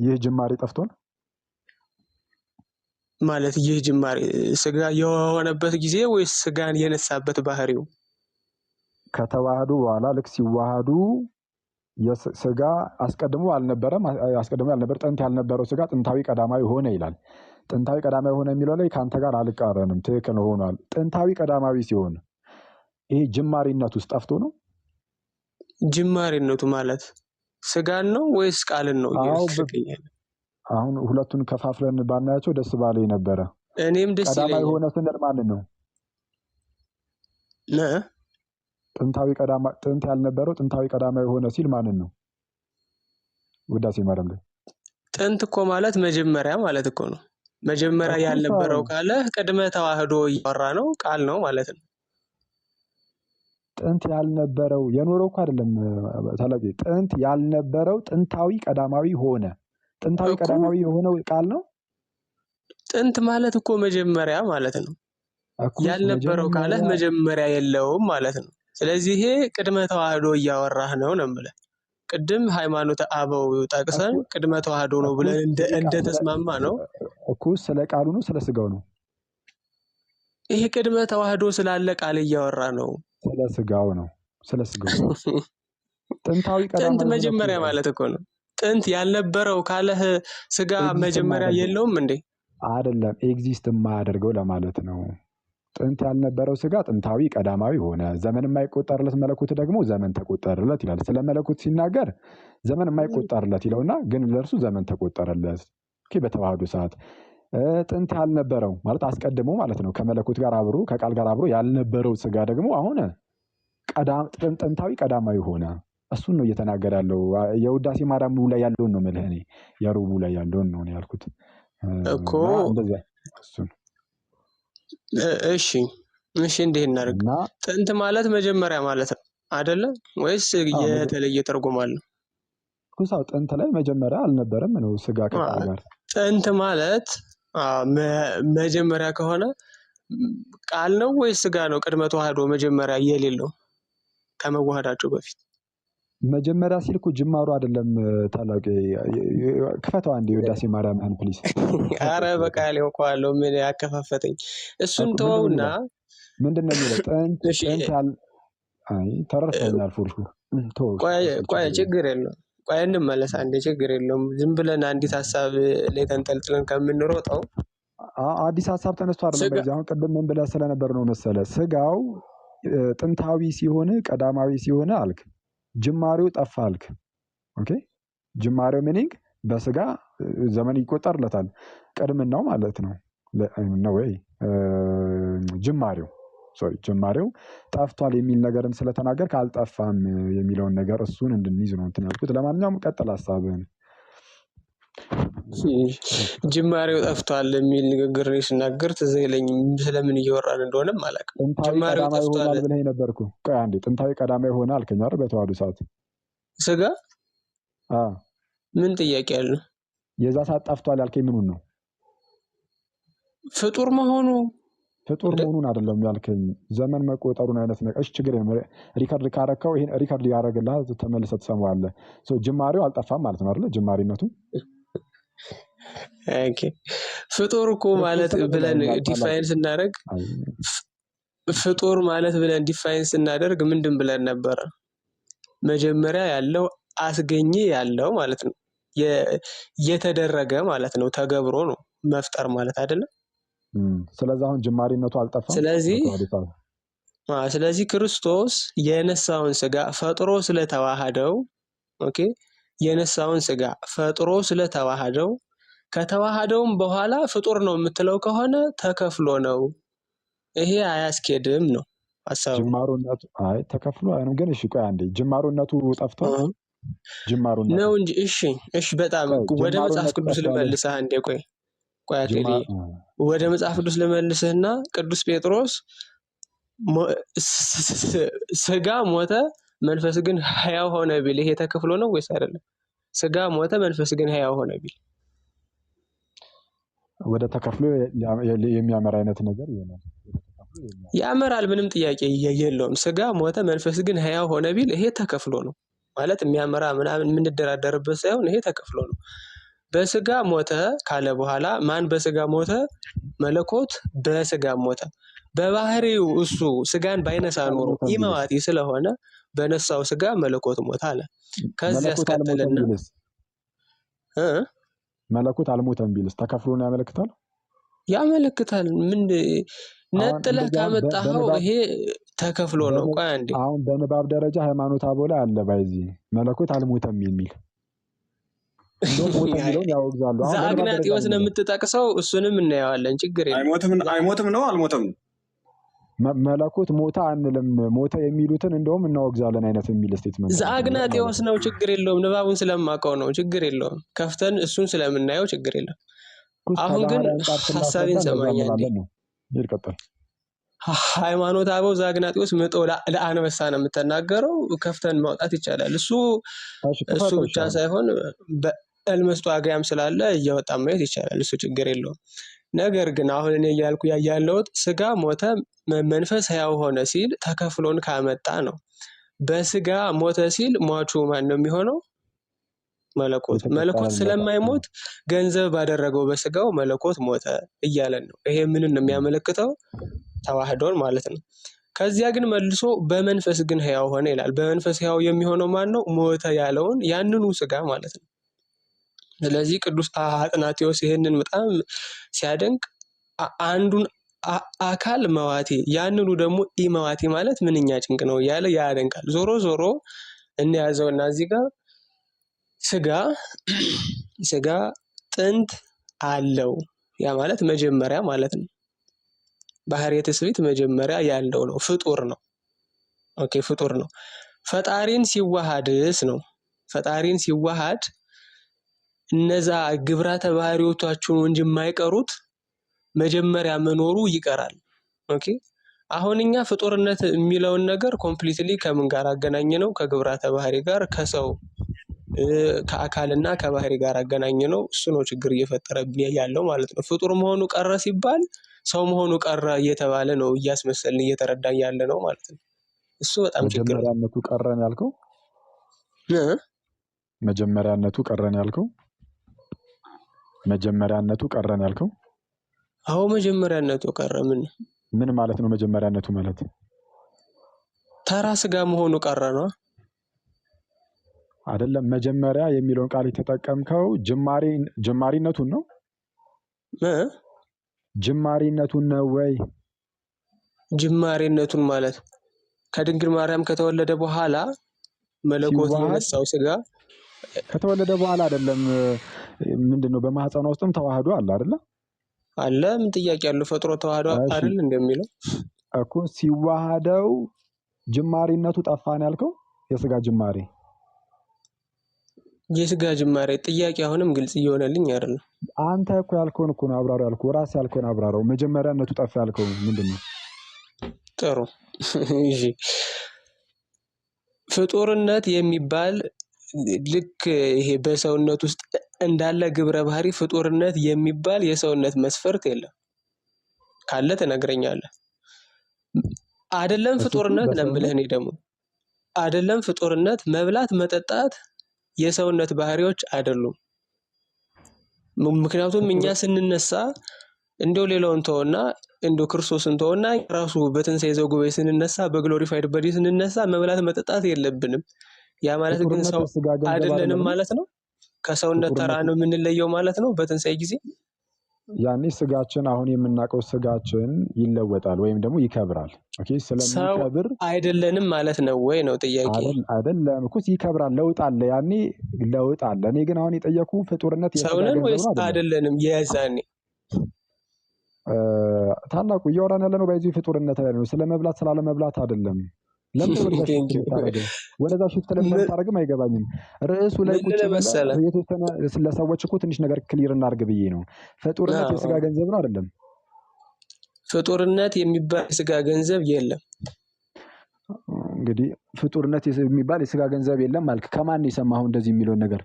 ይህ ጅማሬ ጠፍቷል ማለት ይህ ጅማሬ ስጋ የሆነበት ጊዜ ወይስ ስጋን የነሳበት ባህሪው? ከተዋህዱ በኋላ ልክ ሲዋሃዱ ስጋ አስቀድሞ አልነበረም። አስቀድሞ ያልነበር ጥንት ያልነበረው ስጋ ጥንታዊ ቀዳማዊ ሆነ ይላል። ጥንታዊ ቀዳማዊ ሆነ የሚለው ላይ ከአንተ ጋር አልቃረንም። ትክክል ሆኗል። ጥንታዊ ቀዳማዊ ሲሆን ይሄ ጅማሬነቱ ውስጥ ጠፍቶ ነው። ጅማሬነቱ ማለት ስጋን ነው ወይስ ቃልን ነው? አሁን ሁለቱን ከፋፍለን ባናያቸው ደስ ባለ ነበረ። እኔም ደስ ይለኛል። ቀዳማዊ ሆነ ስንል ማንን ነው? ጥንታዊ ጥንት ያልነበረው ጥንታዊ ቀዳማዊ ሆነ ሲል ማንን ነው? ውዳሴ ማርያም ላይ ጥንት እኮ ማለት መጀመሪያ ማለት እኮ ነው። መጀመሪያ ያልነበረው ካለ ቅድመ ተዋህዶ እያወራ ነው፣ ቃል ነው ማለት ነው። ጥንት ያልነበረው የኖረው እኮ አይደለም ታላቂ። ጥንት ያልነበረው ጥንታዊ ቀዳማዊ ሆነ። ጥንታዊ ቀዳማዊ የሆነው ቃል ነው። ጥንት ማለት እኮ መጀመሪያ ማለት ነው። ያልነበረው ካለ መጀመሪያ የለውም ማለት ነው። ስለዚህ ይሄ ቅድመ ተዋህዶ እያወራህ ነው የምልህ። ቅድም ሃይማኖተ አበው ጠቅሰን ቅድመ ተዋህዶ ነው ብለን እንደተስማማ ነው እኮ። ስለ ቃሉ ነው ስለ ስጋው ነው? ይሄ ቅድመ ተዋህዶ ስላለ ቃል እያወራ ነው። ስለ ስጋው ነው፣ ስለ ስጋው። ጥንታዊ ጥንት መጀመሪያ ማለት እኮ ነው። ጥንት ያልነበረው ካለህ ስጋ መጀመሪያ የለውም እንዴ? አይደለም፣ ኤግዚስት የማያደርገው ለማለት ነው። ጥንት ያልነበረው ስጋ ጥንታዊ ቀዳማዊ ሆነ፣ ዘመን የማይቆጠርለት መለኮት ደግሞ ዘመን ተቆጠረለት ይላል። ስለ መለኮት ሲናገር ዘመን የማይቆጠርለት ይለውና ግን ለእርሱ ዘመን ተቆጠረለት በተዋህዶ ሰዓት። ጥንት ያልነበረው ማለት አስቀድሞ ማለት ነው። ከመለኮት ጋር አብሮ ከቃል ጋር አብሮ ያልነበረው ስጋ ደግሞ አሁን ጥንታዊ ቀዳማዊ ሆነ። እሱን ነው እየተናገረ ያለው። የውዳሴ ማርያም ላይ ያለውን ነው የምልህ እኔ። የረቡዕ ላይ ያለውን ነው ያልኩት እኮ እንደዚያ። እሱን እሺ እንዴት እናድርግ? ጥንት ማለት መጀመሪያ ማለት ነው አይደለ? ወይስ የተለየ ትርጉም አለው? ኩሳው ጥንት ላይ መጀመሪያ አልነበረም ነው ስጋ ከቃል ጋር። ጥንት ማለት መጀመሪያ ከሆነ ቃል ነው ወይስ ስጋ ነው? ቅድመ ተዋህዶ መጀመሪያ የሌለው ከመዋሃዳቸው በፊት መጀመሪያ ሲል እኮ ጅማሩ አይደለም። ታላቅ ክፈተው አንዴ ውዳሴ ማርያምህን ፕሊዝ። አረ በቃል ያውቀዋለሁ ምን ያከፋፈተኝ። እሱን ተወውና ምንድነው የሚለው? ጥንት ያል አይ ተረድተኛል። ፉልፉ ቆይ ችግር የለውም። ቆይ እንመለስ አንዴ፣ ችግር የለውም። ዝም ብለን አንዲት ሀሳብ ላይ ተንጠልጥለን ከምንሮጠው አዲስ ሀሳብ ተነስቶ አይደለም። በዚህ አሁን ቅድም ምን ብለህ ስለነበር ነው መሰለ ስጋው ጥንታዊ ሲሆን ቀዳማዊ ሲሆን አልክ። ጅማሬው ጠፋ አልክ። ኦኬ ጅማሬው ሚኒንግ በስጋ ዘመን ይቆጠርለታል። ቅድምናው ማለት ነው ነው ወይ ጅማሬው ጠፍቷል የሚል ነገርን ስለተናገር ካልጠፋም የሚለውን ነገር እሱን እንድንይዝ ነው እንትን ያልኩት። ለማንኛውም ቀጥል ሀሳብህን። ጅማሬው ጠፍቷል የሚል ንግግር ስናገር ትዝ አይለኝም። ስለምን እየወራን እንደሆነም አላውቅም። ጅማሬው ጠፍቷል ብለህ ነበርኩ። ቆይ አንዴ ጥንታዊ ቀዳማዊ ሆነ አልከኝ አይደል? በተዋህዶ ሰዓት ስጋ ምን ጥያቄ አለው? የዛ ሰዓት ጠፍቷል ያልከኝ ምኑን ነው? ፍጡር መሆኑ ፍጡር መሆኑን አይደለም ያልከኝ፣ ዘመን መቆጠሩን አይነት ነገር። እሺ ችግር የለም። ሪከርድ ካረከው ይሄን ሪከርድ ያደርግልሃል፣ ተመልሰህ ትሰማዋለህ። ጅማሬው አልጠፋም ማለት ነው አይደለ? ጅማሬነቱ ኦኬ። ፍጡር እኮ ማለት ብለን ዲፋይን ስናደርግ ፍጡር ማለት ብለን ዲፋይን ስናደርግ ምንድን ብለን ነበረ? መጀመሪያ ያለው አስገኘ ያለው ማለት ነው። የተደረገ ማለት ነው። ተገብሮ ነው መፍጠር ማለት አይደለም። ስለዚህ አሁን ጅማሬነቱ አልጠፋም። ስለዚህ ክርስቶስ የነሳውን ስጋ ፈጥሮ ስለተዋሃደው ኦኬ፣ የነሳውን ስጋ ፈጥሮ ስለተዋሃደው ከተዋሃደውም በኋላ ፍጡር ነው የምትለው ከሆነ ተከፍሎ ነው። ይሄ አያስኬድም ነው ሐሳቡ። ጅማሮነቱ አይ ተከፍሎ አይደለም ግን። እሺ ቆይ አንዴ፣ ጅማሮነቱ ጠፍቷል። ጅማሮነቱ ነው እንጂ። እሺ በጣም ወደ መጽሐፍ ቅዱስ ልመልስህ አንዴ። ቆይ አቅሊ ወደ መጽሐፍ ቅዱስ ልመልስህና ቅዱስ ጴጥሮስ ስጋ ሞተ መንፈስ ግን ሕያው ሆነ ቢል ይሄ ተከፍሎ ነው ወይስ አይደለም? ስጋ ሞተ መንፈስ ግን ሕያው ሆነ ቢል ወደ ተከፍሎ የሚያመራ አይነት ነገር ይሆናል። ያመራል፣ ምንም ጥያቄ የለውም። ስጋ ሞተ መንፈስ ግን ሕያው ሆነ ቢል ይሄ ተከፍሎ ነው ማለት የሚያመራ ምናምን የምንደራደርበት ሳይሆን ይሄ ተከፍሎ ነው። በስጋ ሞተ ካለ በኋላ ማን በስጋ ሞተ? መለኮት በስጋ ሞተ። በባህሪው እሱ ስጋን ባይነሳ ኖሮ ኢማዋቲ ስለሆነ በነሳው ስጋ መለኮት ሞተ አለ። ከዚህ ያስቀጥልና መለኮት አልሞተም ቢልስ ተከፍሎ ነው ያመለክታል? ያመለክታል። ምን ነጥለህ ካመጣኸው ይሄ ተከፍሎ ነው። ቆይ አንዴ፣ አሁን በንባብ ደረጃ ሃይማኖት አበው ላይ አለ ባይዚ መለኮት አልሞተም የሚል ዘአግናጢዎስ ነው የምትጠቅሰው። እሱንም እናየዋለን። ችግር የለም። አይሞትም ነው አልሞተም? መለኮት ሞተ አንልም። ሞተ የሚሉትን እንደውም እናወግዛለን አይነት የሚል ስቴትመንት ዘአግናጢዎስ ነው። ችግር የለውም። ንባቡን ስለማውቀው ነው። ችግር የለውም። ከፍተን እሱን ስለምናየው ችግር የለም። አሁን ግን ሐሳቤን ሰማኛለህ። ይቀጥል። ሃይማኖት አበው ዘአግናጢዎስ ምጦ ለአንበሳ ነው የምትናገረው። ከፍተን ማውጣት ይቻላል። እሱ ብቻ ሳይሆን በእልመስጦ አጋያም ስላለ እያወጣ ማየት ይቻላል። እሱ ችግር የለውም። ነገር ግን አሁን እኔ እያልኩ ያለሁት ስጋ ሞተ መንፈስ ሕያው ሆነ ሲል ተከፍሎን ካመጣ ነው። በስጋ ሞተ ሲል ሟቹ ማን ነው የሚሆነው? መለኮት። መለኮት ስለማይሞት ገንዘብ ባደረገው በስጋው መለኮት ሞተ እያለን ነው። ይሄ ምንን ነው የሚያመለክተው? ተዋህዶን ማለት ነው። ከዚያ ግን መልሶ በመንፈስ ግን ሕያው ሆነ ይላል። በመንፈስ ሕያው የሚሆነው ማን ነው? ሞተ ያለውን ያንኑ ስጋ ማለት ነው። ስለዚህ ቅዱስ አጥናቴዎስ ይህንን በጣም ሲያደንቅ አንዱን አካል መዋቴ ያንኑ ደግሞ ኢመዋቴ ማለት ምንኛ ጭንቅ ነው እያለ ያደንቃል። ዞሮ ዞሮ እንያዘውና እዚህ ጋር ስጋ ጥንት አለው። ያ ማለት መጀመሪያ ማለት ነው። ባህርየ ትስብእት መጀመሪያ ያለው ነው። ፍጡር ነው። ኦኬ ፍጡር ነው። ፈጣሪን ሲዋሃድስ ነው። ፈጣሪን ሲዋሃድ እነዛ ግብራተ ባህሪዎቻቸው እንጂ የማይቀሩት መጀመሪያ መኖሩ ይቀራል። ኦኬ አሁን እኛ ፍጡርነት የሚለውን ነገር ኮምፕሊትሊ ከምን ጋር አገናኘ ነው? ከግብራተ ባህሪ ጋር፣ ከሰው ከአካልና ከባህሪ ጋር አገናኘ ነው። እሱ ነው ችግር እየፈጠረብን ያለው ማለት ነው። ፍጡር መሆኑ ቀረ ሲባል ሰው መሆኑ ቀረ እየተባለ ነው እያስመሰልን እየተረዳን ያለ ነው ማለት ነው። እሱ በጣም ችግር ነው። መጀመሪያነቱ ቀረን ያልከው መጀመሪያነቱ ቀረን ያልከው አዎ መጀመሪያነቱ ቀረ። ምን ማለት ነው? መጀመሪያነቱ ማለት ተራ ስጋ መሆኑ ቀረ ነው አይደለም። መጀመሪያ የሚለውን ቃል የተጠቀምከው ጅማሪነቱን ነው? ጅማሪነቱን ነው ወይ? ጅማሪነቱን ማለት ከድንግል ማርያም ከተወለደ በኋላ መለኮት የነሳው ስጋ ከተወለደ በኋላ አይደለም። ምንድነው? በማህፀኗ ውስጥም ተዋህዶ አለ አይደለ? አለ። ምን ጥያቄ ያለው? ፈጥሮ ተዋህዶ አይደል እንደሚለው እኮ ሲዋሃደው ጅማሪነቱ ጠፋን ያልከው የስጋ ጅማሬ ጥያቄ አሁንም ግልጽ እየሆነልኝ አይደለም። አንተ እኮ ያልከውን እኮ ነው አብራራው ያልከው። ራስ ያልከውን አብራራው። መጀመሪያነቱ ጠፋ ያልከው ምንድነው? ጥሩ እሺ። ፍጡርነት የሚባል ልክ ይሄ በሰውነት ውስጥ እንዳለ ግብረ ባህሪ ፍጡርነት የሚባል የሰውነት መስፈርት የለም። ካለ ትነግረኛለህ። አይደለም ፍጡርነት ነው የምልህ። እኔ ደግሞ አይደለም ፍጡርነት፣ መብላት መጠጣት የሰውነት ባህሪዎች አይደሉም። ምክንያቱም እኛ ስንነሳ እንደው ሌላውን ተውና እንደው ክርስቶስን ተውና ራሱ በትንሣኤ ዘጉባኤ ስንነሳ በግሎሪፋይድ በዲ ስንነሳ መብላት መጠጣት የለብንም። ያ ማለት ግን ሰው አይደለንም ማለት ነው። ከሰውነት ተራ ነው የምንለየው ማለት ነው በትንሣኤ ጊዜ። ያኔ ስጋችን አሁን የምናውቀው ስጋችን ይለወጣል ወይም ደግሞ ይከብራል። ኦኬ፣ ስለሚከብር አይደለንም ማለት ነው ወይ ነው ጥያቄ? አይደለም እኮ ይከብራል፣ ለውጥ አለ፣ ያኔ ለውጥ አለ። እኔ ግን አሁን የጠየኩ ፍጡርነት ሰውነን ወይስ አይደለንም? የዛኔ ታላቁ እያወራን ያለ ነው ባይዚ ፍጡርነት ላይ ነው፣ ስለ መብላት ስላለ መብላት አይደለም። ለምን ወደዛ ሽፍት ለምታረግም አይገባኝም። ርዕሱ ላይ ቁጭ ብለህ የተወሰነ ስለሰዎች እኮ ትንሽ ነገር ክሊር እናርግ ብዬ ነው። ፍጡርነት የስጋ ገንዘብ ነው አይደለም? ፍጡርነት የሚባል የስጋ ገንዘብ የለም። እንግዲህ ፍጡርነት የሚባል የስጋ ገንዘብ የለም አልክ። ከማን የሰማኸው እንደዚህ የሚለውን ነገር?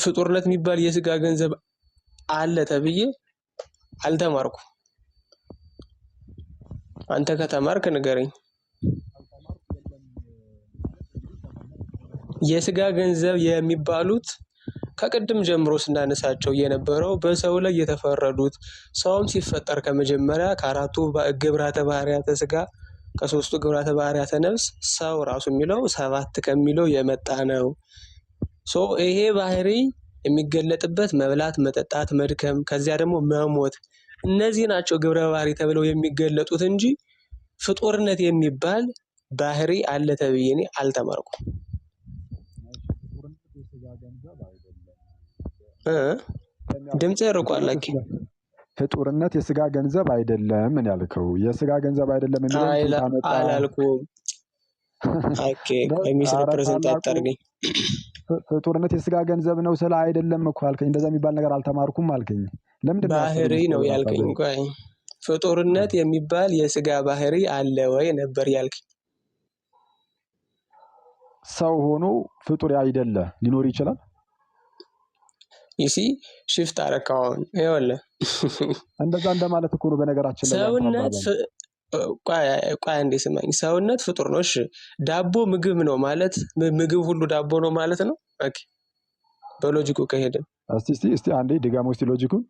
ፍጡርነት የሚባል የስጋ ገንዘብ አለ ተብዬ አልተማርኩም። አንተ ከተማርክ ንገረኝ። የስጋ ገንዘብ የሚባሉት ከቅድም ጀምሮ ስናነሳቸው የነበረው በሰው ላይ የተፈረዱት ሰውም ሲፈጠር ከመጀመሪያ ከአራቱ ግብራተ ባህሪያተ ስጋ ከሶስቱ ግብራተ ባህሪያተ ነፍስ ሰው ራሱ የሚለው 7 ከሚለው የመጣ ነው። ይሄ ባህሪ የሚገለጥበት መብላት፣ መጠጣት፣ መድከም ከዚያ ደግሞ መሞት እነዚህ ናቸው ግብረ ባህሪ ተብለው የሚገለጡት እንጂ ፍጡርነት የሚባል ባህሪ አለ ተብዬ እኔ አልተማርኩም። ድምጽ ርቋል። ፍጡርነት የስጋ ገንዘብ አይደለም ምን ያልከው? የስጋ ገንዘብ አይደለም የሚለው አላልኩም። ኦኬ ሚስ ሪፕሬዘንት አታርገኝ። ፍጡርነት የስጋ ገንዘብ ነው ስለ አይደለም እኮ አልከኝ። እንደዛ የሚባል ነገር አልተማርኩም አልከኝ። ለምንድን ነው ባህሪ ነው ያልከኝ? ቆይ ፍጡርነት የሚባል የስጋ ባህሪ አለ ወይ ነበር ያልከኝ። ሰው ሆኖ ፍጡር አይደለ ሊኖር ይችላል። ይሲ ሽፍት አረካውን ይኸውልህ እንደዛ እንደማለት እኮ ነው። በነገራችን ላይ ሰውነት ቆይ አንዴ ስማኝ። ሰውነት ፍጡር ነው። እሺ ዳቦ ምግብ ነው ማለት ምግብ ሁሉ ዳቦ ነው ማለት ነው? ኦኬ በሎጂኩ ከሄድን እስቲ አንዴ ድጋሞ እስቲ ሎጂኩን።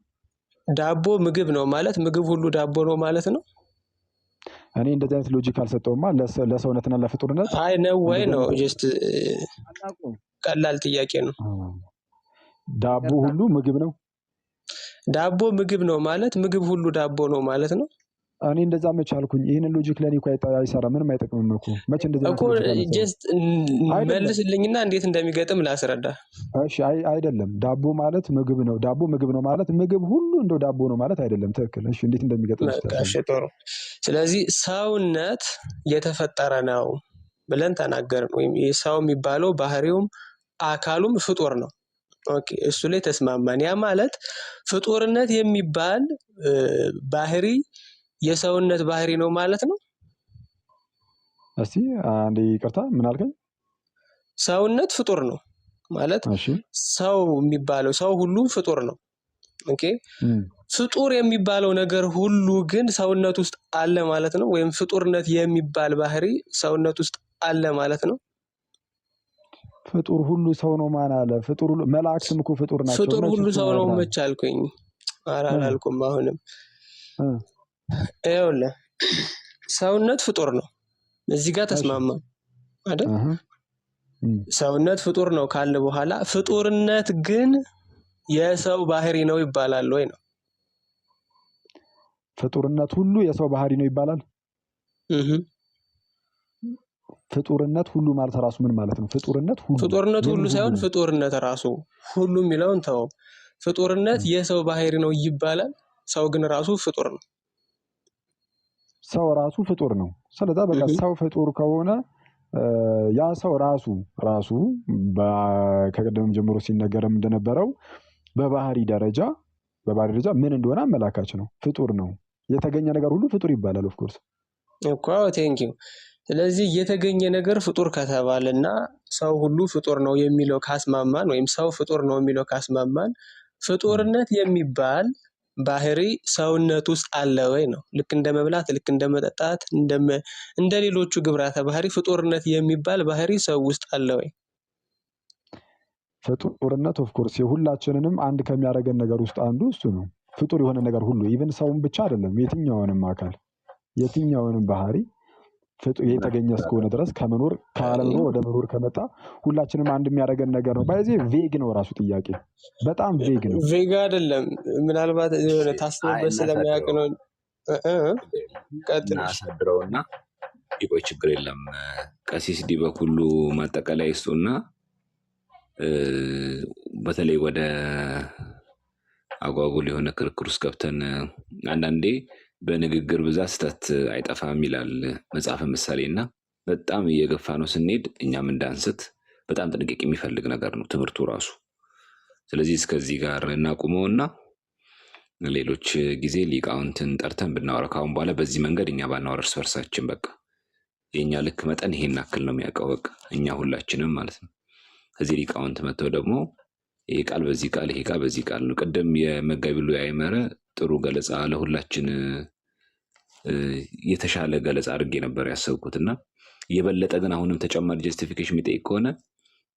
ዳቦ ምግብ ነው ማለት ምግብ ሁሉ ዳቦ ነው ማለት ነው? እኔ እንደዚህ አይነት ሎጂክ አልሰጠውማ ለሰውነትና ለፍጡርነት። አይ ነው ወይ ነው ጀስት ቀላል ጥያቄ ነው። ዳቦ ሁሉ ምግብ ነው። ዳቦ ምግብ ነው ማለት ምግብ ሁሉ ዳቦ ነው ማለት ነው? እኔ እንደዛ መቻልኩኝ። ይሄንን ሎጂክ ለኔ እኮ አይሰራም፣ ምንም አይጠቅምም እኮ። መቼ እንደዚህ እኮ ጀስት መልስልኝና እንዴት እንደሚገጥም ላስረዳ። እሺ አይደለም። ዳቦ ማለት ምግብ ነው። ዳቦ ምግብ ነው ማለት ምግብ ሁሉ እንደው ዳቦ ነው ማለት አይደለም። ትክክል። እሺ እንዴት እንደሚገጥም እሺ ጥሩ። ስለዚህ ሰውነት የተፈጠረ ነው ብለን ተናገርን። ወይም ሰው የሚባለው ባህሪውም አካሉም ፍጡር ነው። ኦኬ እሱ ላይ ተስማማን። ያ ማለት ፍጡርነት የሚባል ባህሪ የሰውነት ባህሪ ነው ማለት ነው? እስቲ አንዴ ይቅርታ፣ ምን አልከኝ? ሰውነት ፍጡር ነው ማለት ሰው የሚባለው ሰው ሁሉ ፍጡር ነው። ኦኬ ፍጡር የሚባለው ነገር ሁሉ ግን ሰውነት ውስጥ አለ ማለት ነው? ወይም ፍጡርነት የሚባል ባህሪ ሰውነት ውስጥ አለ ማለት ነው? ፍጡር ሁሉ ሰው ነው ማን አለ? ፍጡር ሁሉ መላእክትም እኮ ፍጡር ናቸው። ፍጡር ሁሉ ሰው ነው መቻልኩኝ። ኧረ አላልኩም። አሁንም ይኸውልህ ሰውነት ፍጡር ነው። እዚህ ጋር ተስማማ አይደል? ሰውነት ፍጡር ነው ካለ በኋላ ፍጡርነት ግን የሰው ባህሪ ነው ይባላል ወይ ነው? ፍጡርነት ሁሉ የሰው ባህሪ ነው ይባላል? ፍጡርነት ሁሉ ማለት ራሱ ምን ማለት ነው? ፍጡርነት ሁሉ ሳይሆን ፍጡርነት ራሱ ሁሉ የሚለውን ተው። ፍጡርነት የሰው ባህሪ ነው ይባላል። ሰው ግን ራሱ ፍጡር ነው። ሰው ራሱ ፍጡር ነው። ስለዚህ በቃ ሰው ፍጡር ከሆነ ያ ሰው ራሱ ከቀደም ጀምሮ ሲነገርም እንደነበረው በባህሪ ደረጃ ምን እንደሆነ አመላካች ነው። ፍጡር ነው። የተገኘ ነገር ሁሉ ፍጡር ይባላል። ኦፍ ኮርስ እኮ ቴንክ ዩ። ስለዚህ የተገኘ ነገር ፍጡር ከተባለና ሰው ሁሉ ፍጡር ነው የሚለው ካስማማን፣ ወይም ሰው ፍጡር ነው የሚለው ካስማማን፣ ፍጡርነት የሚባል ባህሪ ሰውነት ውስጥ አለ ወይ ነው። ልክ እንደ መብላት፣ ልክ እንደ መጠጣት፣ እንደ ሌሎቹ ግብራተ ባህሪ ፍጡርነት የሚባል ባህሪ ሰው ውስጥ አለ ወይ? ፍጡርነት ኦፍ ኮርስ የሁላችንንም አንድ ከሚያደርገን ነገር ውስጥ አንዱ እሱ ነው። ፍጡር የሆነ ነገር ሁሉ ኢቭን ሰውን ብቻ አይደለም፣ የትኛውንም አካል የትኛውንም ባህሪ የተገኘ እስከሆነ ድረስ ከመኖር ካለመኖር ወደ መኖር ከመጣ ሁላችንም አንድ የሚያደርገን ነገር ነው። ባይዜ ቬግ ነው ራሱ ጥያቄ፣ በጣም ቬግ ነው። ቬግ አይደለም፣ ምናልባት የሆነ ታስቦበት ስለሚያውቅ ነው። እናሳድረውና ይቆይ፣ ችግር የለም። ቀሲስ ዲበኩሉ ማጠቃላይ እሱና በተለይ ወደ አጓጉል የሆነ ክርክር ውስጥ ገብተን አንዳንዴ በንግግር ብዛት ስህተት አይጠፋም ይላል መጽሐፈ ምሳሌ እና በጣም እየገፋ ነው ስንሄድ እኛም እንዳንስት በጣም ጥንቃቄ የሚፈልግ ነገር ነው ትምህርቱ ራሱ። ስለዚህ እስከዚህ ጋር እናቁመውና ሌሎች ጊዜ ሊቃውንትን ጠርተን ብናወራ ካሁን በኋላ በዚህ መንገድ እኛ ባናወራ እርስ በርሳችን በቃ የእኛ ልክ መጠን ይሄን ያክል ነው የሚያውቀው በቃ እኛ ሁላችንም ማለት ነው። ከዚህ ሊቃውንት መጥተው ደግሞ ይሄ ቃል በዚህ ቃል ይሄ ቃል በዚህ ቃል ነው። ቅድም የመጋቢ ብሉይ አይመረ ጥሩ ገለጻ ለሁላችን የተሻለ ገለጻ አድርጌ ነበር ያሰብኩትና የበለጠ ግን አሁንም ተጨማሪ ጀስቲፊኬሽን የሚጠይቅ ከሆነ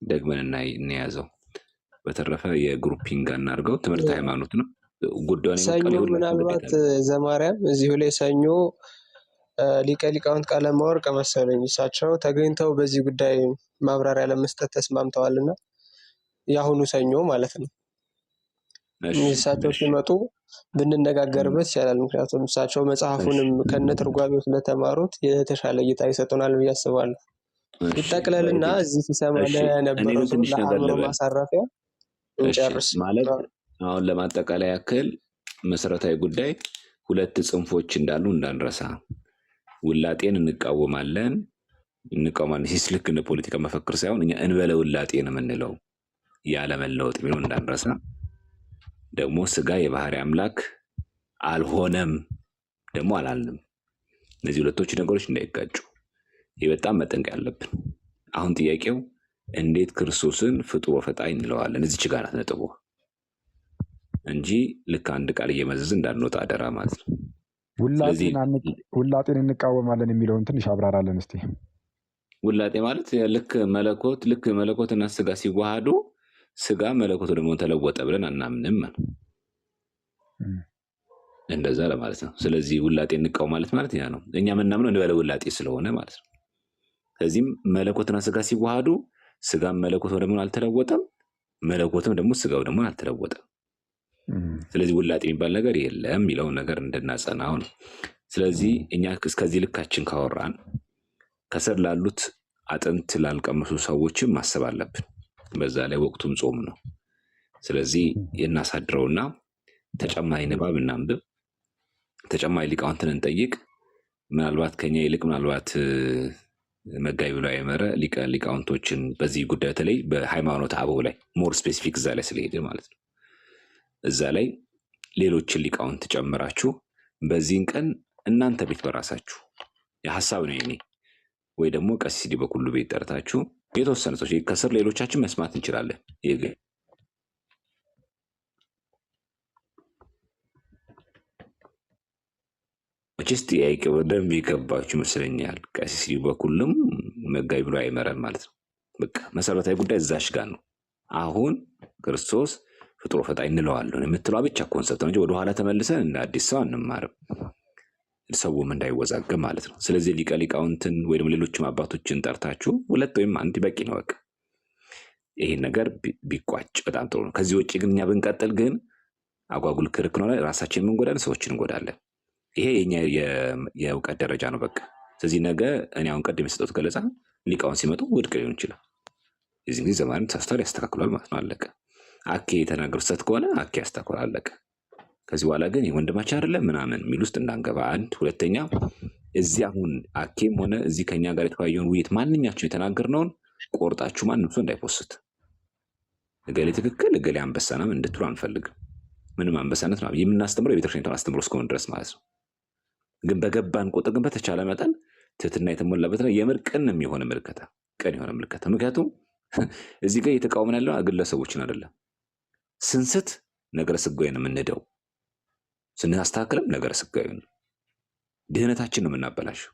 ደግመን እንያዘው። በተረፈ የግሩፒንግ እናድርገው። ትምህርት ሃይማኖት ነው ጉዳዩን ሰኞ ምናልባት ዘማርያም እዚሁ ላይ ሰኞ ሊቀ ሊቃውንት ቀለመወርቅ መሰለኝ እሳቸው ተገኝተው በዚህ ጉዳይ ማብራሪያ ለመስጠት ተስማምተዋልና የአሁኑ ሰኞ ማለት ነው። እሳቸው ሲመጡ ብንነጋገርበት ይቻላል። ምክንያቱም እሳቸው መጽሐፉንም ከነትርጓሜው ስለተማሩት የተሻለ እይታ ይሰጡናል ብዬ አስባለሁ። ይጠቅለልና እዚህ ሲሰማ ለነበረው ለአእምሮ ማሳረፊያ እንጨርስ ማለት አሁን ለማጠቃለያ ያክል መሰረታዊ ጉዳይ ሁለት ጽንፎች እንዳሉ እንዳንረሳ። ውላጤን እንቃወማለን ሲስ ልክ እንደ ፖለቲካ መፈክር ሳይሆን እኛ እንበለ ውላጤ ነው የምንለው ያለመለወጥ ቢሆን እንዳንረሳ። ደግሞ ስጋ የባህሪ አምላክ አልሆነም ደግሞ አላልንም። እነዚህ ሁለቶች ነገሮች እንዳይጋጩ ይህ በጣም መጠንቀቅ ያለብን። አሁን ጥያቄው እንዴት ክርስቶስን ፍጡር ወፈጣሪ እንለዋለን? እዚች ጋር ናት ነጥቡ እንጂ ልክ አንድ ቃል እየመዘዝ እንዳንወጣ አደራ ማለት ነው። ውላጤን እንቃወማለን የሚለውን ትንሽ አብራራለን እስቲ። ውላጤ ማለት ልክ መለኮትና ስጋ ሲዋሃዱ ስጋ መለኮቱ ደግሞ ተለወጠ ብለን አናምንም እንደዛ ለማለት ነው። ስለዚህ ውላጤ እንቃወም ማለት ያ ነው። እኛ የምናምነው እንበለ ውላጤ ስለሆነ ማለት ነው። ስለዚህም መለኮትና ስጋ ሲዋሃዱ ስጋም መለኮቱ ደግሞ አልተለወጠም፣ መለኮትም ደግሞ ስጋው ደግሞ አልተለወጠም። ስለዚህ ውላጤ የሚባል ነገር የለም የሚለውን ነገር እንድናጸናው ነው። ስለዚህ እኛ እስከዚህ ልካችን ካወራን ከስር ላሉት አጥንት ላልቀመሱ ሰዎችም ማሰብ አለብን። በዛ ላይ ወቅቱም ጾም ነው። ስለዚህ እናሳድረውና ተጨማሪ ንባብ እናንብብ፣ ተጨማሪ ሊቃውንትን እንጠይቅ። ምናልባት ከኛ ይልቅ ምናልባት መጋቢ ብሉይ አይመረ ሊቃውንቶችን በዚህ ጉዳይ በተለይ በሃይማኖት አበው ላይ ሞር ስፔሲፊክ እዛ ላይ ስለሄደ ማለት ነው እዛ ላይ ሌሎችን ሊቃውንት ጨምራችሁ በዚህን ቀን እናንተ ቤት በራሳችሁ የሐሳብ ነው የኔ ወይ ደግሞ ቀሲስ ዲበኩሉ ቤት ጠርታችሁ የተወሰነ ሰዎች ከስር ሌሎቻችን መስማት እንችላለን። መቼስ ጥያቄ በደንብ የገባችሁ ይመስለኛል። ቀሲስ ዲበኩሉም መጋቢ ብሉይ አይመረም ማለት ነው። በቃ መሰረታዊ ጉዳይ እዛሽ ጋር ነው። አሁን ክርስቶስ ፍጡር ወፈጣሪ እንለዋለን የምትለዋ ብቻ ኮንሰፕት ነው እንጂ ወደኋላ ተመልሰን እንደ አዲስ ሰው አንማርም፣ ሰውም እንዳይወዛገብ ማለት ነው። ስለዚህ ሊቀ ሊቃውንትን ወይም ሌሎችም አባቶችን ጠርታችሁ ሁለት ወይም አንድ በቂ ነው። በቃ ይሄን ነገር ቢቋጭ በጣም ጥሩ ነው። ከዚህ ውጭ ግን እኛ ብንቀጥል ግን አጓጉል ክርክር ነው፣ ራሳችንን እንጎዳለን፣ ሰዎችን እንጎዳለን። ይሄ የኛ የእውቀት ደረጃ ነው በቃ። ስለዚህ ነገ እኔ አሁን ቀደም የሰጠሁት ገለጻ ሊቃውንት ሲመጡ ውድቅ ሊሆን ይችላል። የዚህ ጊዜ ዘማሪም ተሳስቷል ያስተካክሏል ማለት ነው። አለቀ። አኬ የተናገሩ ስህተት ከሆነ አኬ ያስተካክሏል፣ አለቀ። ከዚህ በኋላ ግን የወንድማችን አይደለም ምናምን የሚል ውስጥ እንዳንገባ። አንድ ሁለተኛ እዚህ አሁን አኬም ሆነ እዚህ ከኛ ጋር የተወያየውን ውይይት ማንኛቸው የተናገርነውን ቆርጣችሁ ማንም ሰው እንዳይፖስት እገሌ ትክክል እገሌ አንበሳ ነው እንድትሉ አንፈልግም። ምንም አንበሳነት ነው የምናስተምረው የቤተክርስቲያኒቷን አስተምሮ እስከሆነ ድረስ ማለት ነው። ግን በገባን ቁጥር ግን በተቻለ መጠን ትህትና የተሞላበት ነው። የምር ቅን የሆነ ምልከታ፣ ቅን የሆነ ምልከታ። ምክንያቱም እዚህ ጋር እየተቃወምን ያለው ግለሰቦችን አይደለም። ስንስት ነገረ ስጋዌን የምንሄደው ስናስተካክልም ነገረ ስጋዊ ነው። ድህነታችን ነው የምናበላሸው።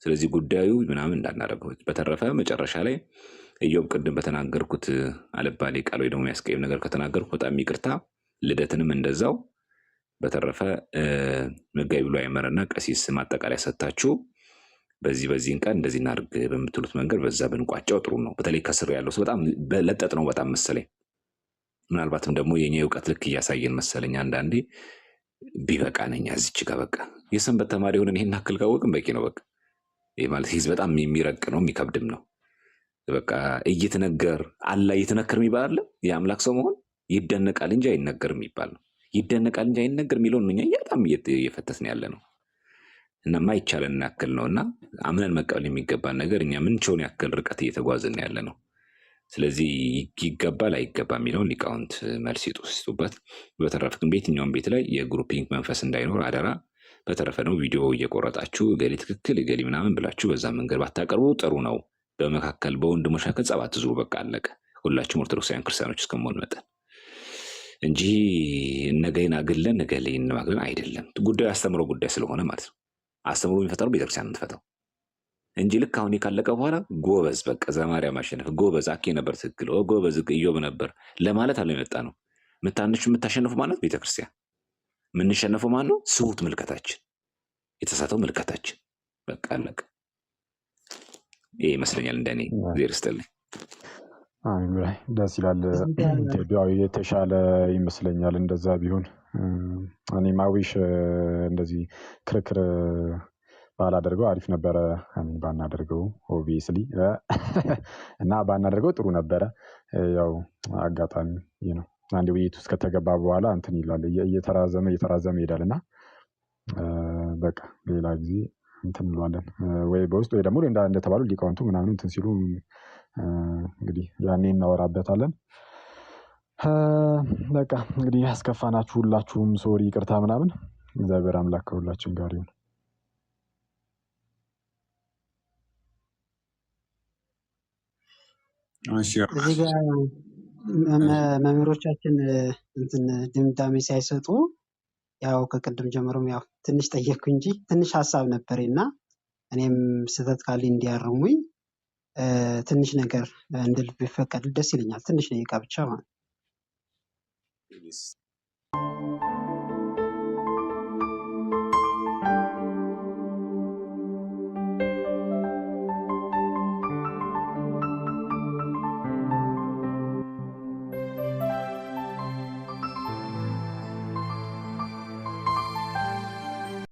ስለዚህ ጉዳዩ ምናምን እንዳናደርገው። በተረፈ መጨረሻ ላይ ኢዮብ ቅድም በተናገርኩት አልባሌ ቃል ወይ ደግሞ የሚያስቀይም ነገር ከተናገርኩ በጣም ይቅርታ። ልደትንም እንደዛው። በተረፈ መጋቢ ብሎ አይመርና ቀሲስ ማጠቃለያ ሰጥታችሁ በዚህን ቀን እንደዚህ እናድርግ በምትሉት መንገድ በዛ ብንቋጫው ጥሩ ነው። በተለይ ከስር ያለው ሰው በጣም በለጠጥ ነው በጣም መሰለኝ። ምናልባትም ደግሞ የኛ የእውቀት ልክ እያሳየን መሰለኝ። አንዳንዴ ቢበቃ ነኛ እዚች ጋር በቃ የሰንበት ተማሪ ሆነን ይሄን አክል ካወቅን በቂ ነው። በቃ ይህ ማለት ሂዝ በጣም የሚረቅ ነው የሚከብድም ነው። በቃ እየተነገር አላ እየተነከር የሚባል አለ። የአምላክ ሰው መሆን ይደነቃል እንጂ አይነገርም የሚባል ነው። ይደነቃል እንጂ አይነገር የሚለውን እኛ በጣም እየፈተስን ያለ ነው እና ማይቻለን ያክል ነው እና አምነን መቀበል የሚገባን ነገር እኛ ምንቸውን ያክል ርቀት እየተጓዝን ያለ ነው። ስለዚህ ይገባል አይገባም የሚለውን ሊቃውንት መልስ ይስጡበት። በተረፈ ግን በየትኛውም ቤት ላይ የግሩፒንግ መንፈስ እንዳይኖር አደራ። በተረፈ ደግሞ ቪዲዮ እየቆረጣችሁ እገሌ ትክክል እገሌ ምናምን ብላችሁ በዛ መንገድ ባታቀርቡ ጥሩ ነው። በመካከል በወንድሞች መካከል ጸብ አትዝሩ። በቃ አለቀ። ሁላችሁም ኦርቶዶክሳውያን ክርስቲያኖች እስከመሆን መጠን እንጂ እነገሌን አግለን እገሌን ማግለን አይደለም። ጉዳዩ አስተምሮ ጉዳይ ስለሆነ ማለት ነው። አስተምሮ የሚፈጠረው ቤተክርስቲያን የምትፈታው እንጂ ልክ አሁን ካለቀ በኋላ ጎበዝ በቃ ዘማሪያ ማሸነፍ ጎበዝ አኬ ነበር ትክክል ጎበዝ ኢዮብ ነበር ለማለት አለ የመጣ ነው። የምታሸንፉ ማለት ቤተክርስቲያን፣ የምንሸነፈው ማለት ነው ስሁት ምልከታችን፣ የተሳተው ምልከታችን። በቃ አለቀ። ይሄ ይመስለኛል እንደኔ። ዜር ስትልኝ አሚን ብላይ ደስ ይላል። ኢትዮጵያዊ የተሻለ ይመስለኛል እንደዛ ቢሆን። እኔ ማዊሽ እንደዚህ ክርክር ባላደርገው አሪፍ ነበረ። ባናደርገው ኦብቪየስሊ እና ባናደርገው ጥሩ ነበረ። ያው አጋጣሚ ነው አንድ ውይይት ውስጥ ከተገባ በኋላ እንትን ይላል እየተራዘመ ይሄዳል እና በቃ ሌላ ጊዜ እንትን እንለዋለን ወይ በውስጥ ወይ ደግሞ እንደተባሉ ሊቃውንቱ ምናምን እንትን ሲሉ እንግዲህ ያኔ እናወራበታለን። በቃ እንግዲህ ያስከፋናችሁ ሁላችሁም ሶሪ ይቅርታ ምናምን። እግዚአብሔር አምላክ ከሁላችን ጋር ይሁን። እዚህ ጋር መምህሮቻችን እንትን ድምዳሜ ሳይሰጡ ያው ከቅድም ጀምሮም ያው ትንሽ ጠየቅኩ እንጂ ትንሽ ሀሳብ ነበር እና እኔም ስህተት ካለ እንዲያርሙኝ ትንሽ ነገር እንድል ቢፈቀድ ደስ ይለኛል። ትንሽ ደቂቃ ብቻ ማለት